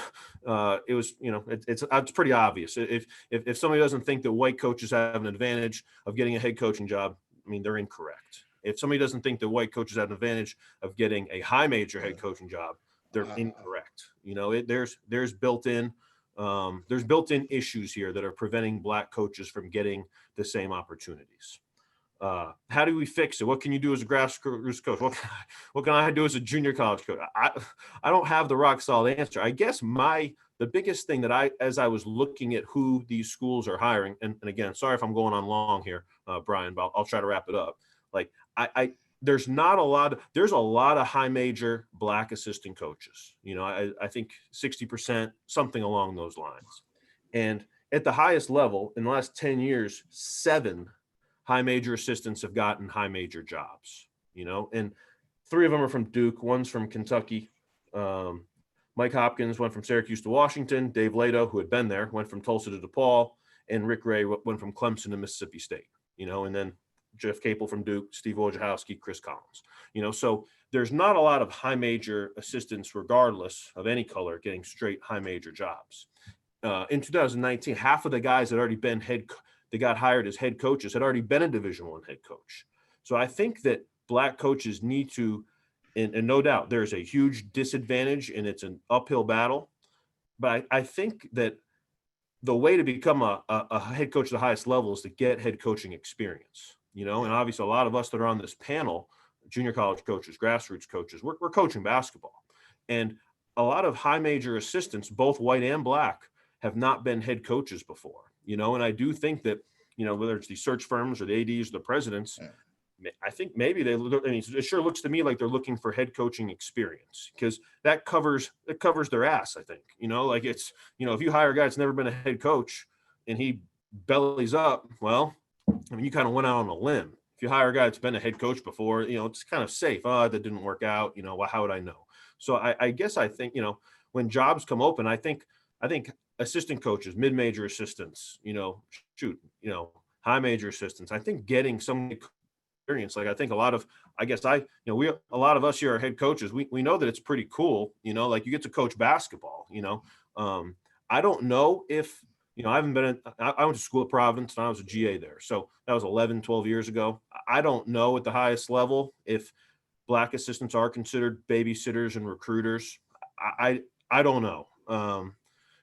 it was, it's pretty obvious. If somebody doesn't think that white coaches have an advantage of getting a head coaching job, I mean, they're incorrect. If somebody doesn't think that white coaches have an advantage of getting a high major head coaching job, they're incorrect. You know, there's built-in issues here that are preventing black coaches from getting the same opportunities. How do we fix it? What can you do as a grassroots coach? What can I do as a junior college coach? I don't have the rock solid answer. I guess the biggest thing that as I was looking at who these schools are hiring, and again, sorry if I'm going on long here, Brian, but I'll try to wrap it up. Like there's a lot of high major black assistant coaches. You know, I think 60%, something along those lines. And at the highest level in the last 10 years, 7 high major assistants have gotten high major jobs, you know, and 3 of them are from Duke. One's from Kentucky. Mike Hopkins went from Syracuse to Washington. Dave Lato, who had been there, went from Tulsa to DePaul, and Rick Ray went from Clemson to Mississippi State, you know, and then Jeff Capel from Duke, Steve Wojciechowski, Chris Collins, you know, so there's not a lot of high major assistants, regardless of any color, getting straight high major jobs. In 2019, half of the guys that already been they got hired as head coaches had already been a Division I head coach. So I think that black coaches need to, and no doubt there's a huge disadvantage and it's an uphill battle, but I think that the way to become a head coach at the highest level is to get head coaching experience, you know, and obviously a lot of us that are on this panel, junior college coaches, grassroots coaches, we're coaching basketball. And a lot of high major assistants, both white and black, have not been head coaches before, you know, and I do think that, you know, whether it's these search firms or the ADs or the presidents, I think maybe it sure looks to me like they're looking for head coaching experience, because that covers their ass. I think, you know, like it's, you know, if you hire a guy that's never been a head coach and he bellies up, well, I mean, you kind of went out on a limb. If you hire a guy that's been a head coach before, you know, it's kind of safe. Oh, that didn't work out. You know, well, how would I know? So I guess I think, you know, when jobs come open, I think assistant coaches, mid-major assistants, you know, high major assistants, I think getting some experience, like I think a lot of us here are head coaches. We know that it's pretty cool, you know, like you get to coach basketball, you know. I don't know if, you know, I went to school at Providence and I was a GA there. So that was 11, 12 years ago. I don't know at the highest level if black assistants are considered babysitters and recruiters. I don't know.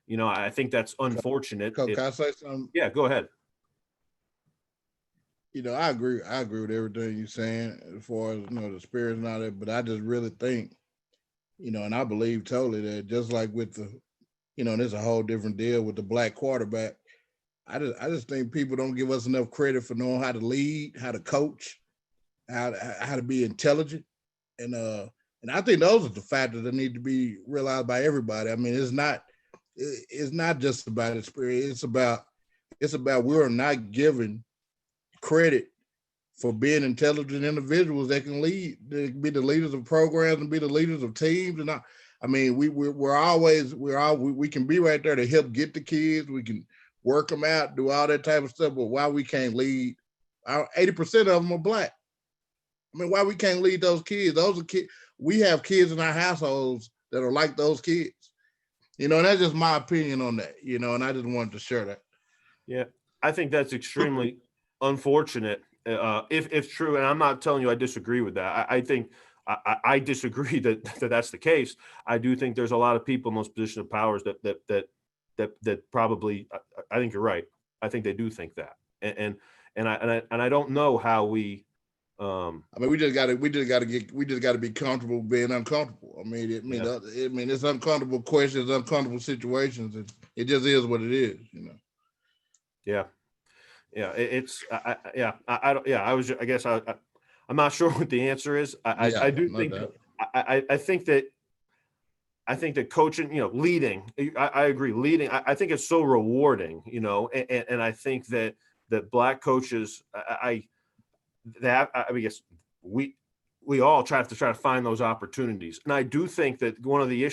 You know, I think that's unfortunate. Can I say something? Yeah, go ahead. You know, I agree with everything you're saying as far as, you know, the spirit and all that, but I just really think, you know, and I believe totally that just like with the, you know, there's a whole different deal with the black quarterback. I just think people don't give us enough credit for knowing how to lead, how to coach, how to be intelligent. And I think those are the factors that need to be realized by everybody. I mean, it's not just about experience. It's about we're not given credit for being intelligent individuals that can lead, they can be the leaders of programs and be the leaders of teams. And I mean, we can be right there to help get the kids. We can work them out, do all that type of stuff. But why we can't lead? 80% of them are black. I mean, why we can't lead those kids? Those are kids. We have kids in our households that are like those kids. You know, and that's just my opinion on that. You know, and I just wanted to share that. Yeah, I think that's extremely unfortunate, if true. And I'm not telling you I disagree with that. I think I disagree that that's the case. I do think there's a lot of people in those positions of powers that probably. I think you're right. I think they do think that, and I don't know how we. I mean, we just got to be comfortable being uncomfortable. I mean, it's uncomfortable questions, uncomfortable situations. It just is what it is, you know. Yeah. I'm not sure what the answer is. I think that coaching, you know, leading, I agree. Leading, I think it's so rewarding, you know, and I think that black coaches, I guess we all try to find those opportunities. And I do think that one of the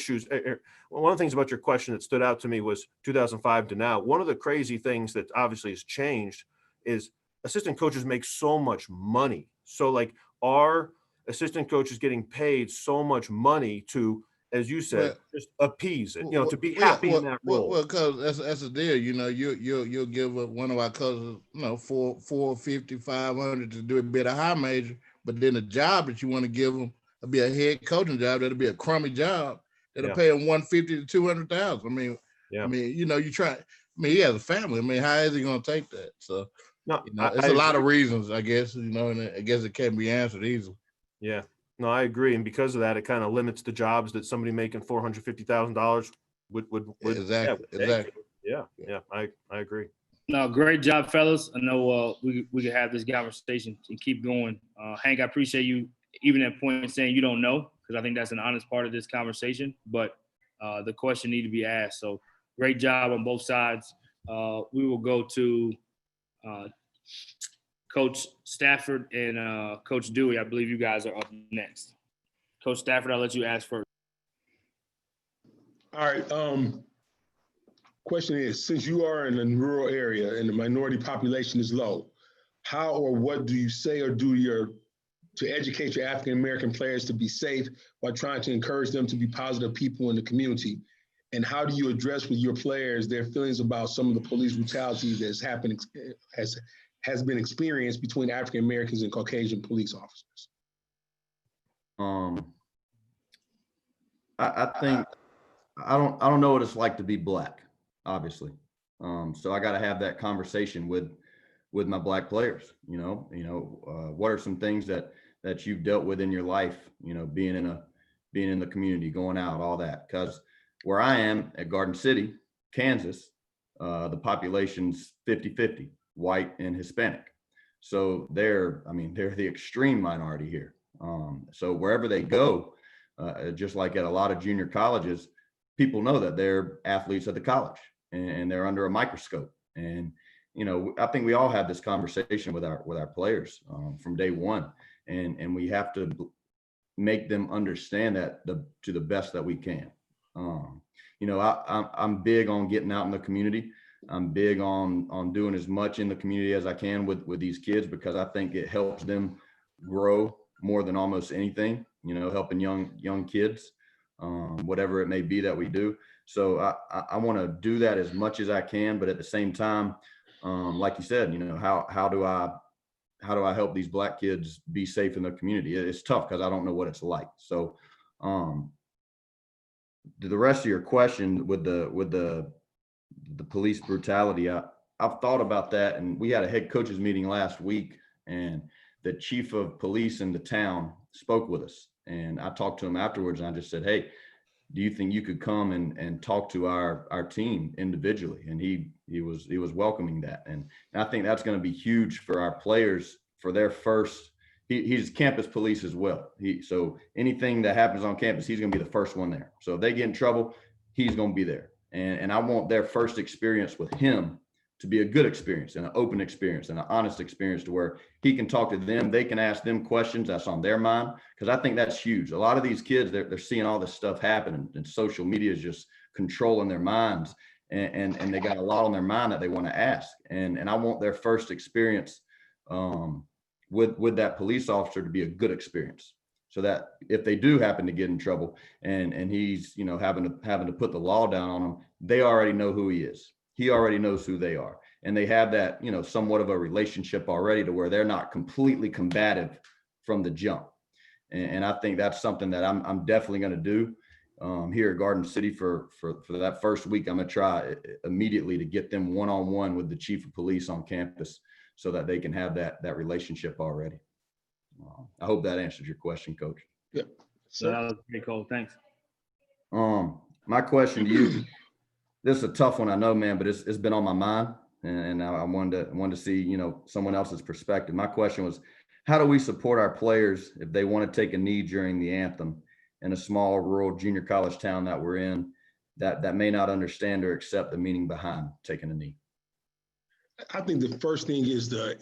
things about your question that stood out to me was 2005 to now. One of the crazy things that obviously has changed is assistant coaches make so much money. So like our assistant coaches getting paid so much money to, as you said, just appease it, you know, to be happy in that role. Well, because that's the deal, you know, you'll give one of our coaches, you know, $450, $500 to do a bit of high major, but then the job that you want to give them will be a head coaching job. That'll be a crummy job. that'll Yeah. pay him 150 to 200,000. Yeah. I mean, you know, he has a family. I mean, how is he going to take that? So, No, you know, it's a lot of reasons, I guess, you know, and I guess it can't be answered easily. Yeah, no, I agree. And because of that, it kind of limits the jobs that somebody making $450,000 would Exactly. take. Exactly. Yeah. I agree. No, great job, fellas. I know we could have this conversation and keep going. Hank, I appreciate you even at point saying you don't know, because I think that's an honest part of this conversation. But the question need to be asked. So great job on both sides. We will go to Coach Stafford and Coach Dewey. I believe you guys are up next. Coach Stafford, I'll let you ask first. All right. Question is, since you are in a rural area and the minority population is low, how or what do you say or do to educate your African American players to be safe while trying to encourage them to be positive people in the community? And how do you address with your players their feelings about some of the police brutality that's happened, has been experienced between African Americans and Caucasian police officers? I think I don't know what it's like to be Black, obviously. So I got to have that conversation with my Black players. What are some things that you've dealt with in your life? Being in the community, going out, all that. Because where I am at Garden City, Kansas, the population's 50-50, white and Hispanic. So they're the extreme minority here. So wherever they go, just like at a lot of junior colleges, people know that they're athletes at the college and they're under a microscope. And, I think we all have this conversation with our players from day one, and we have to make them understand that to the best that we can. I'm big on getting out in the community. I'm big on doing as much in the community as I can with these kids, because I think it helps them grow more than almost anything, helping young kids, whatever it may be that we do. So I want to do that as much as I can, but at the same time, like you said, how do I help these Black kids be safe in the community? It's tough because I don't know what it's like. So the rest of your question with the police brutality, I've thought about that, and we had a head coaches meeting last week, and the chief of police in the town spoke with us, and I talked to him afterwards, and I just said, hey, do you think you could come and talk to our team individually? And he was welcoming that, and I think that's going to be huge for our players for their first. He's campus police as well. So anything that happens on campus, he's going to be the first one there. So if they get in trouble, he's going to be there. And I want their first experience with him to be a good experience and an open experience and an honest experience, to where he can talk to them. They can ask them questions that's on their mind, because I think that's huge. A lot of these kids, they're seeing all this stuff happen, and social media is just controlling their minds, and they got a lot on their mind that they want to ask. And I want their first experience with that police officer to be a good experience, so that if they do happen to get in trouble and he's having to put the law down on them, they already know who he is. He already knows who they are, and they have that somewhat of a relationship already, to where they're not completely combative from the jump. And I think that's something that I'm definitely going to do here at Garden City for that first week. I'm going to try immediately to get them one-on-one with the chief of police on campus, so that they can have that relationship already. I hope that answers your question, Coach. Yep. So that was pretty cool. Thanks. My question to you, this is a tough one, I know, man, but it's been on my mind, and I wanted to see, someone else's perspective. My question was, how do we support our players if they want to take a knee during the anthem in a small rural junior college town that we're in, that may not understand or accept the meaning behind taking a knee? I think the first thing is to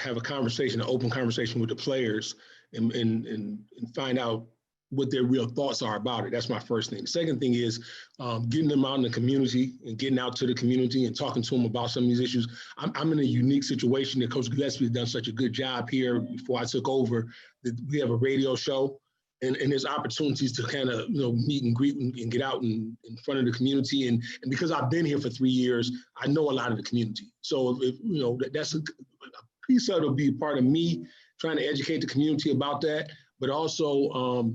have a conversation, an open conversation with the players, and find out what their real thoughts are about it. That's my first thing. The second thing is getting them out in the community and getting out to the community and talking to them about some of these issues. I'm in a unique situation that Coach Gillespie has done such a good job here before I took over. That we have a radio show, and there's opportunities to kind of meet and greet and get out in front of the community. And because I've been here for 3 years, I know a lot of the community. So that's a piece of it will be part of me trying to educate the community about that, but also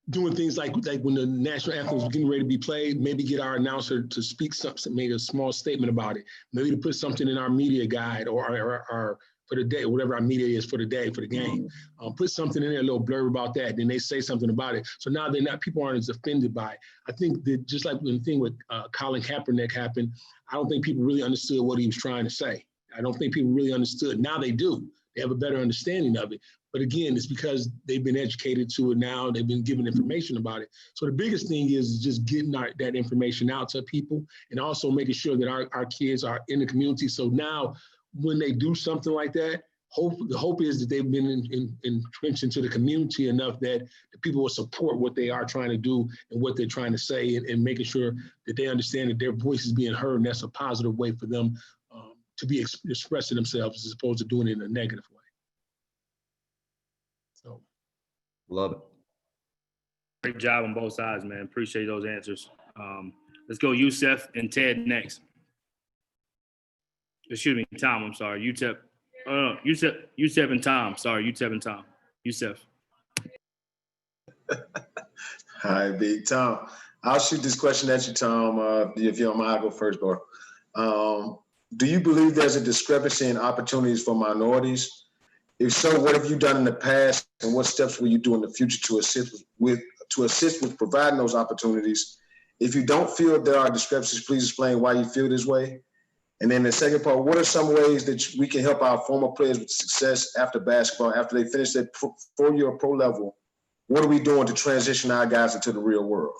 doing things like when the national anthem was getting ready to be played, maybe get our announcer to speak something, make a small statement about it, maybe to put something in our media guide or for the day, whatever our media is for the day, for the game. Put something in there, a little blurb about that, then they say something about it. So now people aren't as offended by it. I think that just like when the thing with Colin Kaepernick happened, I don't think people really understood what he was trying to say. I don't think people really understood. Now they do. They have a better understanding of it. But again, it's because they've been educated to it now. They've been given information about it. So the biggest thing is just getting that information out to people and also making sure that our kids are in the community. So now when they do something like that, the hope is that they've been entrenched into the community enough that the people will support what they are trying to do and what they're trying to say and making sure that they understand that their voice is being heard, and that's a positive way for them to be expressing themselves as opposed to doing it in a negative way. So, love it. Great job on both sides, man. Appreciate those answers. Let's go Yusef and Ted next. Excuse me, Tom, I'm sorry. Yusef and Tom. Sorry, Yusef and Tom. Yusef. Hi, Big Tom. I'll shoot this question at you, Tom. If you don't mind, I'll go first, bro. Do you believe there's a discrepancy in opportunities for minorities? If so, what have you done in the past, and what steps will you do in the future to assist with providing those opportunities? If you don't feel there are discrepancies, please explain why you feel this way. And then the second part, what are some ways that we can help our former players with success after basketball, after they finish their 4-year pro level? What are we doing to transition our guys into the real world?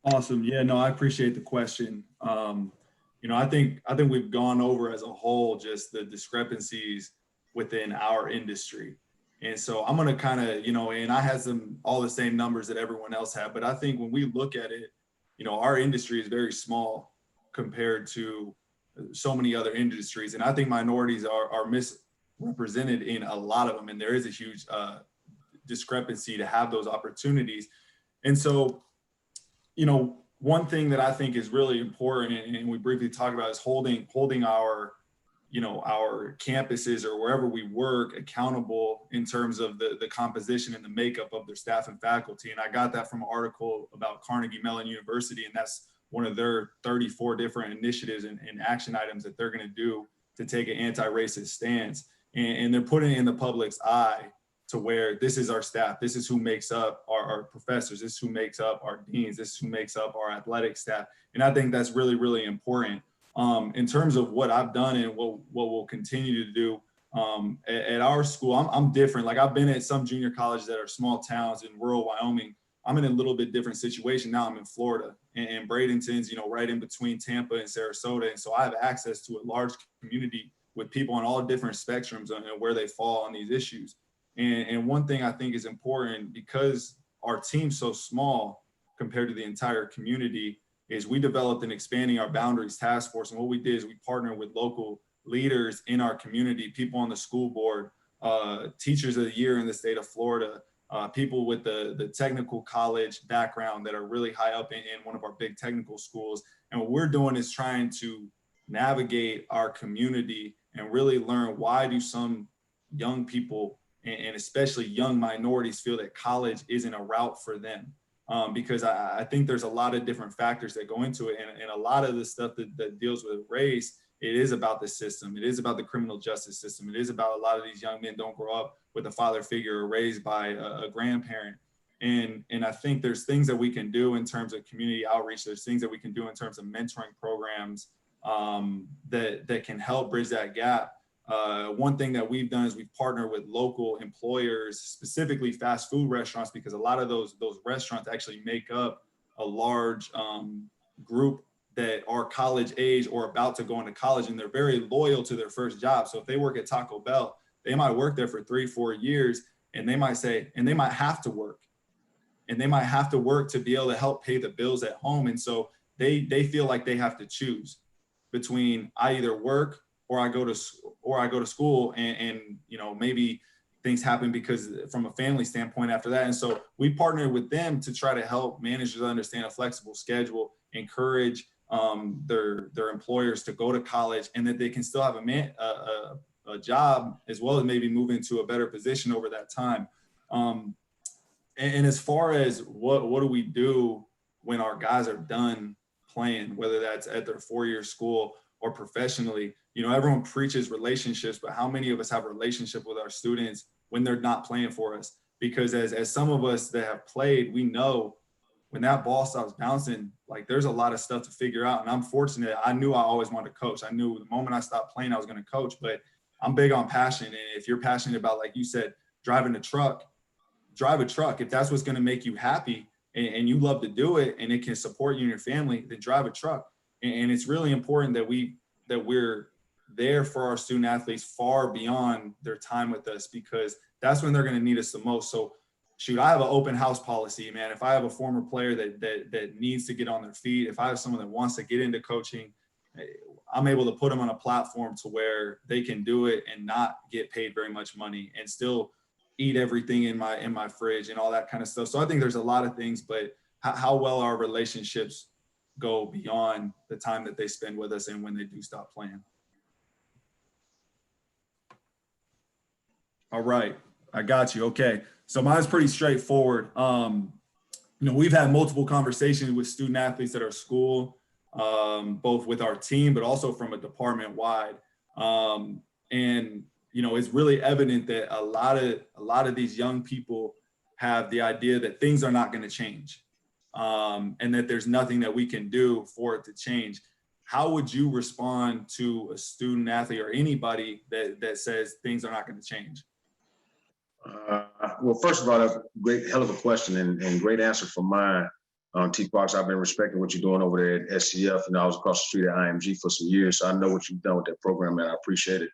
Awesome. Yeah, no, I appreciate the question. I think we've gone over as a whole just the discrepancies within our industry. And so I'm going to kind of, and I had all the same numbers that everyone else had, but I think when we look at it, our industry is very small compared to so many other industries. And I think minorities are misrepresented in a lot of them. And there is a huge discrepancy to have those opportunities. And so, one thing that I think is really important, and we briefly talked about, is holding our, our campuses or wherever we work accountable in terms of the composition and the makeup of their staff and faculty. And I got that from an article about Carnegie Mellon University, and that's one of their 34 different initiatives and action items that they're going to do to take an anti-racist stance. And they're putting it in the public's eye to where this is our staff, this is who makes up our professors, this is who makes up our deans, this is who makes up our athletic staff. And I think that's really, really important. In terms of what I've done and what we'll continue to do at our school, I'm different. Like, I've been at some junior colleges that are small towns in rural Wyoming. I'm in a little bit different situation now. I'm in Florida, and Bradenton's, right in between Tampa and Sarasota. And so I have access to a large community with people on all different spectrums and where they fall on these issues. And one thing I think is important, because our team's so small compared to the entire community, is we developed an Expanding Our Boundaries task force. And what we did is we partnered with local leaders in our community, people on the school board, teachers of the year in the state of Florida, people with the technical college background that are really high up in one of our big technical schools. And what we're doing is trying to navigate our community and really learn, why do some young people and especially young minorities feel that college isn't a route for them? Because I think there's a lot of different factors that go into it. And a lot of the stuff that deals with race, it is about the system. It is about the criminal justice system. It is about a lot of these young men don't grow up with a father figure or raised by a grandparent. And I think there's things that we can do in terms of community outreach. There's things that we can do in terms of mentoring programs that can help bridge that gap. One thing that we've done is we've partnered with local employers, specifically fast food restaurants, because a lot of those restaurants actually make up a large group that are college age or about to go into college, and they're very loyal to their first job. So if they work at Taco Bell, they might work there for 3-4 years, and they might say, and they might have to work, to be able to help pay the bills at home. And so they feel like they have to choose between, I either work or I go to school, and maybe things happen because from a family standpoint after that. And so we partnered with them to try to help managers understand a flexible schedule, encourage their employers to go to college, and that they can still have a job, as well as maybe move into a better position over that time. And as far as what do we do when our guys are done playing, whether that's at their 4-year school or professionally, everyone preaches relationships, but how many of us have a relationship with our students when they're not playing for us? Because as some of us that have played, we know when that ball stops bouncing, like there's a lot of stuff to figure out. And I'm fortunate. I knew I always wanted to coach. I knew the moment I stopped playing, I was going to coach, but I'm big on passion. And if you're passionate about, like you said, driving a truck, drive a truck. If that's what's going to make you happy and you love to do it and it can support you and your family, then drive a truck. And it's really important that we're there for our student athletes far beyond their time with us, because that's when they're going to need us the most. So shoot, I have an open house policy, man. If I have a former player that needs to get on their feet, if I have someone that wants to get into coaching, I'm able to put them on a platform to where they can do it and not get paid very much money and still eat everything in my fridge and all that kind of stuff. So I think there's a lot of things, but how well our relationships go beyond the time that they spend with us and when they do stop playing. All right, I got you. Okay, so mine's pretty straightforward. We've had multiple conversations with student athletes at our school, both with our team, but also from a department wide. And it's really evident that a lot of these young people have the idea that things are not going to change, and that there's nothing that we can do for it to change. How would you respond to a student athlete or anybody that says things are not going to change? Well, first of all, that's a great, hell of a question and great answer from mine. T. Parks, I've been respecting what you're doing over there at SCF, and I was across the street at IMG for some years, so I know what you've done with that program, and I appreciate it.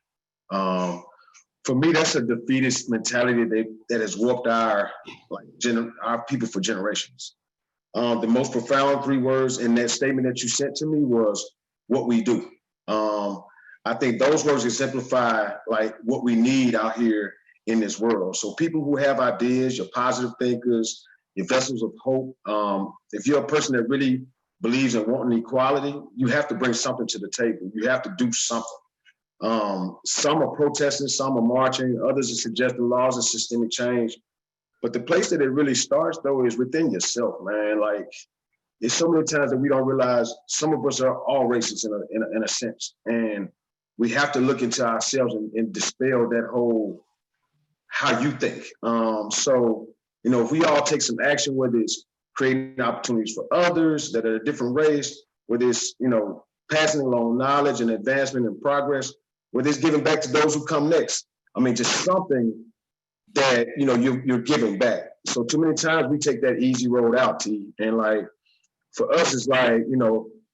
For me, that's a defeatist mentality that has warped our people for generations. The most profound 3 words in that statement that you sent to me was what we do. I think those words exemplify like what we need out here in this world. So people who have ideas, your positive thinkers, your vessels of hope. If you're a person that really believes in wanting equality, you have to bring something to the table. You have to do something. Some are protesting, some are marching, others are suggesting laws and systemic change. But the place that it really starts, though, is within yourself, man. Like, there's so many times that we don't realize some of us are all racist in a sense. And we have to look into ourselves and dispel that whole how you think. So, if we all take some action, whether it's creating opportunities for others that are a different race, whether it's, passing along knowledge and advancement and progress, whether it's giving back to those who come next. I mean, just something that, you're giving back. So too many times we take that easy road out, T. And like, for us, it's like,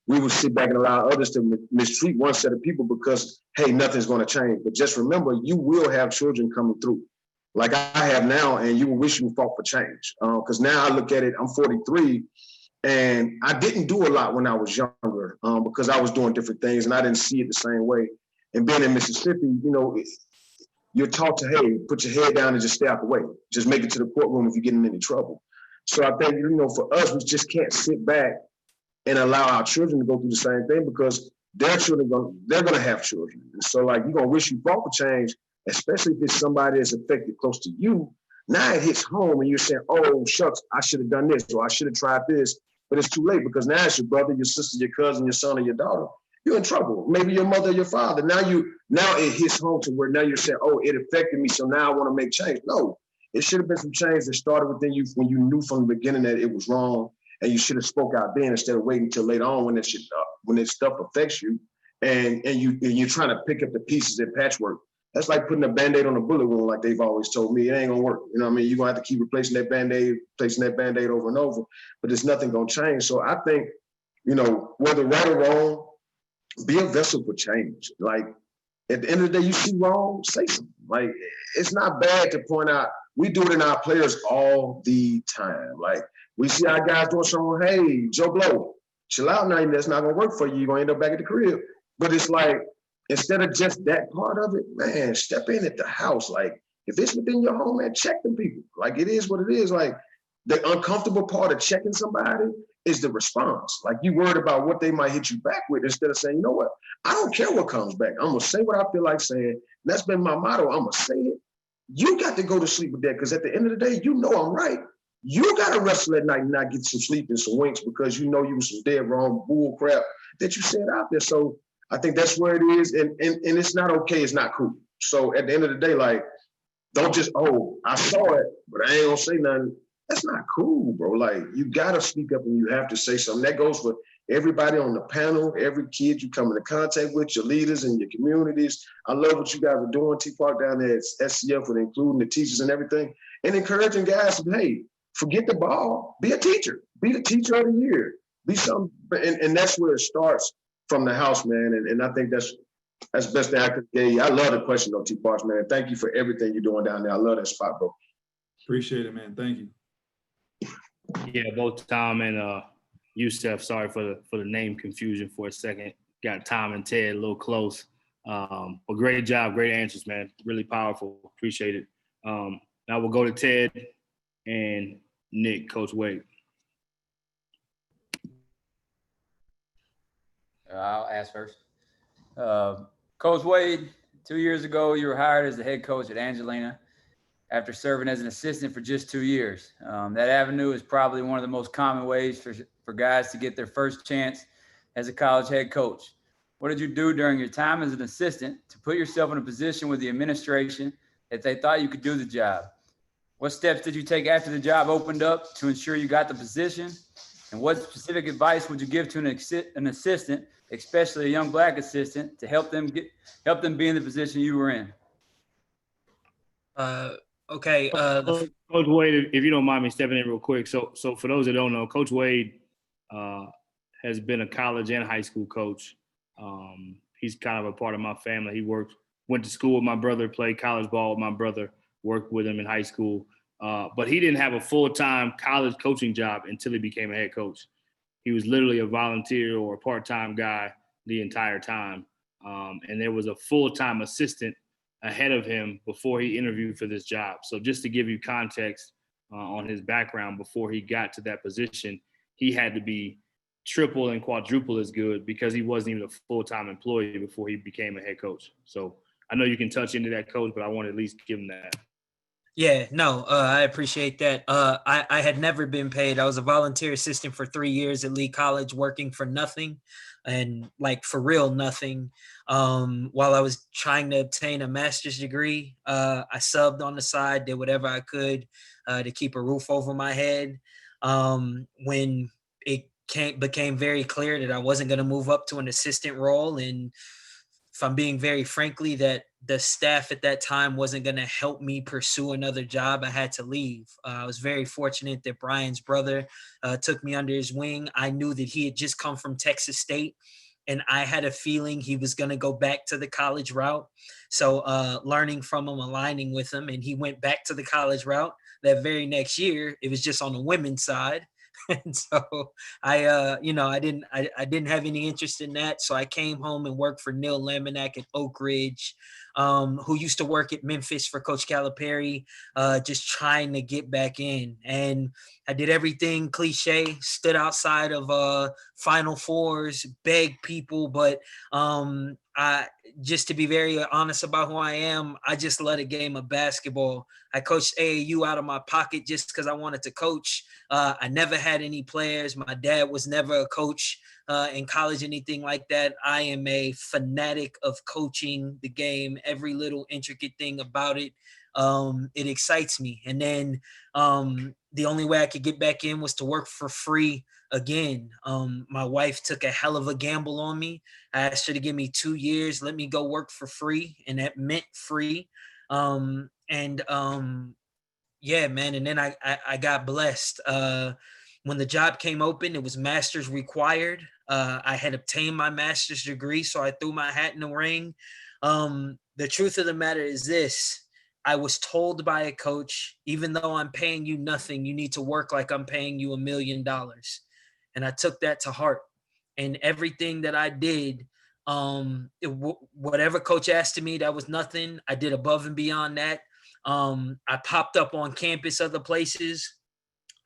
we would sit back and allow others to mistreat one set of people because, hey, nothing's going to change. But just remember, you will have children coming through like I have now, and you will wish you fought for change. Because now I look at it, I'm 43, and I didn't do a lot when I was younger because I was doing different things and I didn't see it the same way. And being in Mississippi, you're taught to, hey, put your head down and just stay out the way. Just make it to the courtroom if you get in any trouble. So I think, for us, we just can't sit back and allow our children to go through the same thing because their children, they're going to have children. And so, like, you're going to wish you fought for change, especially if it's somebody that's affected close to you. Now it hits home and you're saying, oh, shucks, I should have done this or I should have tried this. But it's too late because now it's your brother, your sister, your cousin, your son, or your daughter. You're in trouble. Maybe your mother or your father. Now it hits home to where now you're saying, oh, it affected me, so now I want to make change. No, it should have been some change that started within you when you knew from the beginning that it was wrong, and you should have spoke out then instead of waiting until later on when this stuff affects you, and you're trying to pick up the pieces in patchwork. That's like putting a Band-Aid on a bullet wound, like they've always told me. It ain't gonna work. You know what I mean? You're gonna have to keep replacing that Band-Aid over and over, but there's nothing gonna change. So I think, whether right or wrong, be a vessel for change. Like, at the end of the day, you see wrong, say something. Like, it's not bad to point out. We do it in our players all the time. Like, we see our guys doing something, hey, Joe Blow, chill out now. That's not gonna work for you. You're gonna end up back at the crib. But it's like, instead of just that part of it, man, step in at the house. Like, if it's within your home, man, check them people. Like, it is what it is. Like, the uncomfortable part of checking somebody is the response. Like, you worried about what they might hit you back with instead of saying, you know what? I don't care what comes back. I'm going to say what I feel like saying. That's been my motto. I'm going to say it. You got to go to sleep with that because at the end of the day, I'm right. You got to wrestle at night and not get some sleep and some winks because you know you was some dead wrong bull crap that you said out there. So I think that's where it is. And it's not okay. It's not cool. So at the end of the day, like, don't just, oh, I saw it, but I ain't gonna say nothing. That's not cool, bro. Like, you gotta speak up and you have to say something. That goes for everybody on the panel, every kid you come into contact with, your leaders and your communities. I love what you guys are doing, T-Park down there at SCF, with including the teachers and everything, and encouraging guys to, hey, forget the ball, be a teacher, be the teacher of the year, be something. And that's where it starts from the house, man. And I think that's best thing I could get you. I love the question though, T-Parks, man. Thank you for everything you're doing down there. I love that spot, bro. Appreciate it, man. Thank you. Yeah, both Tom and Yusef, sorry for the name confusion for a second. Got Tom and Ted a little close. But great job, great answers, man. Really powerful. Appreciate it. Now we'll go to Ted and Nick, Coach Wade. I'll ask first. Coach Wade, 2 years ago, you were hired as the head coach at Angelina after serving as an assistant for just 2 years. That avenue is probably one of the most common ways for guys to get their first chance as a college head coach. What did you do during your time as an assistant to put yourself in a position with the administration that they thought you could do the job? What steps did you take after the job opened up to ensure you got the position? And what specific advice would you give to an assistant, especially a young Black assistant, to help them be in the position you were in? Okay. Coach Wade, if you don't mind me stepping in real quick. So for those that don't know, Coach Wade has been a college and high school coach. He's kind of a part of my family. He went to school with my brother, played college ball with my brother, worked with him in high school. But he didn't have a full-time college coaching job until he became a head coach. He was literally a volunteer or a part-time guy the entire time. And there was a full-time assistant ahead of him before he interviewed for this job. So just to give you context on his background, before he got to that position, he had to be triple and quadruple as good because he wasn't even a full-time employee before he became a head coach. So I know you can touch into that, Coach, but I want to at least give him that. Yeah, no, I appreciate that. I had never been paid. I was a volunteer assistant for 3 years at Lee College, working for nothing, and like for real nothing. While I was trying to obtain a master's degree, I subbed on the side, did whatever I could to keep a roof over my head. When it became very clear that I wasn't going to move up to an assistant role, and if I'm being very frankly, that the staff at that time wasn't going to help me pursue another job, I had to leave. I was very fortunate that Brian's brother took me under his wing. I knew that he had just come from Texas State, and I had a feeling he was going to go back to the college route. So learning from him, aligning with him, and he went back to the college route. That very next year, it was just on the women's side. And so I didn't have any interest in that. So I came home and worked for Neil Laminack at Oak Ridge, who used to work at Memphis for Coach Calipari, just trying to get back in. And I did everything cliche, stood outside of Final Fours, begged people, but just to be very honest about who I am, I just love a game of basketball. I coached AAU out of my pocket just because I wanted to coach. I never had any players. My dad was never a coach in college, anything like that. I am a fanatic of coaching the game, every little intricate thing about it. It excites me. And then the only way I could get back in was to work for free again. My wife took a hell of a gamble on me. I asked her to give me 2 years, let me go work for free, and that meant free. Yeah, man. And then I got blessed. When the job came open, it was master's required. I had obtained my master's degree, so I threw my hat in the ring. The truth of the matter is this. I was told by a coach, even though I'm paying you nothing, you need to work like I'm paying you $1 million. And I took that to heart. And everything that I did, whatever coach asked of me, that was nothing. I did above and beyond that. I popped up on campus other places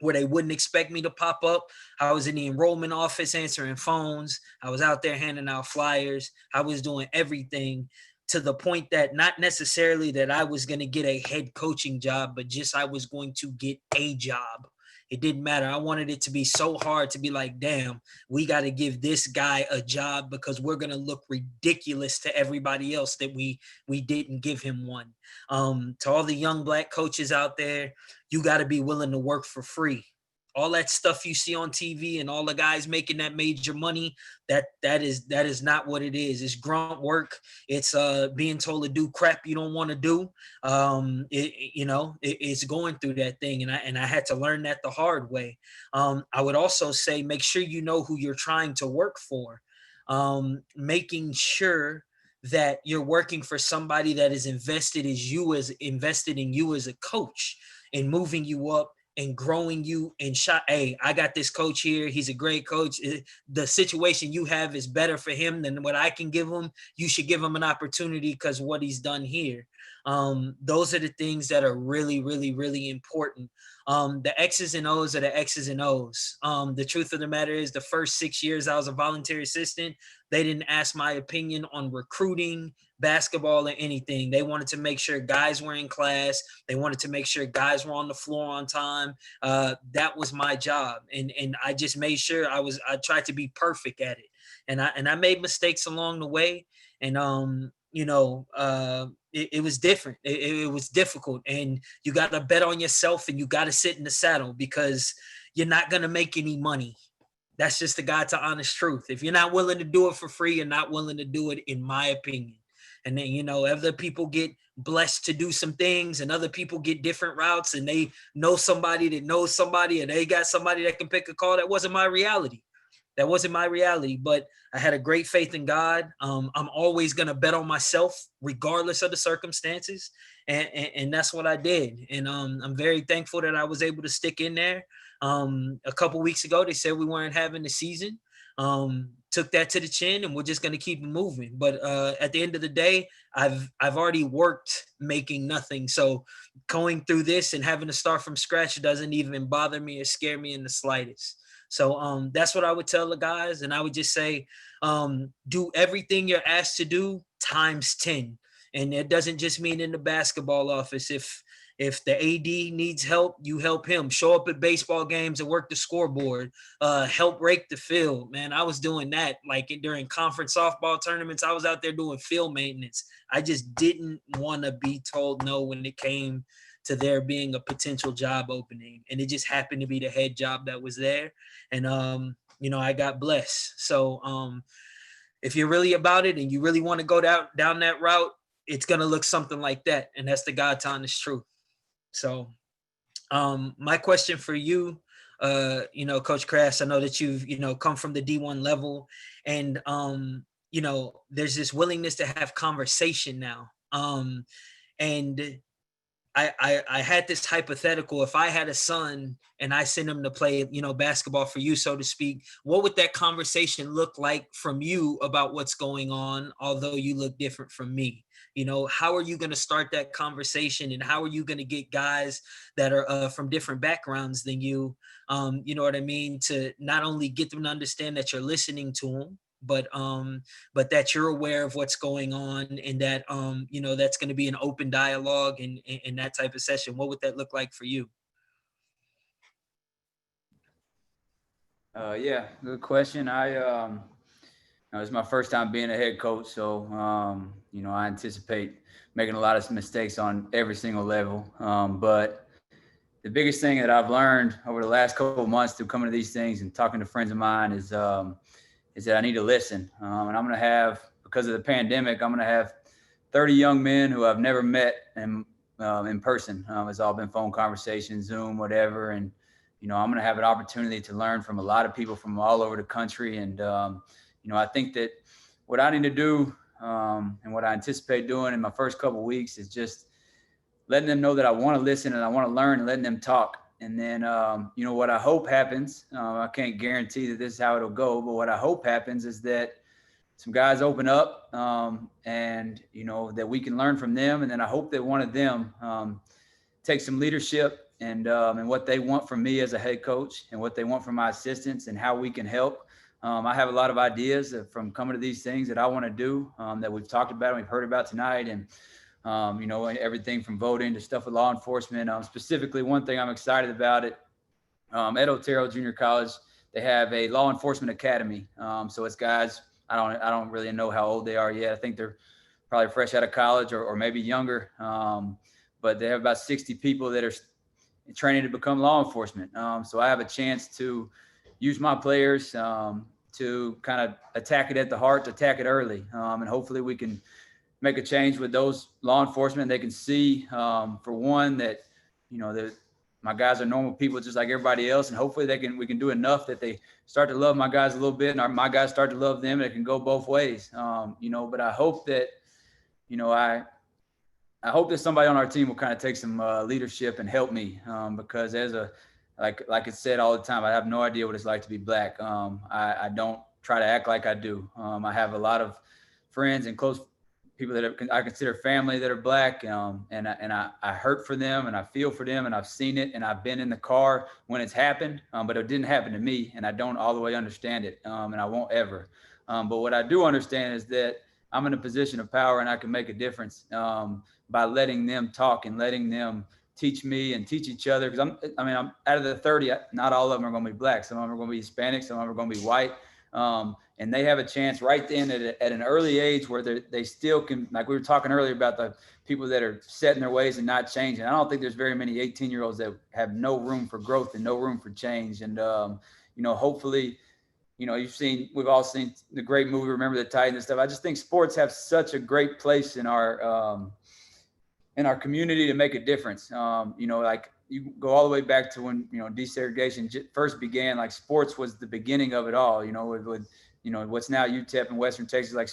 where they wouldn't expect me to pop up. I was in the enrollment office answering phones. I was out there handing out flyers. I was doing everything, to the point that not necessarily that I was going to get a head coaching job, but just I was going to get a job. It didn't matter. I wanted it to be so hard to be like, damn, we got to give this guy a job because we're going to look ridiculous to everybody else that we didn't give him one. To all the young Black coaches out there, you got to be willing to work for free. All that stuff you see on TV and all the guys making that major money, that is not what it is. It's grunt work. It's being told to do crap you don't want to do. It's going through that thing, and I had to learn that the hard way. I would also say make sure you know who you're trying to work for. Making sure that you're working for somebody that is invested in you as a coach and moving you up and growing you and hey, I got this coach here. He's a great coach. The situation you have is better for him than what I can give him. You should give him an opportunity because what he's done here. Those are the things that are really, really, really important. The X's and O's are the X's and O's. The truth of the matter is the first 6 years I was a voluntary assistant, they didn't ask my opinion on recruiting, basketball, or anything. They wanted to make sure guys were in class. They wanted to make sure guys were on the floor on time. That was my job. And I just made sure I tried to be perfect at it. And I made mistakes along the way. And, it was different. It was difficult. And you got to bet on yourself and you got to sit in the saddle because you're not going to make any money. That's just the God's honest truth. If you're not willing to do it for free, you're not willing to do it, in my opinion. And then, other people get blessed to do some things and other people get different routes and they know somebody that knows somebody and they got somebody that can pick a call. That wasn't my reality. But I had a great faith in God. I'm always going to bet on myself regardless of the circumstances. And that's what I did. And I'm very thankful that I was able to stick in there. A couple weeks ago, they said we weren't having the season. Took that to the chin and we're just going to keep moving. But at the end of the day, I've already worked making nothing. So going through this and having to start from scratch doesn't even bother me or scare me in the slightest. So that's what I would tell the guys. And I would just say, do everything you're asked to do times 10. And it doesn't just mean in the basketball office. If the AD needs help, you help him. Show up at baseball games and work the scoreboard. Help rake the field. Man, I was doing that like during conference softball tournaments. I was out there doing field maintenance. I just didn't want to be told no when it came to there being a potential job opening. And it just happened to be the head job that was there. And, I got blessed. So if you're really about it and you really want to go down that route, it's going to look something like that. And that's the God's honest truth. So my question for you, Coach Crass, I know that you've, come from the D1 level and, there's this willingness to have conversation now. And I had this hypothetical. If I had a son and I sent him to play, basketball for you, so to speak, what would that conversation look like from you about what's going on, although you look different from me? How are you going to start that conversation and how are you going to get guys that are from different backgrounds than you, you know what I mean, to not only get them to understand that you're listening to them, but that you're aware of what's going on and that, that's going to be an open dialogue and that type of session. What would that look like for you? Yeah, good question. It's my first time being a head coach. So, I anticipate making a lot of mistakes on every single level. But the biggest thing that I've learned over the last couple of months through coming to these things and talking to friends of mine is that I need to listen. And I'm going to have, because of the pandemic, I'm going to have 30 young men who I've never met in person. It's all been phone conversations, Zoom, whatever. And, I'm going to have an opportunity to learn from a lot of people from all over the country. And, I think that what I need to do and what I anticipate doing in my first couple of weeks is just letting them know that I want to listen and I want to learn and letting them talk. And then, what I hope happens, I can't guarantee that this is how it'll go, but what I hope happens is that some guys open up and, that we can learn from them. And then I hope that one of them takes some leadership and what they want from me as a head coach and what they want from my assistants and how we can help. I have a lot of ideas from coming to these things that I want to do that we've talked about and we've heard about tonight. And, everything from voting to stuff with law enforcement. Specifically, one thing I'm excited about it At Otero Junior College, they have a law enforcement academy. So it's guys, I don't really know how old they are yet. I think they're probably fresh out of college or maybe younger. But they have about 60 people that are training to become law enforcement. So I have a chance to use my players to kind of attack it at the heart, to attack it early. And hopefully we can make a change with those law enforcement. They can see, for one, that, that my guys are normal people just like everybody else. And hopefully we can do enough that they start to love my guys a little bit and my guys start to love them. And it can go both ways. But I hope that, I hope that somebody on our team will kind of take some leadership and help me, because like I said all the time, I have no idea what it's like to be Black. I don't try to act like I do. I have a lot of friends and close people that I consider family that are Black, and I hurt for them and I feel for them, and I've seen it and I've been in the car when it's happened, but it didn't happen to me, and I don't all the way understand it, and I won't ever. But what I do understand is that I'm in a position of power and I can make a difference by letting them talk and letting them teach me and teach each other. Because I'm out of the 30, not all of them are going to be Black. Some of them are going to be Hispanic. Some of them are going to be white. And they have a chance right then at an early age where they still can, like we were talking earlier about the people that are set in their ways and not changing. I don't think there's very many 18-year-olds that have no room for growth and no room for change. And, hopefully, we've all seen the great movie, Remember the Titans and stuff. I just think sports have such a great place in our community to make a difference. Like you go all the way back to when, desegregation first began, like sports was the beginning of it all, with what's now UTEP in Western Texas. Like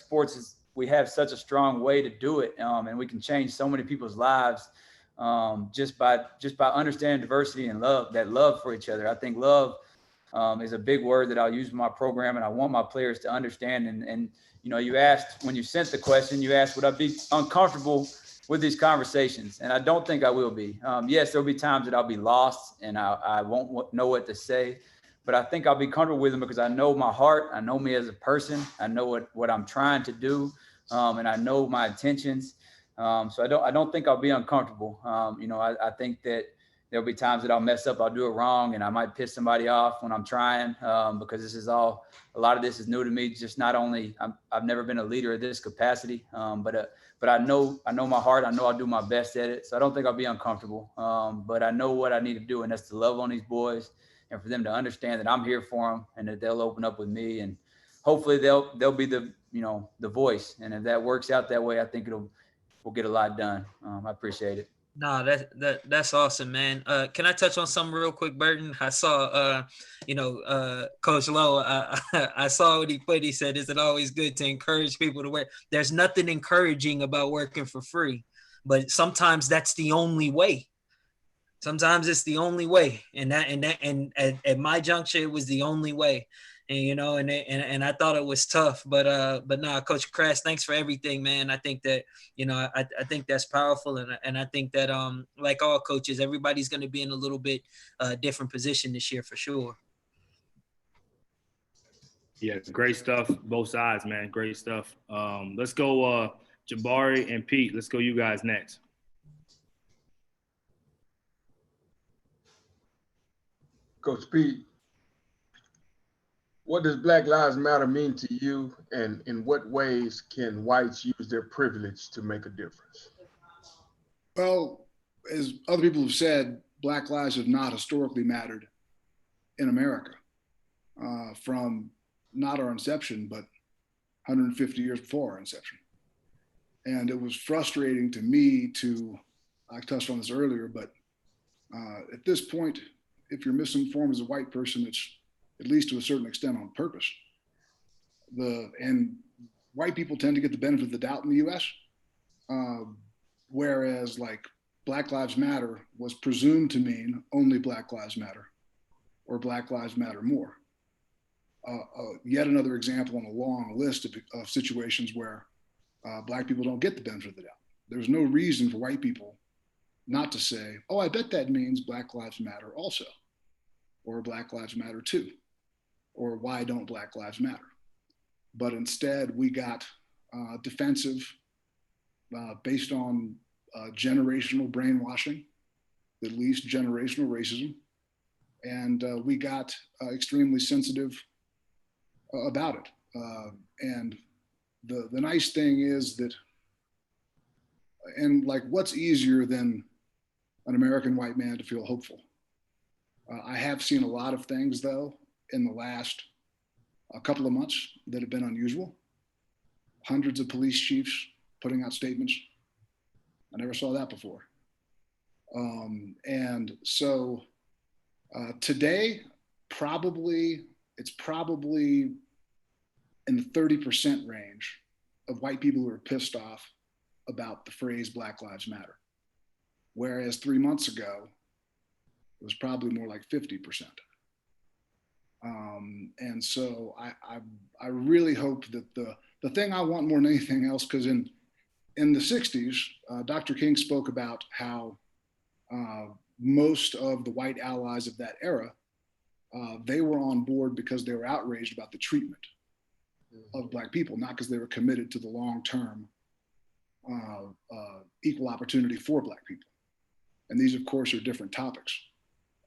we have such a strong way to do it. And we can change so many people's lives just by understanding diversity and love for each other. I think love is a big word that I'll use in my program, and I want my players to understand. And you asked, when you sent the question, you asked, would I be uncomfortable with these conversations? And I don't think I will be. Yes, there'll be times that I'll be lost and I won't know what to say, but I think I'll be comfortable with them because I know my heart, I know me as a person, I know what I'm trying to do, and I know my intentions. So I don't think I'll be uncomfortable. I think that there'll be times that I'll mess up, I'll do it wrong, and I might piss somebody off when I'm trying, because a lot of this is new to me. Just not only, I've never been a leader at this capacity, but I know my heart, I know I'll do my best at it. So I don't think I'll be uncomfortable, but I know what I need to do, and that's to love on these boys and for them to understand that I'm here for them and that they'll open up with me, and hopefully they'll be the voice. And if that works out that way, I think we'll get a lot done. I appreciate it. No, that's awesome, man. Can I touch on something real quick, Burton? I saw, Coach Lowe, I saw what he put. He said, is it always good to encourage people to work? There's nothing encouraging about working for free, but sometimes that's the only way. Sometimes it's the only way. And at my juncture, it was the only way. And, and I thought it was tough, but no, Coach Crass, thanks for everything, man. I think that, I think that's powerful. And I think that, like all coaches, everybody's going to be in a little bit different position this year for sure. Yeah, great stuff. Both sides, man. Great stuff. Let's go Jabari and Pete. Let's go you guys next. Coach Pete, what does Black Lives Matter mean to you, and in what ways can whites use their privilege to make a difference? Well, as other people have said, Black lives have not historically mattered in America from not our inception, but 150 years before our inception. And it was frustrating to me I touched on this earlier, but at this point, if you're misinformed as a white person, it's at least to a certain extent on purpose. And white people tend to get the benefit of the doubt in the US, whereas like Black Lives Matter was presumed to mean only Black Lives Matter or Black Lives Matter more. Yet another example on a long list of situations where Black people don't get the benefit of the doubt. There's no reason for white people not to say, oh, I bet that means Black Lives Matter also, or Black Lives Matter too, or why don't Black Lives Matter? But instead we got defensive based on generational brainwashing, at least generational racism, And we got extremely sensitive about it. And the nice thing is that, and like, what's easier than an American white man to feel hopeful? I have seen a lot of things, though, in the last couple of months that have been unusual. Hundreds of police chiefs putting out statements. I never saw that before. And so today, it's probably in the 30% range of white people who are pissed off about the phrase Black Lives Matter. Whereas 3 months ago, it was probably more like 50%. And so I really hope that the thing I want more than anything else, because in the 60s, Dr. King spoke about how most of the white allies of that era, they were on board because they were outraged about the treatment of Black people, not because they were committed to the long-term equal opportunity for Black people. And these, of course, are different topics.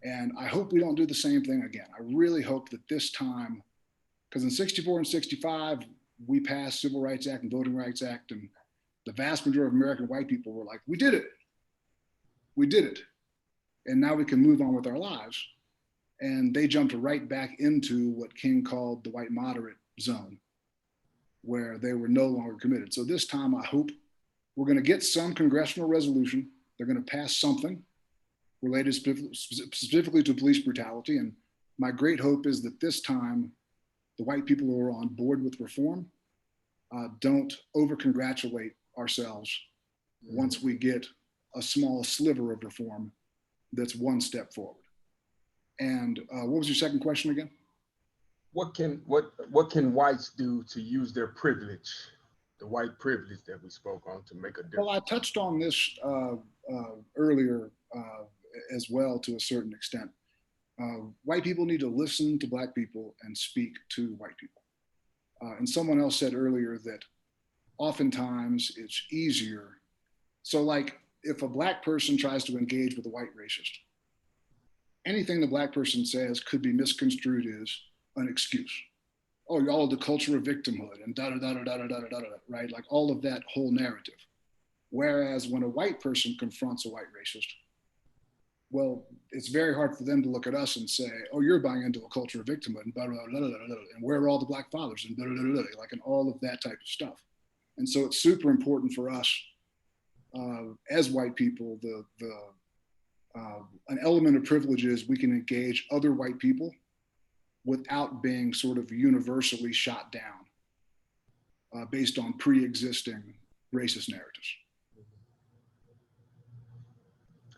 And I hope we don't do the same thing again. I really hope that this time, because in 64 and 65, we passed Civil Rights Act and Voting Rights Act, and the vast majority of American white people were like, we did it. We did it. And now we can move on with our lives. And they jumped right back into what King called the white moderate zone, where they were no longer committed. So this time, I hope we're going to get some congressional resolution. They're going to pass something related specifically to police brutality. And my great hope is that this time, the white people who are on board with reform don't over-congratulate ourselves once we get a small sliver of reform that's one step forward. And what was your second question again? What can whites do to use their privilege, the white privilege that we spoke on, to make a difference? Well, I touched on this earlier as well to a certain extent. White people need to listen to Black people and speak to white people. And someone else said earlier that oftentimes it's easier. So like if a Black person tries to engage with a white racist, anything the Black person says could be misconstrued as an excuse. Oh, y'all are the culture of victimhood and da-da-da-da-da-da-da-da, right? Like all of that whole narrative. Whereas when a white person confronts a white racist, well, it's very hard for them to look at us and say, oh, you're buying into a culture of victimhood and and where are all the Black fathers and like, and all of that type of stuff. And so it's super important for us as white people, an element of privilege is we can engage other white people without being sort of universally shot down based on pre-existing racist narratives.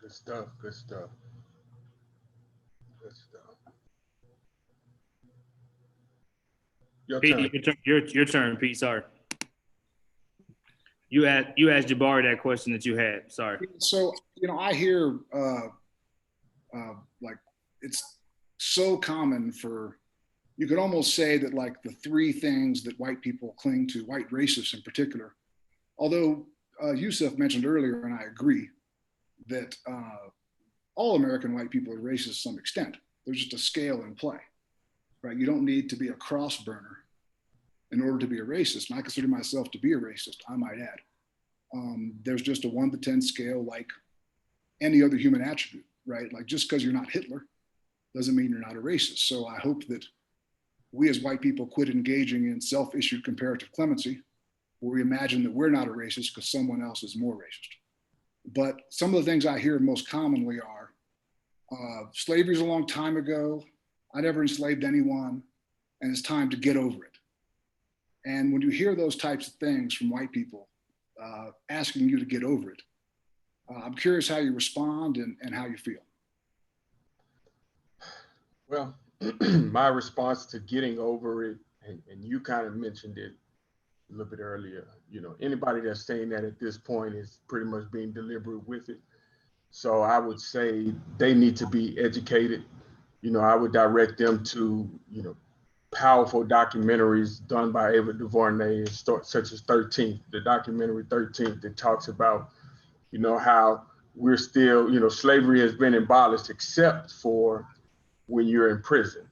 Good stuff, good stuff. Good stuff. Your turn, Pete, sorry. You asked Jabari that question that you had, sorry. So, I hear like it's so common for, you could almost say that like the three things that white people cling to, white racists in particular, although Yusuf mentioned earlier, and I agree, that all American white people are racist to some extent. There's just a scale in play, right? You don't need to be a cross burner in order to be a racist. And I consider myself to be a racist, I might add. There's just a 1 to 10 scale like any other human attribute, right? Like just because you're not Hitler doesn't mean you're not a racist. So I hope that we as white people quit engaging in self-issued comparative clemency, where we imagine that we're not a racist because someone else is more racist. But some of the things I hear most commonly are, slavery's a long time ago, I never enslaved anyone, and it's time to get over it. And when you hear those types of things from white people asking you to get over it, I'm curious how you respond and how you feel. Well, my response to getting over it, and you kind of mentioned it a little bit earlier, anybody that's saying that at this point is pretty much being deliberate with it. So I would say they need to be educated. I would direct them to, powerful documentaries done by Ava DuVernay, such as 13th, the documentary 13th, that talks about, how we're still, slavery has been abolished except for when you're in prison.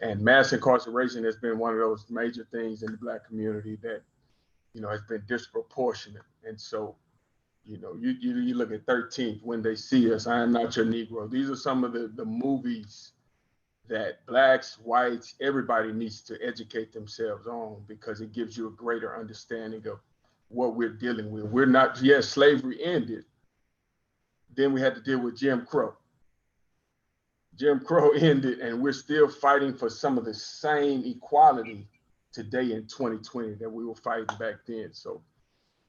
And mass incarceration has been one of those major things in the Black community that, has been disproportionate. And so, you look at 13th, When They See Us, I Am Not Your Negro. These are some of the movies that Blacks, whites, everybody needs to educate themselves on, because it gives you a greater understanding of what we're dealing with. We're not, yes, slavery ended. Then we had to deal with Jim Crow. Jim Crow ended, and we're still fighting for some of the same equality today in 2020 that we were fighting back then. So,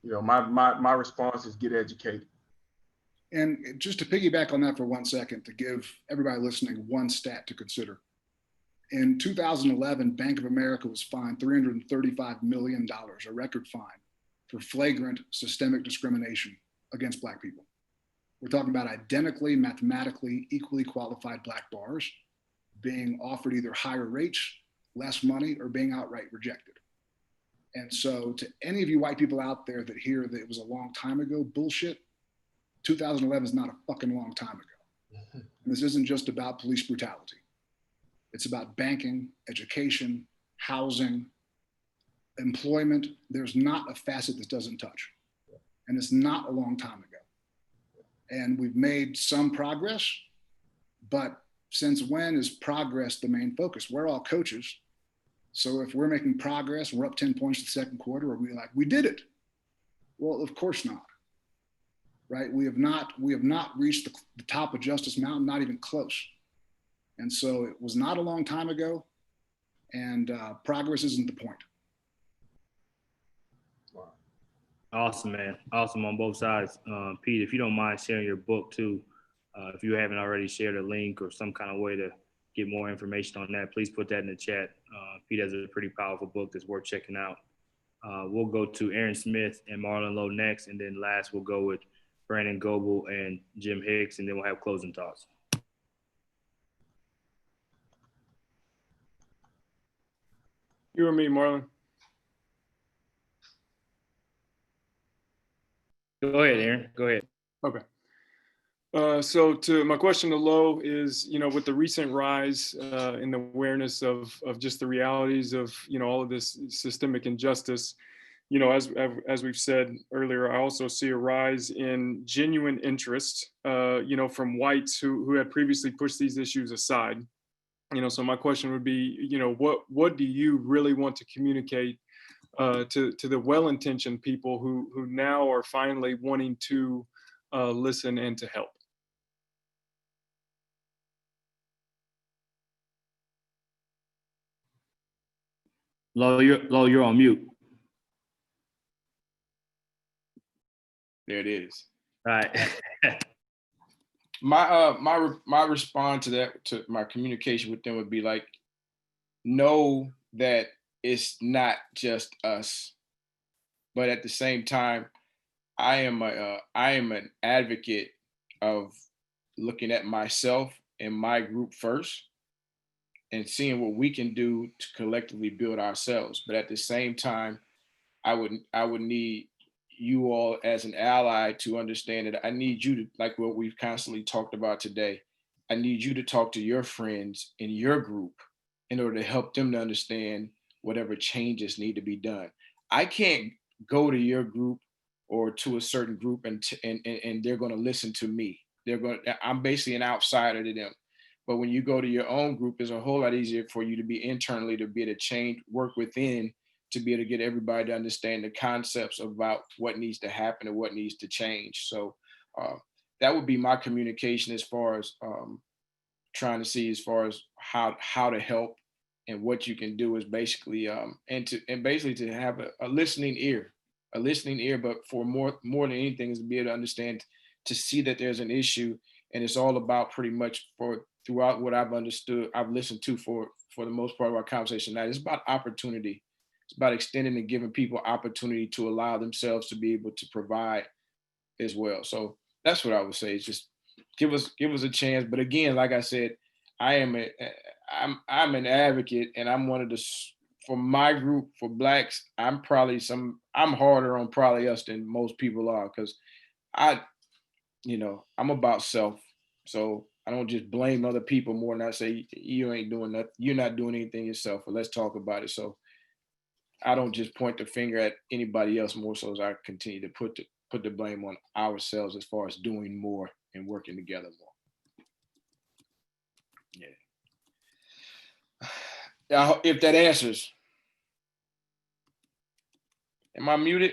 my response is get educated. And just to piggyback on that for 1 second, to give everybody listening one stat to consider. In 2011, Bank of America was fined $335 million, a record fine, for flagrant systemic discrimination against Black people. We're talking about identically, mathematically, equally qualified Black bars being offered either higher rates, less money, or being outright rejected. And so to any of you white people out there that hear that it was a long time ago, bullshit, 2011 is not a fucking long time ago. And this isn't just about police brutality. It's about banking, education, housing, employment. There's not a facet this doesn't touch. And it's not a long time ago. And we've made some progress, but since when is progress the main focus? We're all coaches. So if we're making progress, we're up 10 points in the second quarter, are we like, we did it? Well, of course not, right? We have not reached the top of Justice Mountain, not even close. And so it was not a long time ago, and progress isn't the point. Awesome, man. Awesome on both sides. Pete, if you don't mind sharing your book too, if you haven't already shared a link or some kind of way to get more information on that, please put that in the chat. Pete has a pretty powerful book that's worth checking out. We'll go to Aaron Smith and Marlon Lowe next, and then last we'll go with Brandon Goebel and Jim Hicks, and then we'll have closing thoughts. You or me, Marlon? Go ahead, Aaron. Go ahead. Okay. So my question to Lowe is, with the recent rise in the awareness of just the realities of, all of this systemic injustice, as we've said earlier, I also see a rise in genuine interest, from whites who had previously pushed these issues aside. So my question would be, what do you really want to communicate to the well-intentioned people who now are finally wanting to listen and to help? Lowe, you're on mute. There it is. All right. My response to that, to my communication with them would be like, know that it's not just us, but at the same time, I am an advocate of looking at myself and my group first and seeing what we can do to collectively build ourselves. But at the same time, I would need you all as an ally to understand that I need you to, like what we've constantly talked about today, I need you to talk to your friends in your group in order to help them to understand whatever changes need to be done. I can't go to your group or to a certain group and they're going to listen to me. I'm basically an outsider to them. But when you go to your own group, it's a whole lot easier for you to be internally, to be able to change, work within, to be able to get everybody to understand the concepts about what needs to happen and what needs to change. So that would be my communication as far as trying to see as far as how to help and what you can do is basically and basically to have a listening ear, but for more than anything is to be able to understand, to see that there's an issue, and it's all about pretty much throughout what I've understood, I've listened to for the most part of our conversation tonight, it's about opportunity. It's about extending and giving people opportunity to allow themselves to be able to provide as well. So that's what I would say. Is just give us a chance. But again, like I said, I'm an advocate, and I'm one of the, for my group, for Blacks, I'm harder on probably us than most people are, because I'm about self. So I don't just blame other people more than I say you ain't doing nothing, you're not doing anything yourself, but let's talk about it. So I don't just point the finger at anybody else more so as I continue to put the blame on ourselves as far as doing more and working together more. Yeah. If that answers. Am I muted?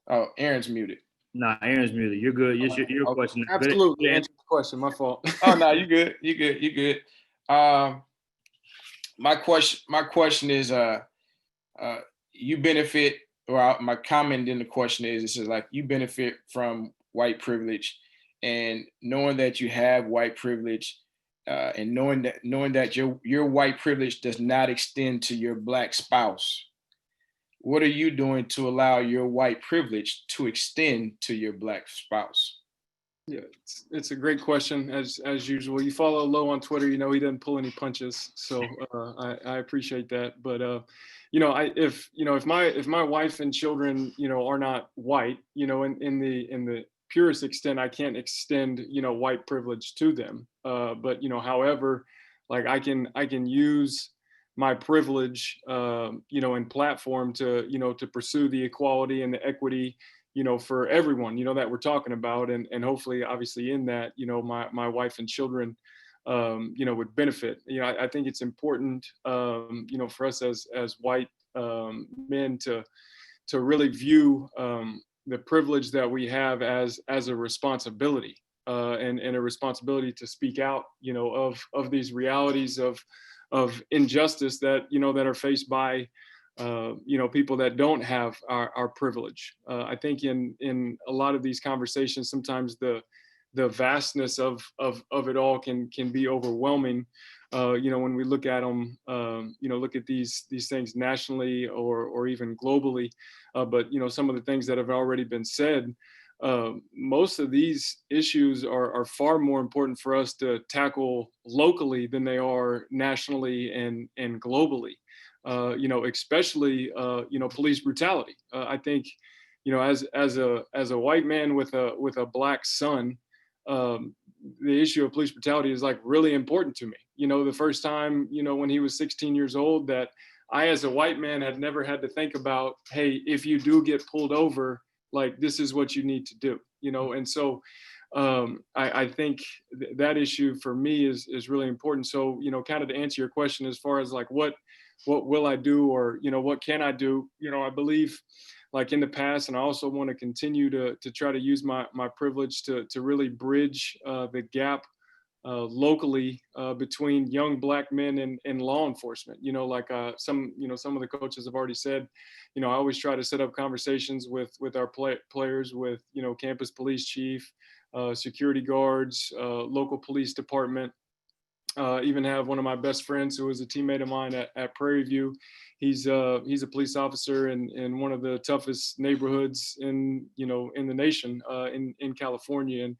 Oh, Aaron's muted. Nah, Aaron's muted. You're good. Your Okay. question. Absolutely. Good. Answer the question. My fault. Oh no, you good. You good. You good. My question is, you benefit, or my comment in the question is, this is like, you benefit from white privilege, and knowing that you have white privilege, and knowing that your white privilege does not extend to your Black spouse. What are you doing to allow your white privilege to extend to your Black spouse? Yeah, it's a great question, as usual. You follow Low on Twitter, he doesn't pull any punches, so I appreciate that. But if my wife and children are not white, in the purest extent, I can't extend white privilege to them. But however, like I can use my privilege, and platform to pursue the equality and the equity, for everyone, that we're talking about, and hopefully, obviously, in that, my wife and children, would benefit. I think it's important, for us as white men to really view the privilege that we have as a responsibility, and a responsibility to speak out, of these realities of injustice that that are faced by people that don't have our privilege. I think in a lot of these conversations, sometimes the vastness of it all can be overwhelming. When we look at them, look at these things nationally or even globally. But some of the things that have already been said, most of these issues are far more important for us to tackle locally than they are nationally and globally. Especially police brutality. I think as a white man with a Black son, the issue of police brutality is like really important to me. The first time when he was 16 years old, that I, as a white man, had never had to think about, hey, if you do get pulled over, like this is what you need to do. And so I think that issue for me is really important. So kind of to answer your question as far as like what will I do, or what can I do? I believe, like in the past, and I also want to continue to try to use my privilege to really bridge the gap locally between young Black men and law enforcement. Some of the coaches have already said, I always try to set up conversations with our players, with campus police chief, security guards, local police department. Even have one of my best friends who was a teammate of mine at Prairie View. He's a police officer in one of the toughest neighborhoods in the nation, in California. And,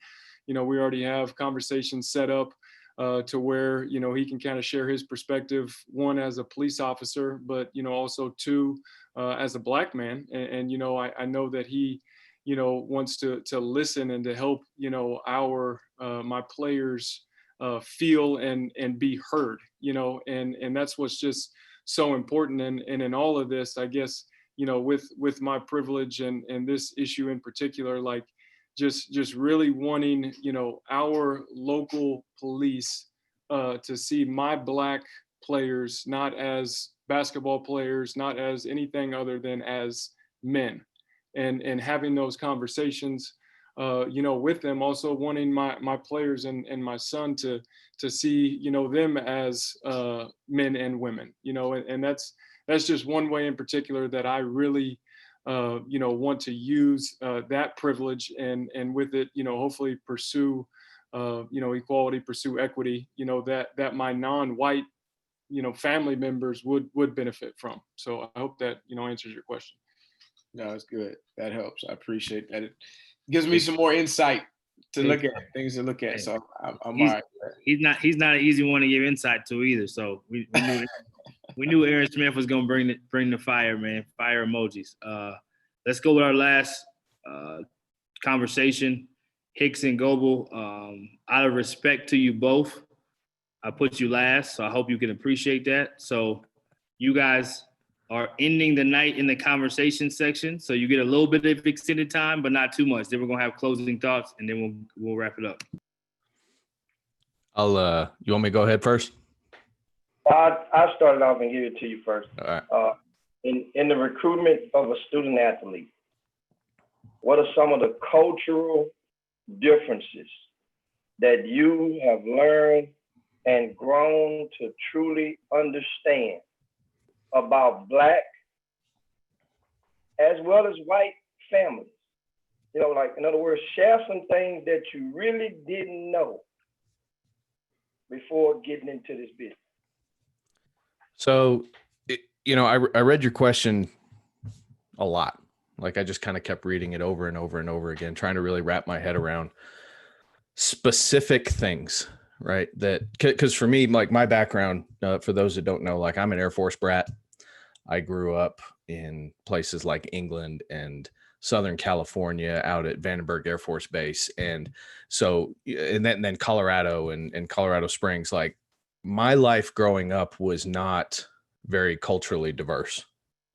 we already have conversations set up to where, he can kind of share his perspective, one, as a police officer, but, also two, as a Black man. And I know that he, wants to listen and to help, my players feel and be heard, and that's what's just so important. And in all of this, I guess, with my privilege and this issue in particular, like just really wanting, our local police to see my Black players not as basketball players, not as anything other than as men, and having those conversations with them, also wanting my players and my son to see, them as men and women, and that's just one way in particular that I really, want to use that privilege and with it, hopefully pursue, equality, pursue equity, that my non-white, family members would benefit from. So I hope that, answers your question. No, it's good. That helps. I appreciate that. It gives me some more insight to look at, things to look at. So I'm all right. He's not an easy one to give insight to either. So we knew Aaron Smith was gonna bring the fire, man. Fire emojis. Let's go with our last conversation. Hicks and Goebel, out of respect to you both, I put you last, so I hope you can appreciate that. So you guys are ending the night in the conversation section, so you get a little bit of extended time, but not too much. Then we're gonna have closing thoughts, and then we'll wrap it up. You want me to go ahead first? I'll start it off and give it to you first. All right. In the recruitment of a student athlete, what are some of the cultural differences that you have learned and grown to truly understand about Black as well as white families? You know, like, in other words, share some things that you really didn't know before getting into this business. So, I read your question a lot. Like, I just kind of kept reading it over and over and over again, trying to really wrap my head around specific things, right? That, because for me, like, my background, for those that don't know, like, I'm an Air Force brat. I grew up in places like England and Southern California, out at Vandenberg Air Force Base. And so, and then Colorado and Colorado Springs. Like, my life growing up was not very culturally diverse.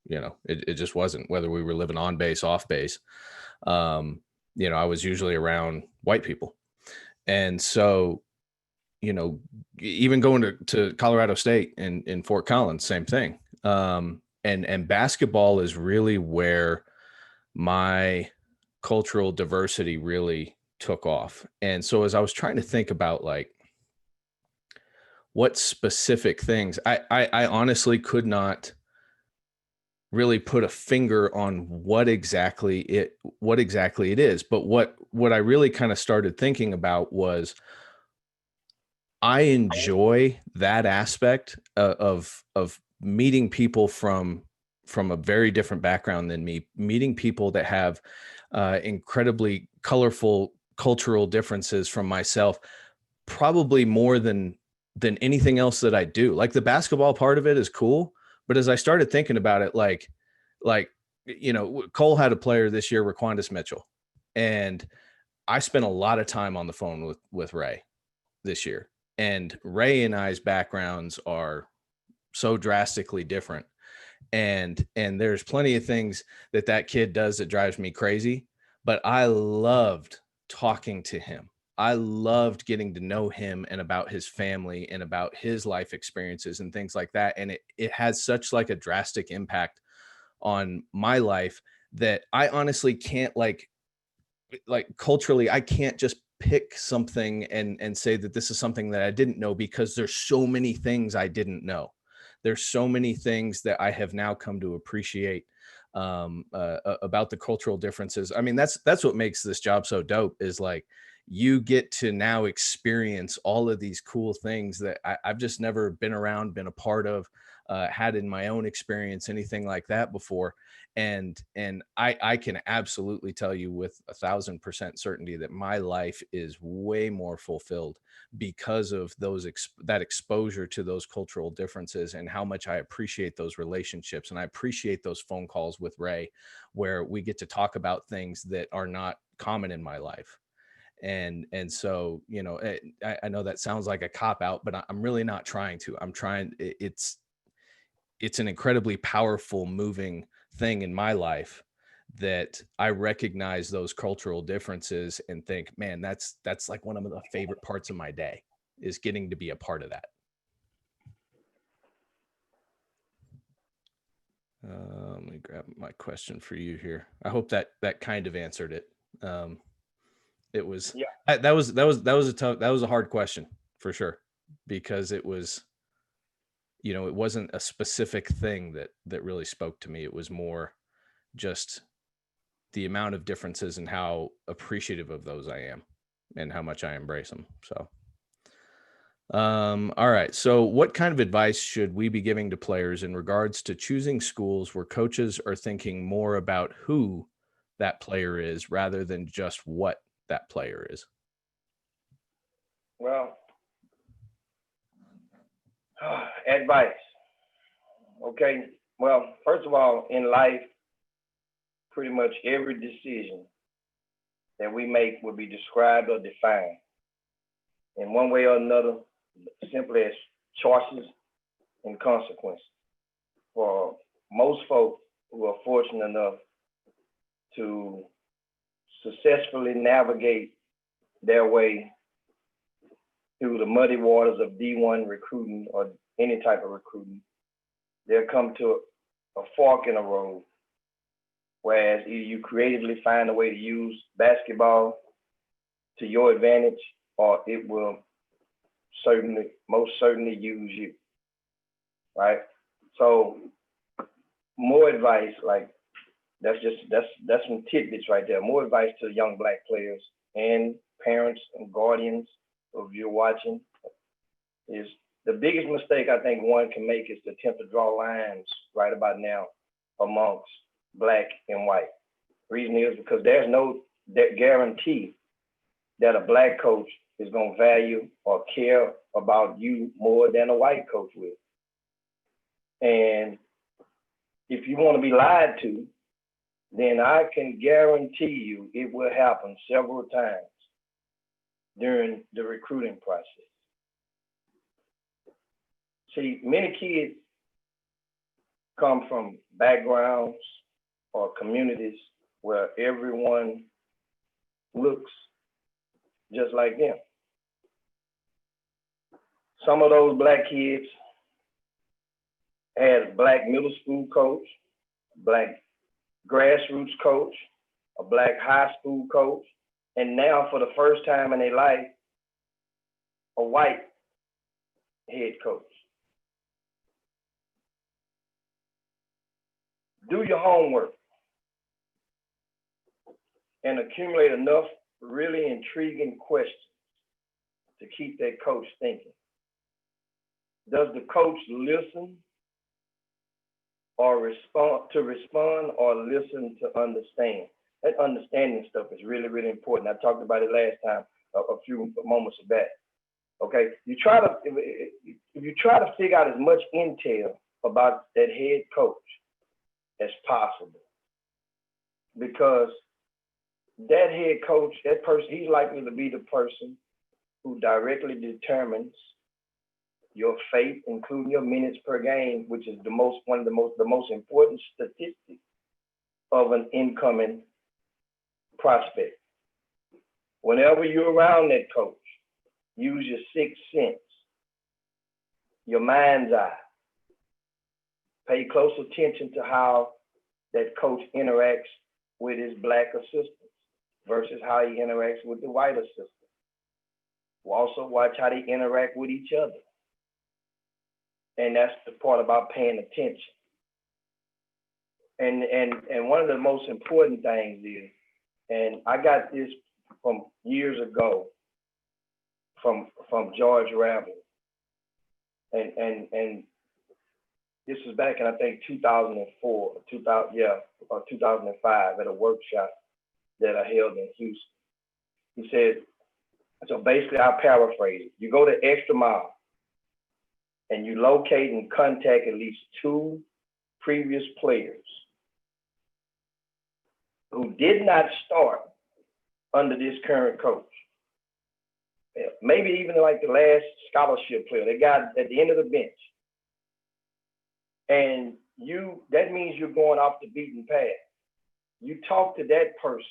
It just wasn't, whether we were living on base, off base. I was usually around white people. And so, even going to Colorado State in Fort Collins, same thing. And basketball is really where my cultural diversity really took off. And so as I was trying to think about, like, what specific things, I honestly could not really put a finger on what exactly it is. But what I really kind of started thinking about was, I enjoy that aspect of meeting people from a very different background than me, meeting people that have incredibly colorful cultural differences from myself, probably more than anything else that I do. Like, the basketball part of it is cool, but as I started thinking about it, like, Cole had a player this year, Raquandis Mitchell, and I spent a lot of time on the phone with Ray this year. And Ray and I's backgrounds are so drastically different. And there's plenty of things that kid does that drives me crazy, but I loved talking to him. I loved getting to know him and about his family and about his life experiences and things like that. And it has such like a drastic impact on my life that I honestly can't like culturally, I can't just pick something and say that this is something that I didn't know, because there's so many things I didn't know. There's so many things that I have now come to appreciate about the cultural differences. I mean, that's what makes this job so dope, is like, you get to now experience all of these cool things that I've just never been around, been a part of, had in my own experience, anything like that before. And I can absolutely tell you with 1,000% certainty that my life is way more fulfilled because of that exposure to those cultural differences, and how much I appreciate those relationships. And I appreciate those phone calls with Ray, where we get to talk about things that are not common in my life. And so, I know that sounds like a cop out, but I'm really not trying to. It's an incredibly powerful, moving thing in my life that I recognize those cultural differences and think, man, that's like one of the favorite parts of my day, is getting to be a part of that. Let me grab my question for you here. I hope that kind of answered it. It was, yeah. That was a hard question for sure, because it was, it wasn't a specific thing that really spoke to me. It was more just the amount of differences and how appreciative of those I am and how much I embrace them. So, all right. So what kind of advice should we be giving to players in regards to choosing schools where coaches are thinking more about who that player is rather than just what that player is? Well, advice. Okay. Well, first of all, in life, pretty much every decision that we make will be described or defined in one way or another, simply as choices and consequences. For most folk who are fortunate enough to successfully navigate their way through the muddy waters of D1 recruiting or any type of recruiting, they'll come to a fork in the road, whereas either you creatively find a way to use basketball to your advantage, or it will most certainly use you, right? So more advice, like that's some tidbits right there. More advice to young Black players and parents and guardians of you watching is the biggest mistake I think one can make is to attempt to draw lines right about now amongst Black and white. Reason is because there's no guarantee that a Black coach is going to value or care about you more than a white coach will. And if you want to be lied to, then I can guarantee you it will happen several times during the recruiting process. See, many kids come from backgrounds or communities where everyone looks just like them. Some of those Black kids had a Black middle school coach, Black grassroots coach, a Black high school coach, and now for the first time in their life, a white head coach. Do your homework and accumulate enough really intriguing questions to keep that coach thinking. Does the coach listen or respond or listen to understand? That understanding stuff is really, really important. I talked about it last time, a few moments back. Okay, if you try to figure out as much intel about that head coach as possible, because that head coach, that person, he's likely to be the person who directly determines your fate, including your minutes per game, which is the most important statistic of an incoming prospect. Whenever you're around that coach, use your sixth sense, your mind's eye. Pay close attention to how that coach interacts with his Black assistants versus how he interacts with the white assistants. We'll also watch how they interact with each other. And that's the part about paying attention. And one of the most important things is, and I got this from years ago from George Ravel. And this was back in, I think, 2004, 2005 at a workshop that I held in Houston. He said, so basically I'll paraphrase it. You go the extra mile and you locate and contact at least 2 previous players who did not start under this current coach. Maybe even like the last scholarship player, they got at the end of the bench. And that means you're going off the beaten path. You talk to that person.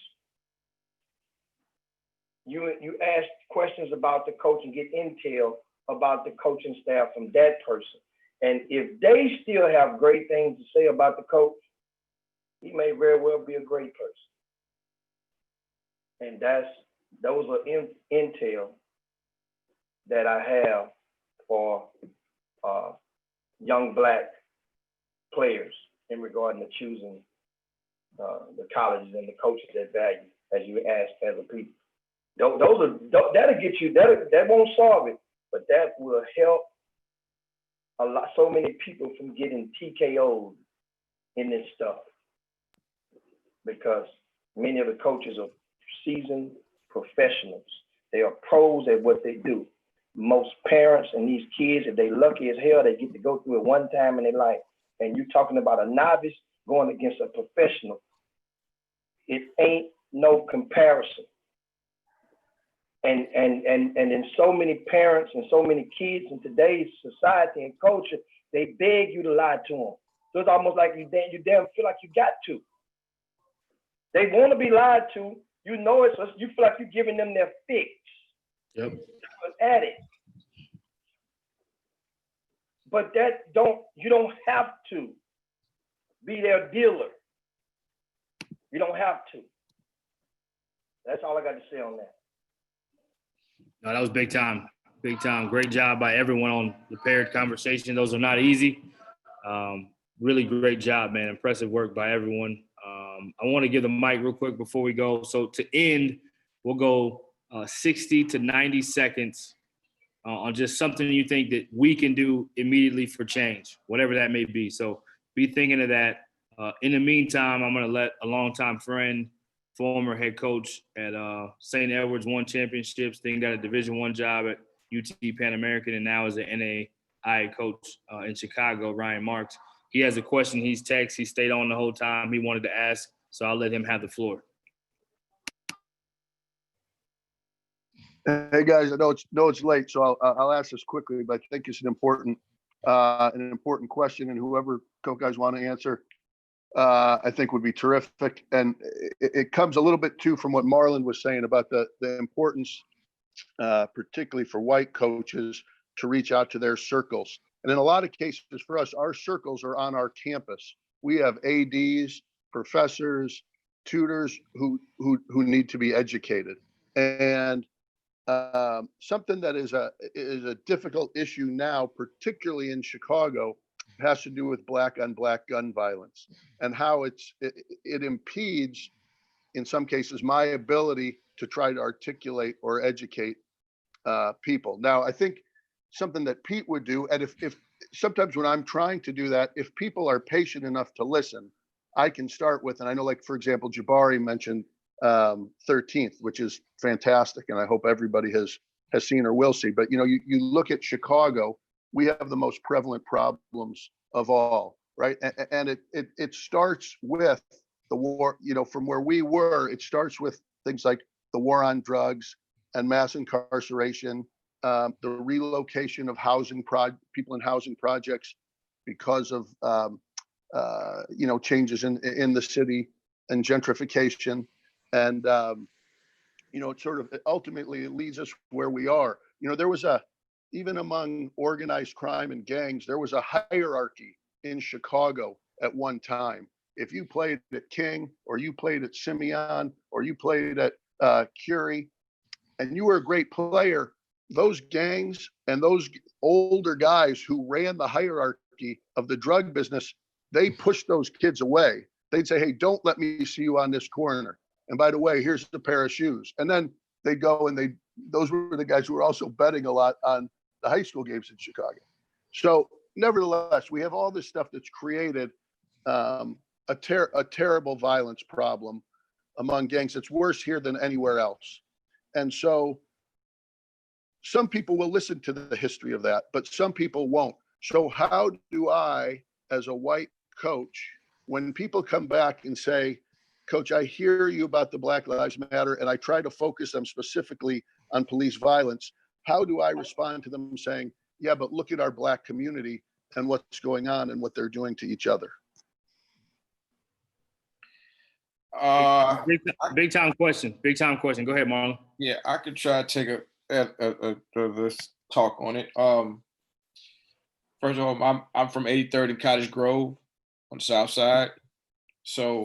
You ask questions about the coach and get intel about the coaching staff from that person. And if they still have great things to say about the coach, he may very well be a great person. And those are intel that I have for young Black players in regard to choosing the colleges and the coaches that value, as you ask as a people. That'll get you, that won't solve it, but that will help so many people from getting TKO'd in this stuff, because many of the coaches are seasoned professionals. They are pros at what they do. Most parents and these kids, if they lucky as hell, they get to go through it one time in their life. And you're talking about a novice going against a professional. It ain't no comparison. And then so many parents and so many kids in today's society and culture, they beg you to lie to them. So it's almost like you damn feel like you got to. They want to be lied to. You know it, so you feel like you're giving them their fix. Yep. At it. But you don't have to be their dealer. You don't have to. That's all I got to say on that. No, that was big time. Big time. Great job by everyone on the paired conversation. Those are not easy. Really great job, man. Impressive work by everyone. I want to give the mic real quick before we go. So to end, we'll go 60 to 90 seconds on just something you think that we can do immediately for change, whatever that may be. So be thinking of that. In the meantime, I'm going to let a longtime friend, former head coach at St. Edward's, won championships, then got a Division I job at UT Pan American, and now is an NAIA coach in Chicago, Ryan Marks. He has a question. He's texted. He stayed on the whole time. He wanted to ask, so I'll let him have the floor. Hey guys, I know it's late, so I'll ask this quickly, but I think it's an important question, and whoever guys want to answer, I think would be terrific. And it comes a little bit too from what Marlon was saying about the importance, particularly for white coaches, to reach out to their circles. And in a lot of cases for us, our circles are on our campus. We have ADs, professors, tutors who need to be educated. And something that is a difficult issue now, particularly in Chicago, has to do with black on black gun violence and how it impedes, in some cases, my ability to try to articulate or educate people. Now, I think something that Pete would do, and if sometimes when I'm trying to do that, if people are patient enough to listen, I can start with, and I know, like, for example, Jabari mentioned 13th, which is fantastic, and I hope everybody has seen or will see. But you look at Chicago, we have the most prevalent problems of all, right? And it starts with the war. From where we were, it starts with things like the war on drugs and mass incarceration, the relocation of people in housing projects because of changes in the city and gentrification. And, it sort of ultimately leads us where we are. There was even among organized crime and gangs, there was a hierarchy in Chicago at one time. If you played at King, or you played at Simeon, or you played at Curie, and you were a great player, those gangs and those older guys who ran the hierarchy of the drug business, they pushed those kids away. They'd say, hey, don't let me see you on this corner. And by the way, here's a pair of shoes. And then they go and those were the guys who were also betting a lot on the high school games in Chicago. So nevertheless, we have all this stuff that's created a terrible violence problem among gangs. It's worse here than anywhere else. And so some people will listen to the history of that, but some people won't. So how do I, as a white coach, when people come back and say, Coach, I hear you about the Black Lives Matter, and I try to focus them specifically on police violence, how do I respond to them saying, yeah, but look at our Black community and what's going on and what they're doing to each other? Big time question. Big time question. Go ahead, Marlon. Yeah, I could try to take this talk on it. First of all, I'm from 83rd and Cottage Grove on the south side. So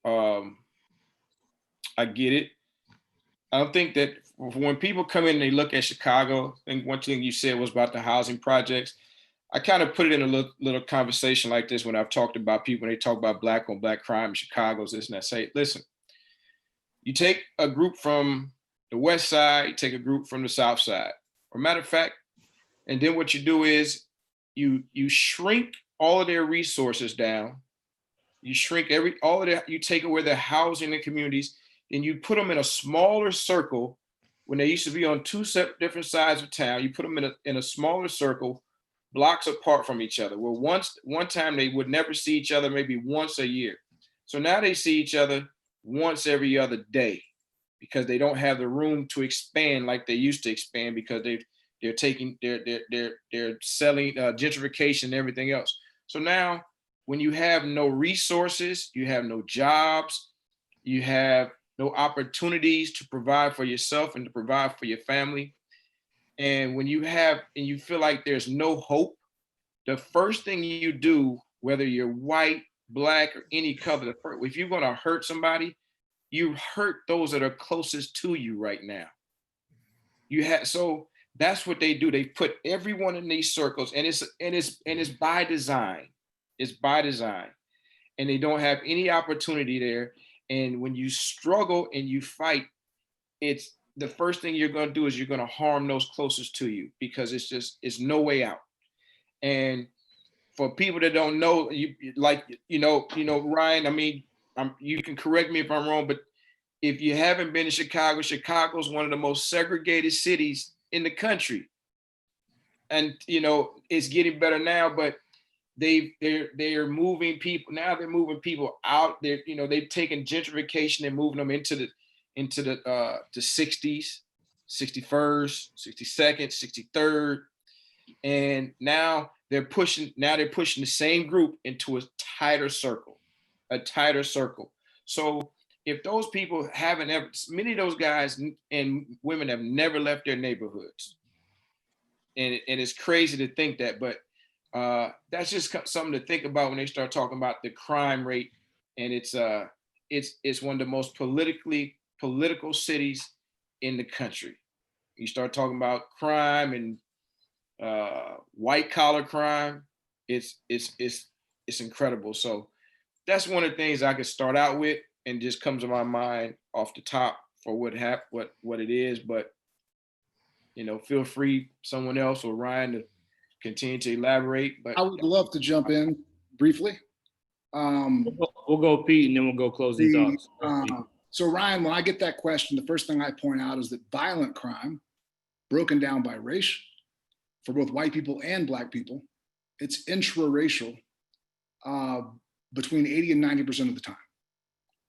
I get it. I don't think that when people come in and they look at Chicago, and one thing you said was about the housing projects, I kind of put it in a little conversation like this when I've talked about people, when they talk about black on black crime in Chicago, this and that. Say, listen, you take a group from the west side, you take a group from the south side, or matter of fact, and then what you do is you shrink all of their resources down. You shrink you take away their housing and communities, and you put them in a smaller circle when they used to be on two different sides of town. You put them in a smaller circle, blocks apart from each other. Well, one time they would never see each other, maybe once a year. So now they see each other once every other day. because they don't have the room to expand like they used to expand, because they're selling gentrification and everything else. So now when you have no resources, you have no jobs, you have no opportunities to provide for yourself and to provide for your family. And when you feel like there's no hope, the first thing you do, whether you're white, black, or any color, if you're going to hurt somebody, you hurt those that are closest to you right now. So that's what they do. They put everyone in these circles, and it's by design. It's by design, and they don't have any opportunity there. And when you struggle and you fight, it's the first thing you're going to do is you're going to harm those closest to you, because it's no way out. And for people that don't know, Ryan, I mean, you can correct me if I'm wrong, but if you haven't been to Chicago, Chicago's one of the most segregated cities in the country. And, it's getting better now, but they're moving people. Now they're moving people out. They've taken gentrification and moving them into the 60s, 61st, 62nd, 63rd. And now they're pushing the same group into a tighter circle. So if those people many of those guys and women have never left their neighborhoods. And it's crazy to think that, but that's just something to think about when they start talking about the crime rate. And it's one of the most political cities in the country. You start talking about crime and white collar crime, it's incredible. So that's one of the things I could start out with, and just comes to my mind off the top for what it is. But feel free, someone else or Ryan, to continue to elaborate. But I would love to jump in briefly. We'll go Pete, and then we'll go closing thoughts. So Ryan, when I get that question, the first thing I point out is that violent crime, broken down by race, for both white people and black people, it's intraracial between 80 and 90% of the time.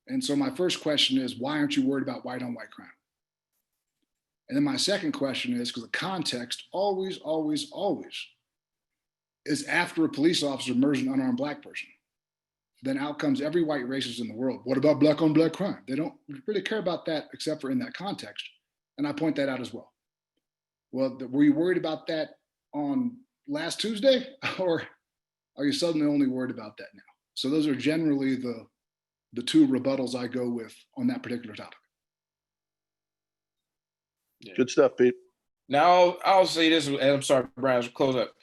And so my first question is, why aren't you worried about white on white crime? And then my second question is, because the context always is after a police officer murders an unarmed black person, then out comes every white racist in the world. What about black on black crime? They don't really care about that except for in that context. And I point that out as well. Well, were you worried about that on last Tuesday, or are you suddenly only worried about that now? So those are generally the two rebuttals I go with on that particular topic. Yeah. Good stuff, Pete. Now I'll say this, and I'm sorry, Brian, close up.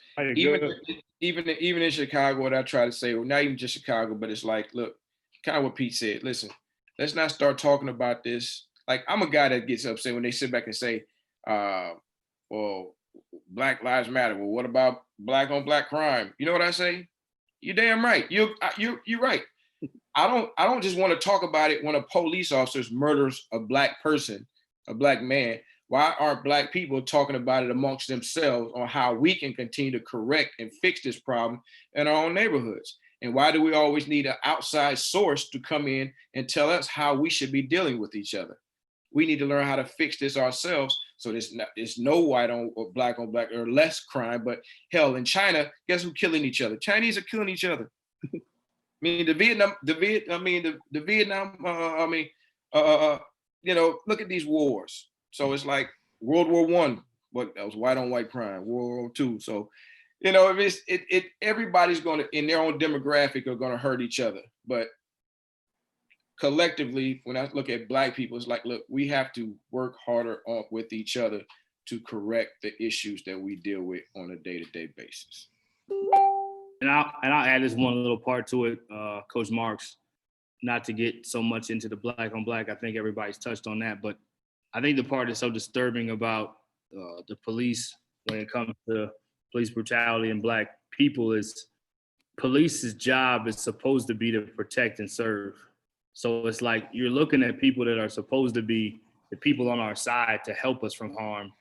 Even in Chicago, what I try to say, well, not even just Chicago, but it's like, look, kind of what Pete said. Listen, let's not start talking about this. Like, I'm a guy that gets upset when they sit back and say, well, Black Lives Matter. Well, what about black on black crime? You know what I say? You're damn right. You're right. I don't just want to talk about it when a police officer murders a black person, a black man. Why aren't black people talking about it amongst themselves on how we can continue to correct and fix this problem in our own neighborhoods? And why do we always need an outside source to come in and tell us how we should be dealing with each other? We need to learn how to fix this ourselves. So there's no white on or black or less crime. But hell, in China, guess who's killing each other? Chinese are killing each other. I mean, look at these wars. So it's like World War I, but that was white on white crime. World War II. So, everybody's going to, in their own demographic, are going to hurt each other. But collectively, when I look at black people, it's like, look, we have to work harder with each other to correct the issues that we deal with on a day-to-day basis. And I'll add this one little part to it, Coach Marks, not to get so much into the black on black. I think everybody's touched on that, but I think the part that's so disturbing about the police when it comes to police brutality and black people is police's job is supposed to be to protect and serve. So it's like you're looking at people that are supposed to be the people on our side to help us from harm.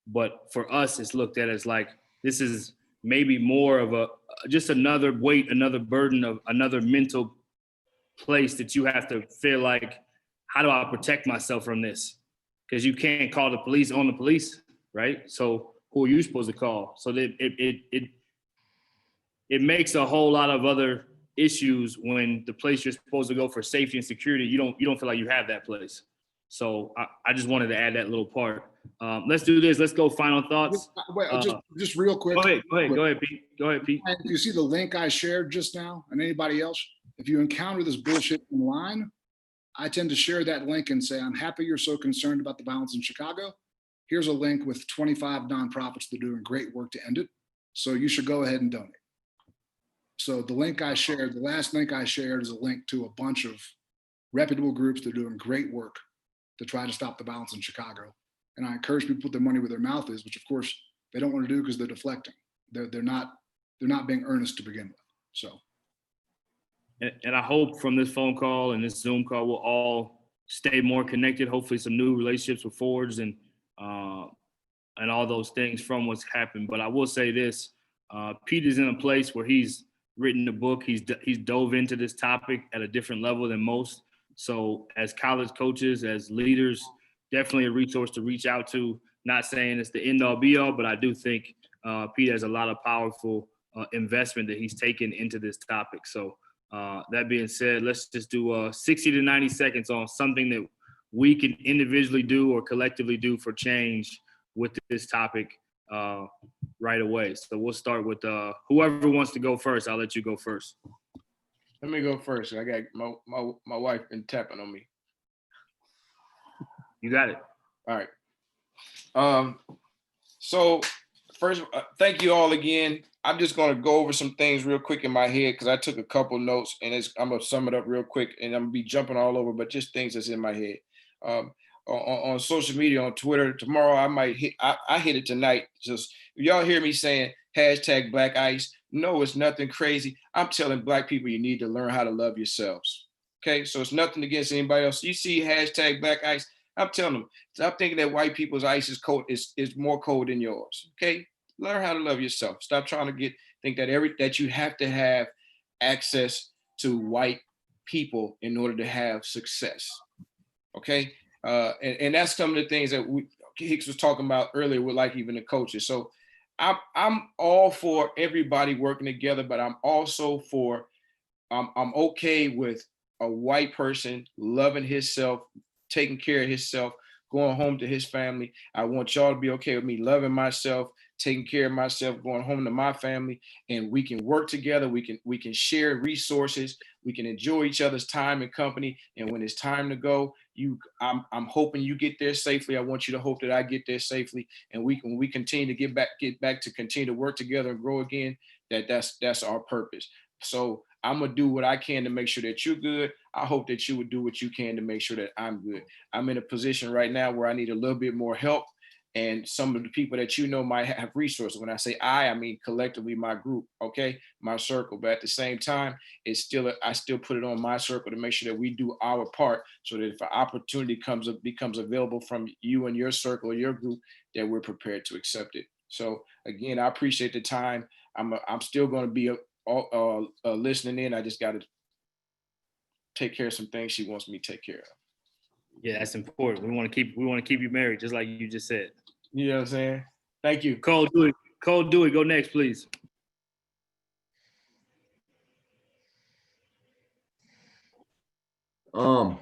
But for us, it's looked at as like, this is maybe more of just another weight, another burden of another mental place that you have to feel like, how do I protect myself from this? because you can't call the police on the police, right? So who are you supposed to call? So that it makes a whole lot of other issues when the place you're supposed to go for safety and security, you don't feel like you have that place. So I just wanted to add that little part. Let's do this. Let's go final thoughts. Wait, just real quick. Go ahead, Pete. Go ahead, Pete. Do you see the link I shared just now, and anybody else? If you encounter this bullshit online, I tend to share that link and say, I'm happy you're so concerned about the violence in Chicago. Here's a link with 25 nonprofits that are doing great work to end it. So you should go ahead and donate. So the link I shared, the last link I shared, is a link to a bunch of reputable groups that are doing great work to try to stop the violence in Chicago. And I encourage people to put their money where their mouth is, which of course they don't want to do because they're deflecting. They're not being earnest to begin with. So. And I hope from this phone call and this Zoom call, we'll all stay more connected. Hopefully some new relationships will forge and all those things from what's happened. But I will say this, Pete is in a place where he's written a book. He's dove into this topic at a different level than most. So as college coaches, as leaders, definitely a resource to reach out to. Not saying it's the end all be all, but I do think Pete has a lot of powerful investment that he's taken into this topic. So that being said, let's just do 60 to 90 seconds on something that we can individually do or collectively do for change with this topic right away. So we'll start with whoever wants to go first. I'll let you go first. Let me go first. I got my wife been tapping on me. You got it. All right. So first, thank you all again. I'm just going to go over some things real quick in my head because I took a couple notes and I'm going to sum it up real quick and I'm going to be jumping all over, but just things that's in my head. On social media, on Twitter, tomorrow I hit it tonight. Just y'all hear me saying hashtag Black Ice. No, it's nothing crazy. I'm telling Black people you need to learn how to love yourselves. Okay, so it's nothing against anybody else. You see hashtag Black Ice, I'm telling them, stop thinking that white people's ice is cold is more cold than yours. Okay, learn how to love yourself. Stop trying to think that you have to have access to white people in order to have success. Okay, and that's some of the things that Hicks was talking about earlier with like even the coaches. So I'm all for everybody working together, but I'm also for I'm okay with a white person loving himself, taking care of himself, going home to his family. I want y'all to be okay with me loving myself, taking care of myself, going home to my family, and we can work together. We can share resources. We can enjoy each other's time and company. And when it's time to go, I'm hoping you get there safely. I want you to hope that I get there safely, and we continue to get back to continue to work together and grow again. That's our purpose. So I'm gonna do what I can to make sure that you're good. I hope that you would do what you can to make sure that I'm good. I'm in a position right now where I need a little bit more help, and some of the people that you know might have resources. When I say I mean collectively my group, okay, my circle. But at the same time, I still put it on my circle to make sure that we do our part, so that if an opportunity becomes available from you and your circle or your group, that we're prepared to accept it. So again, I appreciate the time. I'm still going to be listening in. I just got to take care of some things she wants me to take care of. Yeah, that's important. We want to keep you married, just like you just said. You know what I'm saying? Thank you. Cole Dewey, go next, please. Real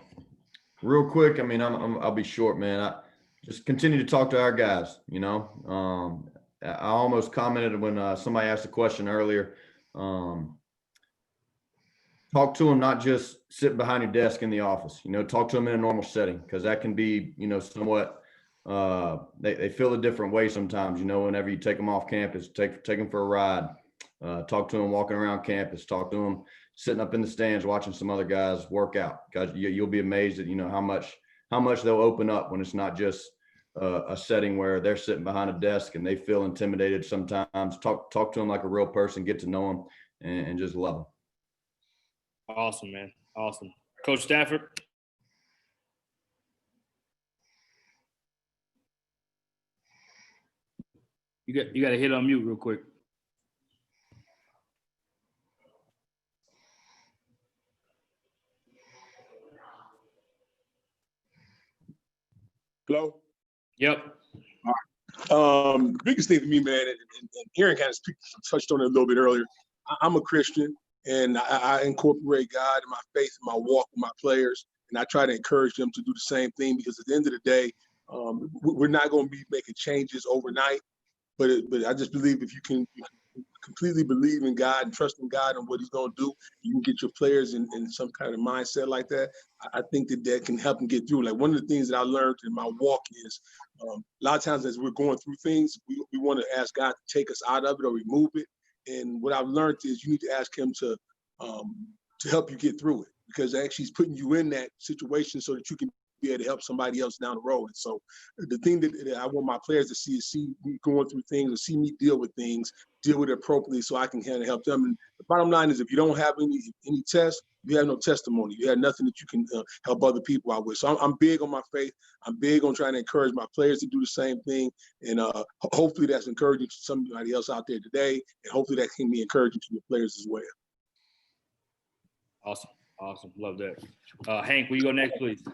quick. I mean, I'll be short, man. I just continue to talk to our guys. You know, I almost commented when somebody asked a question earlier. Talk to them, not just sitting behind your desk in the office. You know, talk to them in a normal setting, because that can be, you know, somewhat. They feel a different way sometimes. You know, whenever you take them off campus, take them for a ride. Talk to them walking around campus. Talk to them sitting up in the stands watching some other guys work out. Because you'll be amazed at, you know, how much they'll open up when it's not just a setting where they're sitting behind a desk and they feel intimidated sometimes. Talk to them like a real person, get to know them, and just love them. Awesome, man. Awesome. Coach Stafford. You got to hit on mute real quick. Hello? Yep. Biggest thing for me, man, and Aaron kind of touched on it a little bit earlier. I'm a Christian, and I incorporate God in my faith and my walk with my players, and I try to encourage them to do the same thing, because at the end of the day, we're not going to be making changes overnight, but I just believe if you can completely believe in God and trust in God and what he's going to do, you can get your players in some kind of mindset like that. I think that can help them get through. Like, one of the things that I learned in my walk is a lot of times as we're going through things, we want to ask God to take us out of it or remove it. And what I've learned is you need to ask him to help you get through it, because actually he's putting you in that situation so that you can be able to help somebody else down the road. And so the thing that I want my players to see is see me going through things, or see me deal with things, deal with it appropriately so I can kind of help them. And the bottom line is, if you don't have any tests, you have no testimony. You have nothing that you can help other people out with. So I'm big on my faith. I'm big on trying to encourage my players to do the same thing. And hopefully that's encouraging to somebody else out there today. And hopefully that can be encouraging to your players as well. Awesome. Awesome. Love that. Hank, will you go next, please?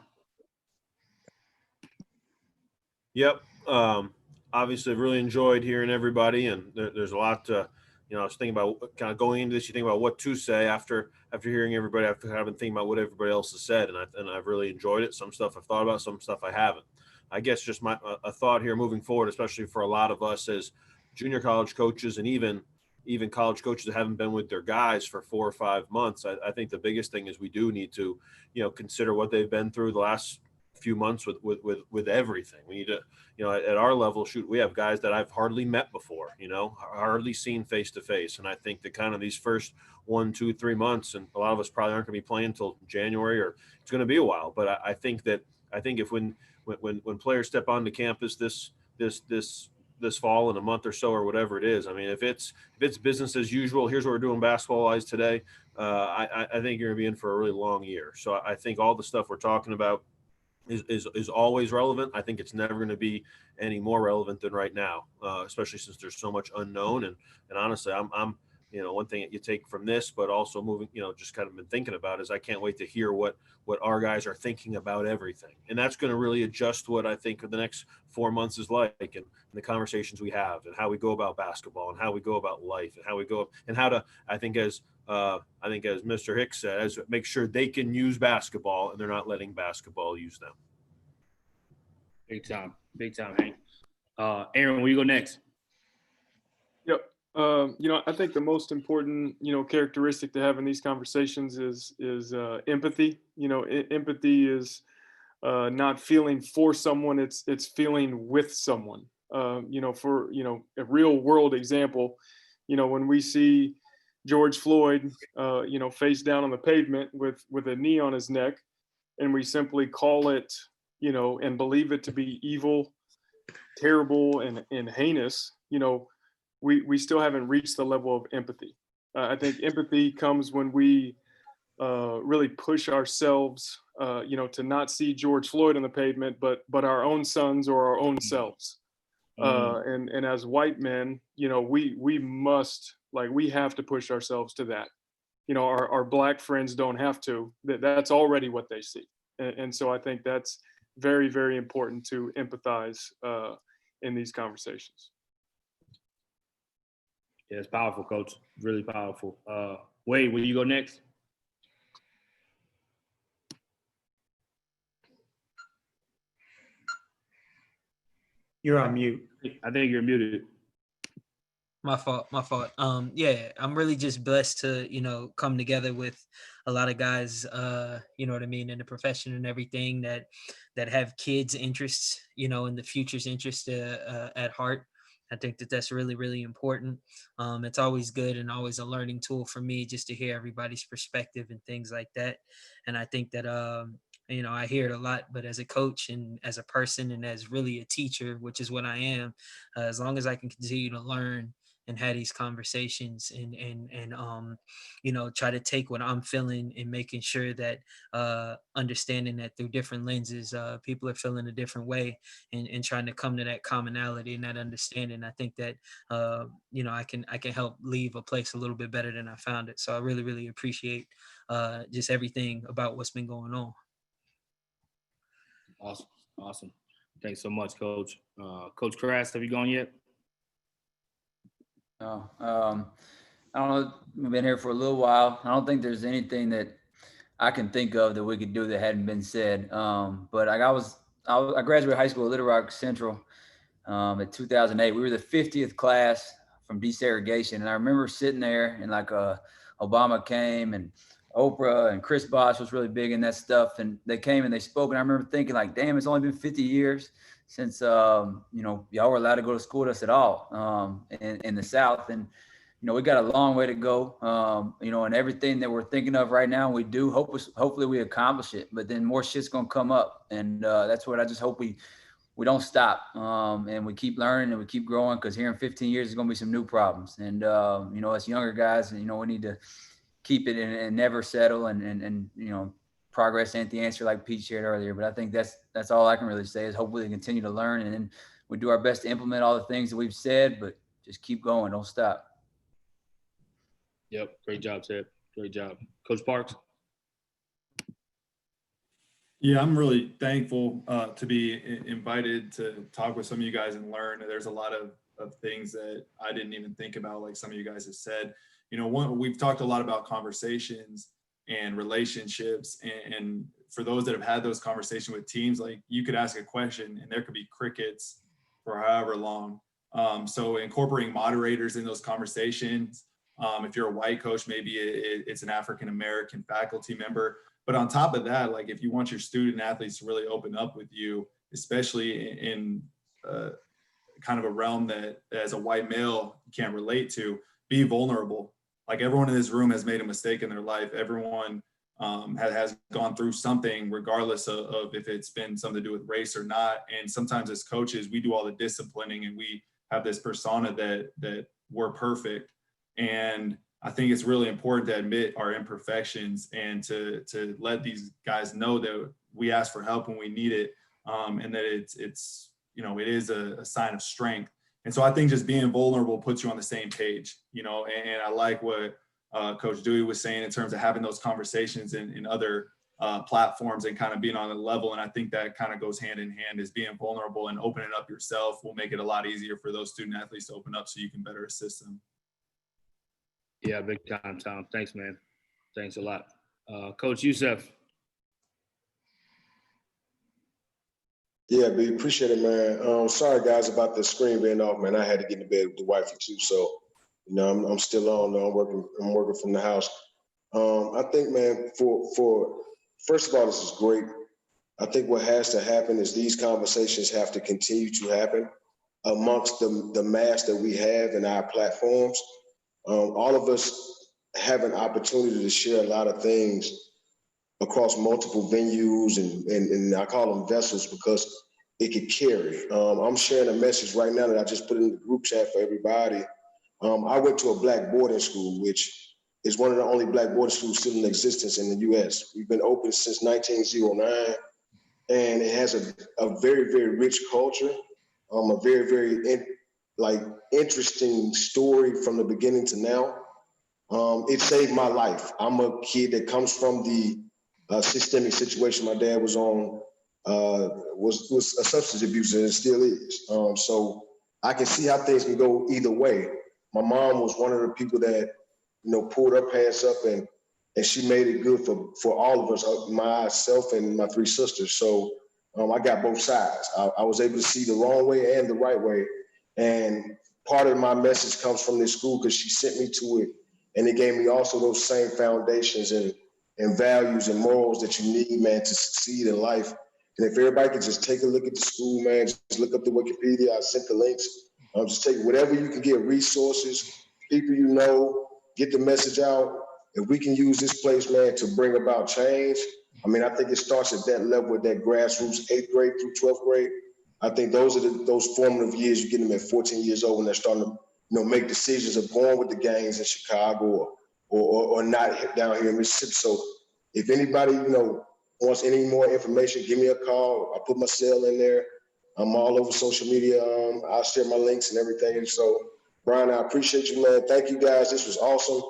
Yep. Obviously, I've really enjoyed hearing everybody, and there's a lot to, I was thinking about kind of going into this. You think about what to say after hearing everybody, after having thinking about what everybody else has said, and I've really enjoyed it. Some stuff I've thought about, some stuff I haven't. I guess just a thought here moving forward, especially for a lot of us as junior college coaches, and even college coaches that haven't been with their guys for 4 or 5 months. I think the biggest thing is we do need to, consider what they've been through the last few months with everything. We need to, at our level, we have guys that I've hardly met before, hardly seen face to face. And I think that kind of these first 1, 2, 3 months, and a lot of us probably aren't going to be playing until January, or it's going to be a while. But I think if when players step onto campus this fall in a month or so, or whatever it is, I mean, if it's business as usual, here's what we're doing basketball-wise today, I think you're going to be in for a really long year. So I think all the stuff we're talking about is always relevant. I think it's never going to be any more relevant than right now, especially since there's so much unknown. And honestly, I'm one thing that you take from this, but also moving, just kind of been thinking about, is I can't wait to hear what our guys are thinking about everything. And that's going to really adjust what I think the next 4 months is like, and the conversations we have, and how we go about basketball, and how we go about life, and how we go, and how to, I think as Mr. Hicks says, make sure they can use basketball and they're not letting basketball use them. Big time, Hank. Aaron, will you go next? Yep. I think the most important, characteristic to have in these conversations is empathy. Empathy is not feeling for someone; it's feeling with someone. For a real world example, when we see George Floyd, face down on the pavement with a knee on his neck, and we simply call it, and believe it to be evil, terrible, and heinous, we still haven't reached the level of empathy. I think empathy comes when we really push ourselves, to not see George Floyd on the pavement, but our own sons or our own selves. And as white men, we must, we have to push ourselves to that. Our black friends don't have to. That's already what they see. And so I think that's very, very important to empathize in these conversations. Yeah, it's powerful, Coach. Really powerful. Wade, will you go next? You're on mute. I think you're muted. My fault. Yeah, I'm really just blessed to, come together with a lot of guys, you know what I mean, in the profession and everything that have kids' interests, in the future's interest at heart. I think that's really, really important. It's always good and always a learning tool for me just to hear everybody's perspective and things like that. And I think that, I hear it a lot, but as a coach and as a person and as really a teacher, which is what I am, as long as I can continue to learn and have these conversations and try to take what I'm feeling and making sure that understanding that through different lenses, people are feeling a different way and trying to come to that commonality and that understanding. I think that, I can help leave a place a little bit better than I found it. So I really, really appreciate just everything about what's been going on. Awesome. Thanks so much, Coach. Coach Crass, have you gone yet? No. I don't know. We've been here for a little while. I don't think there's anything that I can think of that we could do that hadn't been said. But I graduated high school at Little Rock Central in 2008. We were the 50th class from desegregation. And I remember sitting there and Obama came and Oprah and Chris Bosh was really big in that stuff. And they came and they spoke. And I remember thinking damn, it's only been 50 years since, y'all were allowed to go to school with us at all in the South. And, we got a long way to go, and everything that we're thinking of right now, we do. Hopefully we accomplish it, but then more shit's going to come up. And that's what I just hope we don't stop and we keep learning and we keep growing, because here in 15 years, there's going to be some new problems. And, us younger guys, we need to keep it and never settle and progress ain't the answer, like Pete shared earlier. But I think that's all I can really say is hopefully we continue to learn and then we do our best to implement all the things that we've said, but just keep going. Don't stop. Yep. Great job, Ted. Great job. Coach Parks? Yeah, I'm really thankful to be invited to talk with some of you guys and learn. There's a lot of things that I didn't even think about, like some of you guys have said. We've talked a lot about conversations and relationships. And for those that have had those conversations with teams, like you could ask a question and there could be crickets for however long. So incorporating moderators in those conversations. If you're a white coach, maybe it's an African-American faculty member. But on top of that, like if you want your student athletes to really open up with you, especially in kind of a realm that as a white male you can't relate to, be vulnerable. Like everyone in this room has made a mistake in their life. Everyone has gone through something, regardless of if it's been something to do with race or not. And sometimes as coaches, we do all the disciplining and we have this persona that we're perfect. And I think it's really important to admit our imperfections and to let these guys know that we ask for help when we need it, and that it is a sign of strength. And so I think just being vulnerable puts you on the same page, and I like what Coach Dewey was saying in terms of having those conversations in other platforms and kind of being on a level. And I think that kind of goes hand in hand, is being vulnerable and opening up yourself will make it a lot easier for those student athletes to open up so you can better assist them. Yeah, big time, Tom. Thanks, man. Thanks a lot. Coach Youssef. Yeah, B, appreciate it, man. Sorry, guys, about the screen being off, man. I had to get in bed with the wifey too, so I'm still on. I'm working from the house. I think, man, for first of all, this is great. I think what has to happen is these conversations have to continue to happen amongst the mass that we have in our platforms. All of us have an opportunity to share a lot of things across multiple venues and I call them vessels because it could carry. I'm sharing a message right now that I just put in the group chat for everybody. I went to a Black boarding school, which is one of the only Black boarding schools still in existence in the U.S. We've been open since 1909, and it has a very, very rich culture, a very, very interesting story from the beginning to now. It saved my life. I'm a kid that comes from the systemic situation my dad was on, was a substance abuser, and it still is. So I can see how things can go either way. My mom was one of the people that, pulled her pants up and she made it good for all of us, myself and my three sisters. So I got both sides. I was able to see the wrong way and the right way. And part of my message comes from this school because she sent me to it. And it gave me also those same foundations and values and morals that you need, man, to succeed in life. And if everybody could just take a look at the school, man, just look up the Wikipedia. I sent the links. Just take whatever you can get, resources, people get the message out. If we can use this place, man, to bring about change, I think it starts at that level, at that grassroots, 8th grade through 12th grade. I think those are those formative years. You get them at 14 years old when they're starting to, make decisions of going with the gangs in Chicago or not down here in Mississippi. So if anybody, wants any more information, give me a call. I'll put my cell in there. I'm all over social media. I'll share my links and everything. So, Brian, I appreciate you, man. Thank you, guys. This was awesome.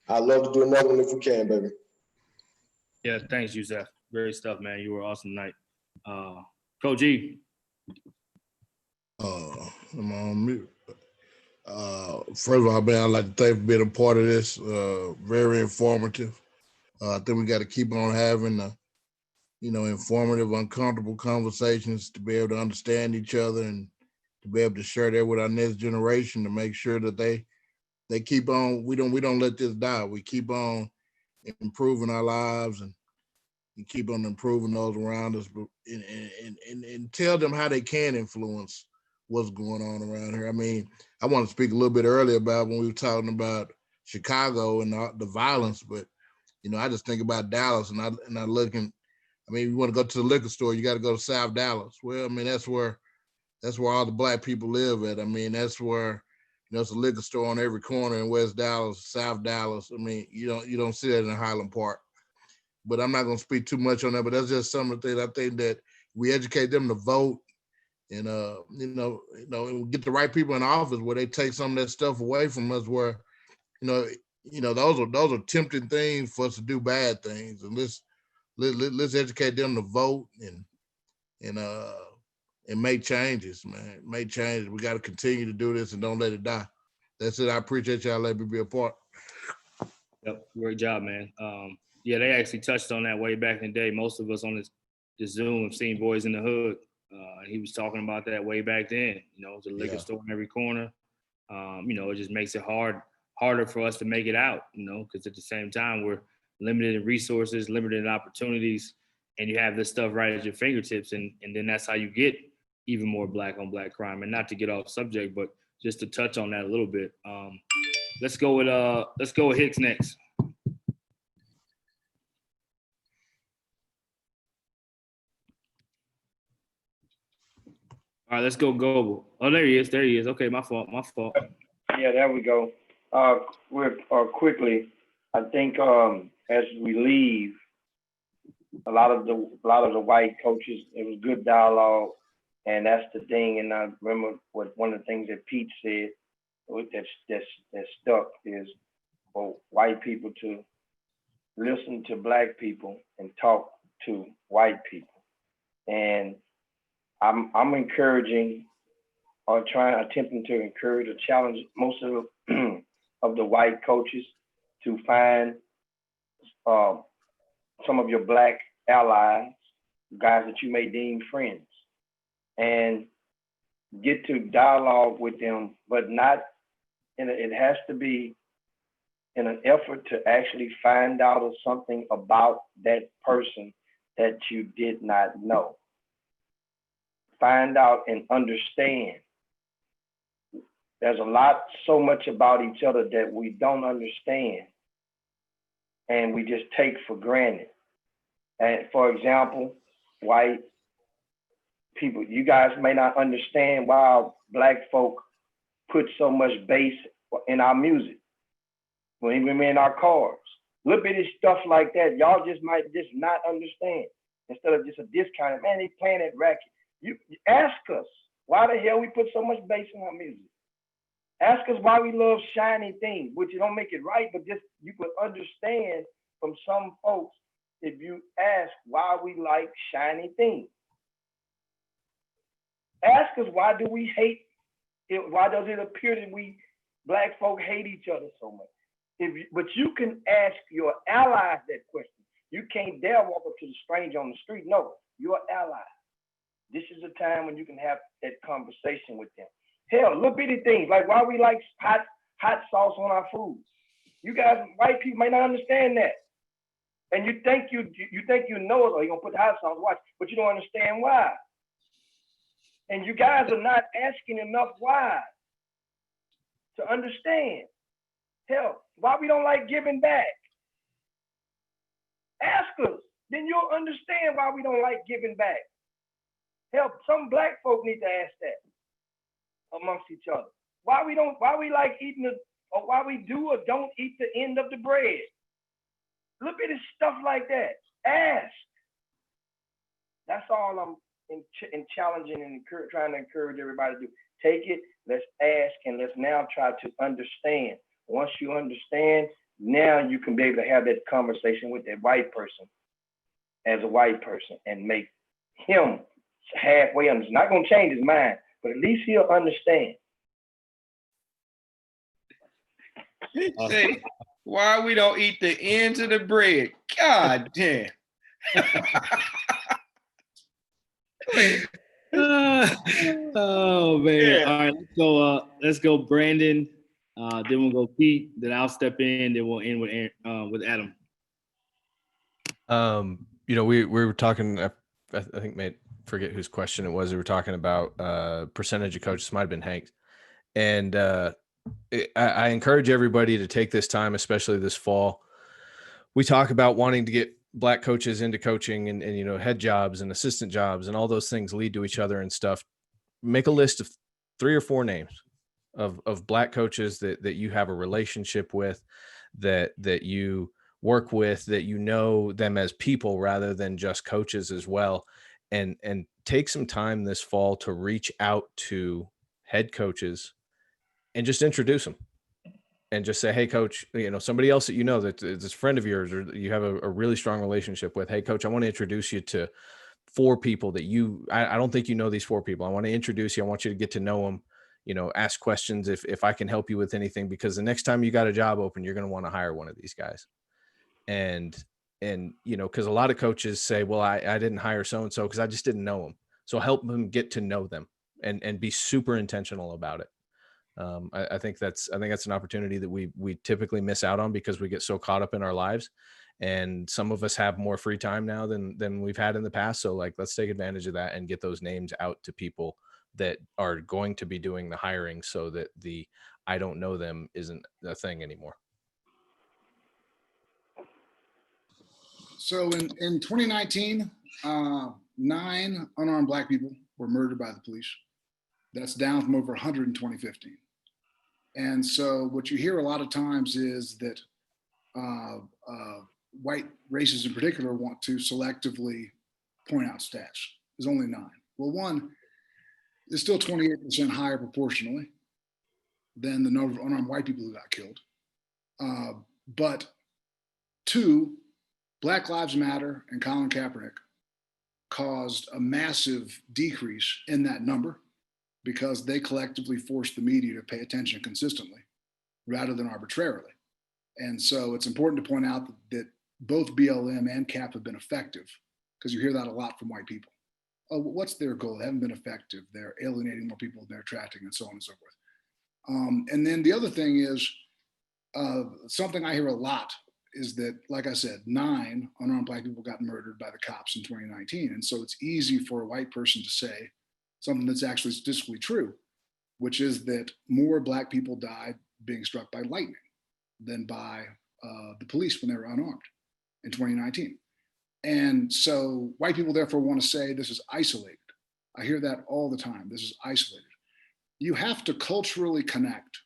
I'd love to do another one if we can, baby. Yeah, thanks, Youssef. Great stuff, man. You were awesome tonight. Coach E. I'm on mute. First of all, man, I'd like to thank you for being a part of this. Very informative. I think we got to keep on having informative, uncomfortable conversations to be able to understand each other and to be able to share that with our next generation to make sure that they keep on. We don't let this die. We keep on improving our lives and keep on improving those around us, and tell them how they can influence what's going on around here. I mean, I want to speak a little bit earlier about when we were talking about Chicago and the violence, but I just think about Dallas, and I look and I mean, you want to go to the liquor store, you got to go to South Dallas. Well, I mean, that's where all the Black people live at. I mean, that's where it's a liquor store on every corner in West Dallas, South Dallas. I mean, you don't see that in Highland Park. But I'm not going to speak too much on that. But that's just some of the things I think that we educate them to vote, and get the right people in office where they take some of that stuff away from us. Where those are tempting things for us to do bad things, and let's educate them to vote and make changes, man. Make changes. We got to continue to do this and don't let it die. That's it. I appreciate y'all letting me be a part. Yep, great job, man. Yeah, they actually touched on that way back in the day. Most of us on this Zoom have seen Boys in the Hood. He was talking about that way back then. It's a liquor store in every corner. It just makes it harder for us to make it out, because at the same time, we're limited in resources, limited in opportunities, and you have this stuff right at your fingertips. And then that's how you get even more Black on Black crime. And not to get off subject, but just to touch on that a little bit. Let's go with Hicks next. All right, let's go Goble. Oh, there he is. Okay, my fault. Yeah, there we go. Quickly, I think as we leave, a lot of the white coaches, it was good dialogue, and that's the thing. And I remember one of the things that Pete said that stuck is for white people to listen to Black people and talk to white people. And I'm encouraging or attempting to encourage or challenge most of the white coaches to find some of your Black allies, guys that you may deem friends, and get to dialogue with them, but not it has to be in an effort to actually find out something about that person that you did not know. Find out and understand. There's so much about each other that we don't understand and we just take for granted. And for example, white people, you guys may not understand why Black folk put so much bass in our music, when we're in our cars. Little bitty stuff like that, y'all just might just not understand. Instead of just a discount, man, they playing that racket. You ask us why the hell we put so much bass in our music. Ask us why we love shiny things, which you don't make it right, but just you could understand from some folks if you ask why we like shiny things. Ask us why do we hate it? Why does it appear that we Black folk hate each other so much? But you can ask your allies that question. You can't dare walk up to the stranger on the street. No, your ally. This is a time when you can have that conversation with them. Hell, little bitty things like why we like hot sauce on our food. You guys, white people, may not understand that, and you think you know it, or you're gonna put hot sauce. Watch, but you don't understand why. And you guys are not asking enough why to understand. Hell, why we don't like giving back? Ask us, then you'll understand why we don't like giving back. Hell, some Black folk need to ask that amongst each other. Why we like eating or why we do or don't eat the end of the bread. Look at this stuff like that. Ask. That's all I'm in challenging and trying to encourage everybody to do. Take it, let's ask, and let's now try to understand. Once you understand, now you can be able to have that conversation with that white person as a white person and make him halfway understand. Not gonna change his mind, but at least he'll understand. Say, why we don't eat the ends of the bread? God damn. Oh man! Yeah. All right, let's go. Let's go, Brandon. Then we'll go Pete. Then I'll step in. Then we'll end with Adam. We were talking. I think, mate, forget whose question it was. We were talking about percentage of coaches. Might have been Hank's. And I encourage everybody to take this time, especially this fall. We talk about wanting to get Black coaches into coaching and head jobs and assistant jobs, and all those things lead to each other and stuff. Make a list of 3 or 4 names of Black coaches that you have a relationship with, that you work with, that you know them as people rather than just coaches as well. And take some time this fall to reach out to head coaches and just introduce them and just say, hey, coach, somebody else that that is a friend of yours or you have a really strong relationship with. Hey, coach, I want to introduce you to 4 people that I don't think you know these 4 people. I want to introduce you. I want you to get to know them, ask questions if I can help you with anything, because the next time you got a job open, you're going to want to hire one of these guys. And because a lot of coaches say, well, I didn't hire so-and-so because I just didn't know them. So help them get to know them and be super intentional about it. I think that's an opportunity that we typically miss out on because we get so caught up in our lives, and some of us have more free time now than we've had in the past. So let's take advantage of that and get those names out to people that are going to be doing the hiring, so that the I don't know them isn't a thing anymore. So in 2019, 9 unarmed Black people were murdered by the police. That's down from over 100 in 2015. And so what you hear a lot of times is that white races in particular want to selectively point out stats. There's only 9. Well, one, it's still 28% higher proportionally than the number of unarmed white people who got killed. But 2, Black Lives Matter and Colin Kaepernick caused a massive decrease in that number because they collectively forced the media to pay attention consistently rather than arbitrarily. And so it's important to point out that both BLM and CAP have been effective, because you hear that a lot from white people. Oh, what's their goal? They haven't been effective. They're alienating more people than they're attracting, and so on and so forth. And then the other thing is, something I hear a lot is that, like I said, 9 unarmed Black people got murdered by the cops in 2019. And so it's easy for a white person to say something that's actually statistically true, which is that more Black people died being struck by lightning than by the police when they were unarmed in 2019. And so white people therefore want to say this is isolated. I hear that all the time. This is isolated. You have to culturally connect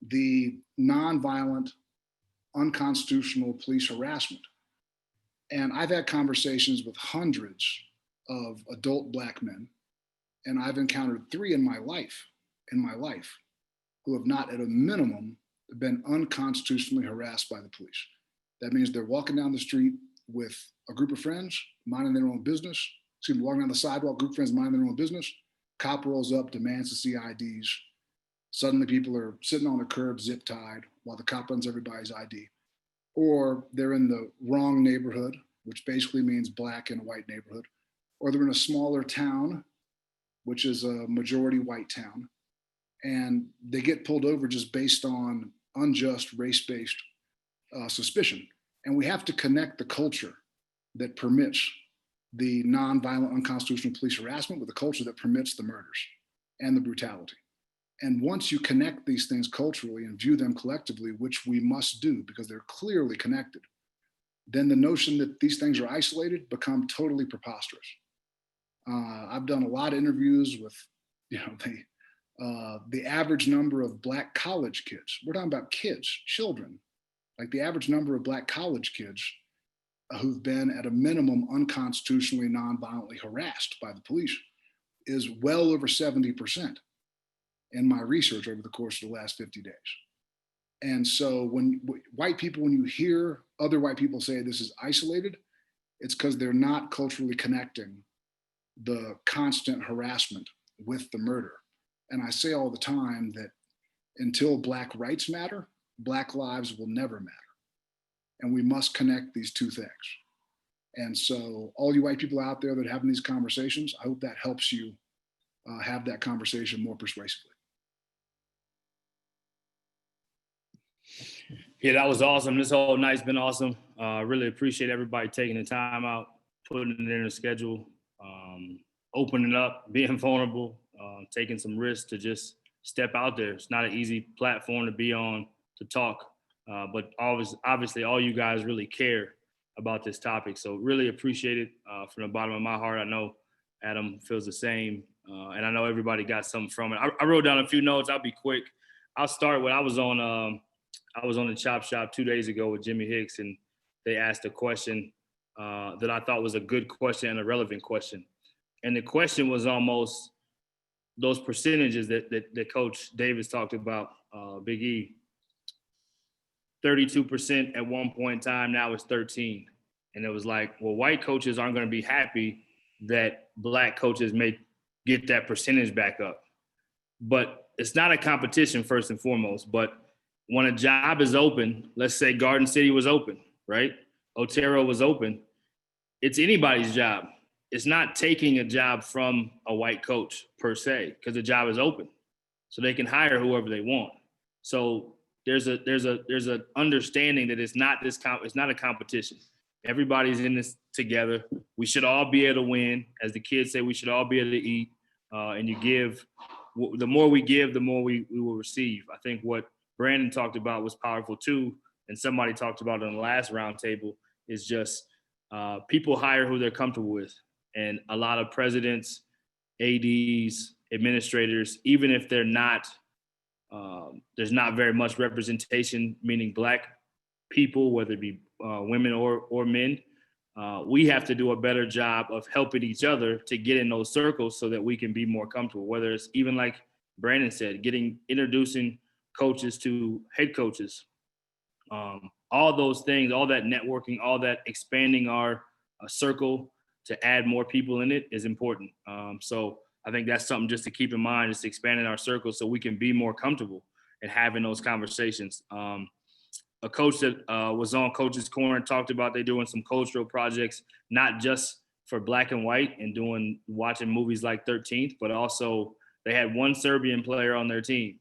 the nonviolent, unconstitutional police harassment. And I've had conversations with hundreds of adult Black men, and I've encountered 3 in my life who have not, at a minimum, been unconstitutionally harassed by the police. That means they're walking down the street with a group of friends, minding their own business. Walking down the sidewalk, group of friends minding their own business. Cop rolls up, demands to see IDs. Suddenly people are sitting on the curb, zip tied, while the cop runs everybody's ID. Or they're in the wrong neighborhood, which basically means Black in a white neighborhood. Or they're in a smaller town, which is a majority white town. And they get pulled over just based on unjust race-based suspicion. And we have to connect the culture that permits the nonviolent, unconstitutional police harassment with the culture that permits the murders and the brutality. And once you connect these things culturally and view them collectively, which we must do because they're clearly connected, then the notion that these things are isolated become totally preposterous. I've done a lot of interviews with, the average number of Black college kids. We're talking about kids, children. Like the average number of Black college kids who've been at a minimum unconstitutionally, non-violently harassed by the police is well over 70% in my research over the course of the last 50 days. And so when you hear other white people say this is isolated, it's because they're not culturally connecting the constant harassment with the murder. And I say all the time that until Black rights matter, Black lives will never matter. And we must connect these two things. And so all you white people out there that are having these conversations, I hope that helps you have that conversation more persuasively. Yeah, that was awesome. This whole night's been awesome. Really appreciate everybody taking the time out, putting it in their schedule, opening up, being vulnerable, taking some risks to just step out there. It's not an easy platform to be on, to talk, but obviously all you guys really care about this topic. So really appreciate it from the bottom of my heart. I know Adam feels the same, and I know everybody got something from it. I wrote down a few notes. I'll be quick. I'll start with, I was on the Chop Shop 2 days ago with Jimmy Hicks, and they asked a question that I thought was a good question and a relevant question. And the question was almost those percentages that Coach Davis talked about, Big E. 32% at one point in time, now it's 13. And it was like, well, white coaches aren't going to be happy that Black coaches may get that percentage back up. But it's not a competition first and foremost, but when a job is open, let's say Garden City was open, right? Otero was open. It's anybody's job. It's not taking a job from a white coach per se, because the job is open. So they can hire whoever they want. So there's a understanding that it's not a competition. Everybody's in this together. We should all be able to win. As the kids say, we should all be able to eat. And you give, the more we give, the more we will receive. I think what Brandon talked about was powerful too, and somebody talked about it on the last roundtable, is just people hire who they're comfortable with. And a lot of presidents, ADs, administrators, even if they're not, there's not very much representation, meaning Black people, whether it be women or men, we have to do a better job of helping each other to get in those circles so that we can be more comfortable. Whether it's even like Brandon said, introducing coaches to head coaches, all those things, all that networking, all that expanding our circle to add more people in it is important. So I think that's something just to keep in mind, is expanding our circle so we can be more comfortable and having those conversations. A coach that was on Coach's Corner talked about they doing some cultural projects, not just for Black and white and watching movies like 13th, but also they had one Serbian player on their team,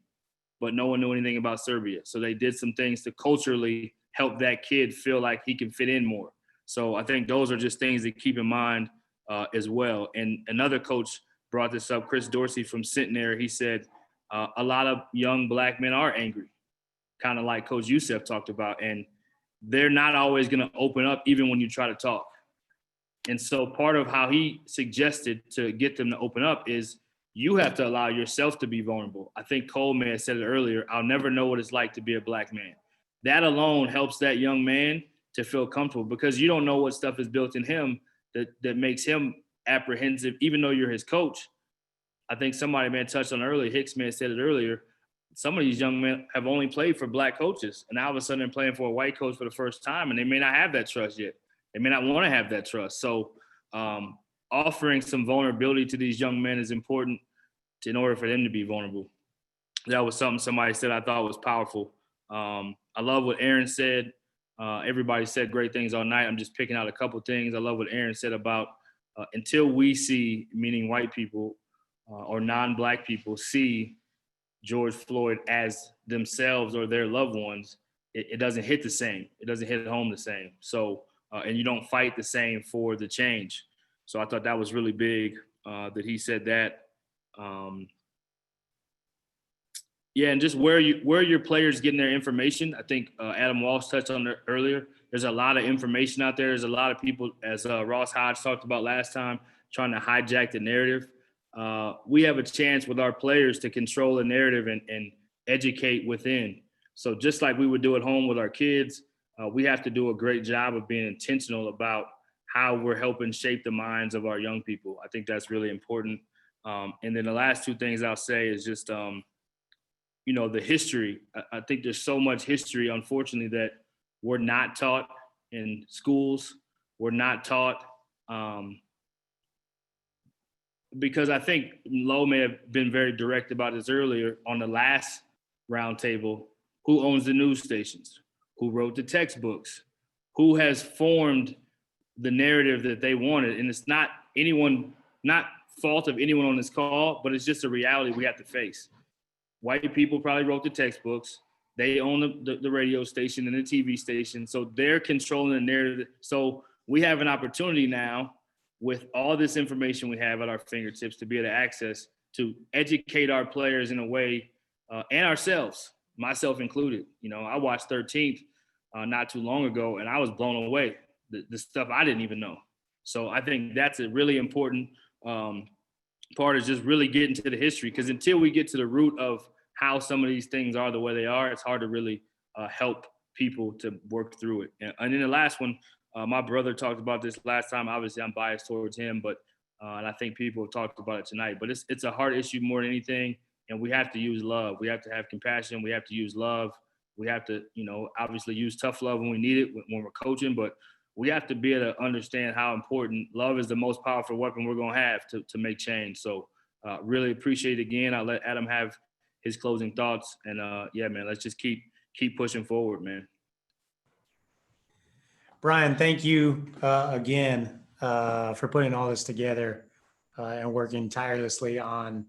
but no one knew anything about Serbia. So they did some things to culturally help that kid feel like he can fit in more. So I think those are just things to keep in mind as well. And another coach brought this up, Chris Dorsey from Centenaire. He said a lot of young Black men are angry, kind of like Coach Youssef talked about, and they're not always going to open up even when you try to talk. And so part of how he suggested to get them to open up is you have to allow yourself to be vulnerable. I think Cole may have said it earlier, I'll never know what it's like to be a Black man. That alone helps that young man to feel comfortable, because you don't know what stuff is built in him that makes him apprehensive, even though you're his coach. I think somebody may have touched on earlier, Hicks may have said it earlier, some of these young men have only played for Black coaches, and now all of a sudden they're playing for a white coach for the first time, and they may not have that trust yet. They may not want to have that trust. So offering some vulnerability to these young men is important in order for them to be vulnerable. That was something somebody said I thought was powerful. I love what Aaron said. Everybody said great things all night. I'm just picking out a couple things. I love what Aaron said about until we see, meaning white people or non-Black people, see George Floyd as themselves or their loved ones, it doesn't hit the same. It doesn't hit home the same. So, and you don't fight the same for the change. So I thought that was really big that he said that. Yeah, and just where your players getting their information. I think Adam Walsh touched on it earlier. There's a lot of information out there. There's a lot of people, as Ross Hodge talked about last time, trying to hijack the narrative. We have a chance with our players to control the narrative and educate within. So just like we would do at home with our kids, we have to do a great job of being intentional about how we're helping shape the minds of our young people. I think that's really important. And then the last two things I'll say is just, the history. I think there's so much history, unfortunately, that we're not taught in schools. We're not taught because I think Lowe may have been very direct about this earlier on the last roundtable. Who owns the news stations? Who wrote the textbooks? Who has formed the narrative that they wanted? And it's not fault of anyone on this call, but it's just a reality we have to face. White people probably wrote the textbooks. They own the radio station and the TV station. So they're controlling the narrative. So we have an opportunity now with all this information we have at our fingertips to be able to access, to educate our players in a way, and ourselves, myself included. You know, I watched 13th not too long ago, and I was blown away, the stuff I didn't even know. So I think that's a really important part, is just really getting to the history, because until we get to the root of how some of these things are the way they are, it's hard to really help people to work through it. And then the last one, my brother talked about this last time. Obviously, I'm biased towards him, but and I think people have talked about it tonight. But it's a hard issue more than anything, and we have to use love. We have to have compassion. We have to use love. We have to, you know, obviously use tough love when we need it, when we're coaching, but we have to be able to understand how important love is. The most powerful weapon we're going to have to make change. So really appreciate it again. I'll let Adam have his closing thoughts. And yeah, man, let's just keep pushing forward, man. Brian, thank you again for putting all this together and working tirelessly on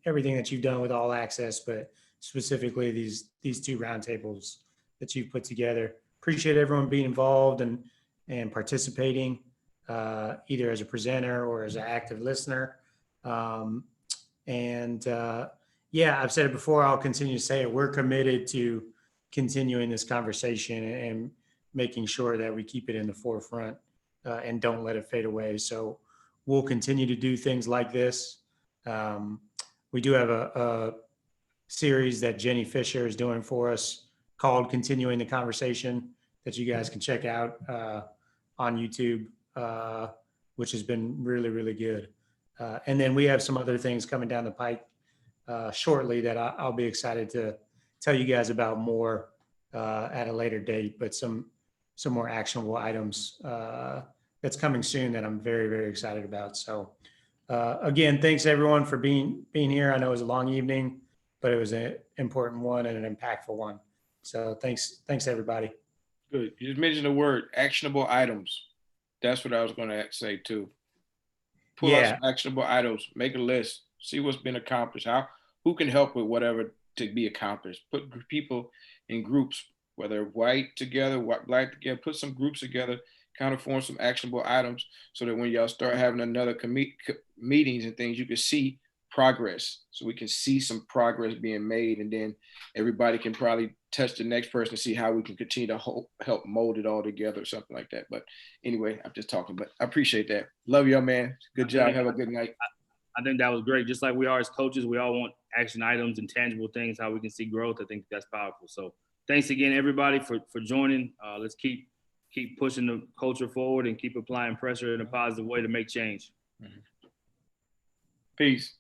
everything that you've done with All Access, but specifically these two roundtables that you've put together. Appreciate everyone being involved and participating, either as a presenter or as an active listener. Yeah, I've said it before, I'll continue to say it. We're committed to continuing this conversation and making sure that we keep it in the forefront and don't let it fade away. So we'll continue to do things like this. We do have a series that Jenny Fisher is doing for us called Continuing the Conversation that you guys can check out on YouTube, which has been really, really good. And then we have some other things coming down the pike shortly that I'll be excited to tell you guys about more at a later date, but some more actionable items that's coming soon that I'm very, very excited about. So again, thanks everyone for being here. I know it was a long evening, but it was an important one and an impactful one. So thanks everybody. Good. You just mentioned the word actionable items. That's what I was going to say too. Pull out some actionable items, make a list, see what's been accomplished, who can help with whatever to be accomplished. Put people in groups, whether white together, black together, put some groups together, kind of form some actionable items so that when y'all start having another meetings and things, you can see progress. So we can see some progress being made, and then everybody can probably touch the next person to see how we can continue to help mold it all together or something like that. But anyway, I'm just talking, but I appreciate that. Love y'all, man. Good job. Have a good night. I think that was great. Just like we are as coaches, we all want action items and tangible things, how we can see growth. I think that's powerful. So thanks again, everybody, for joining. Let's keep pushing the culture forward and keep applying pressure in a positive way to make change. Peace.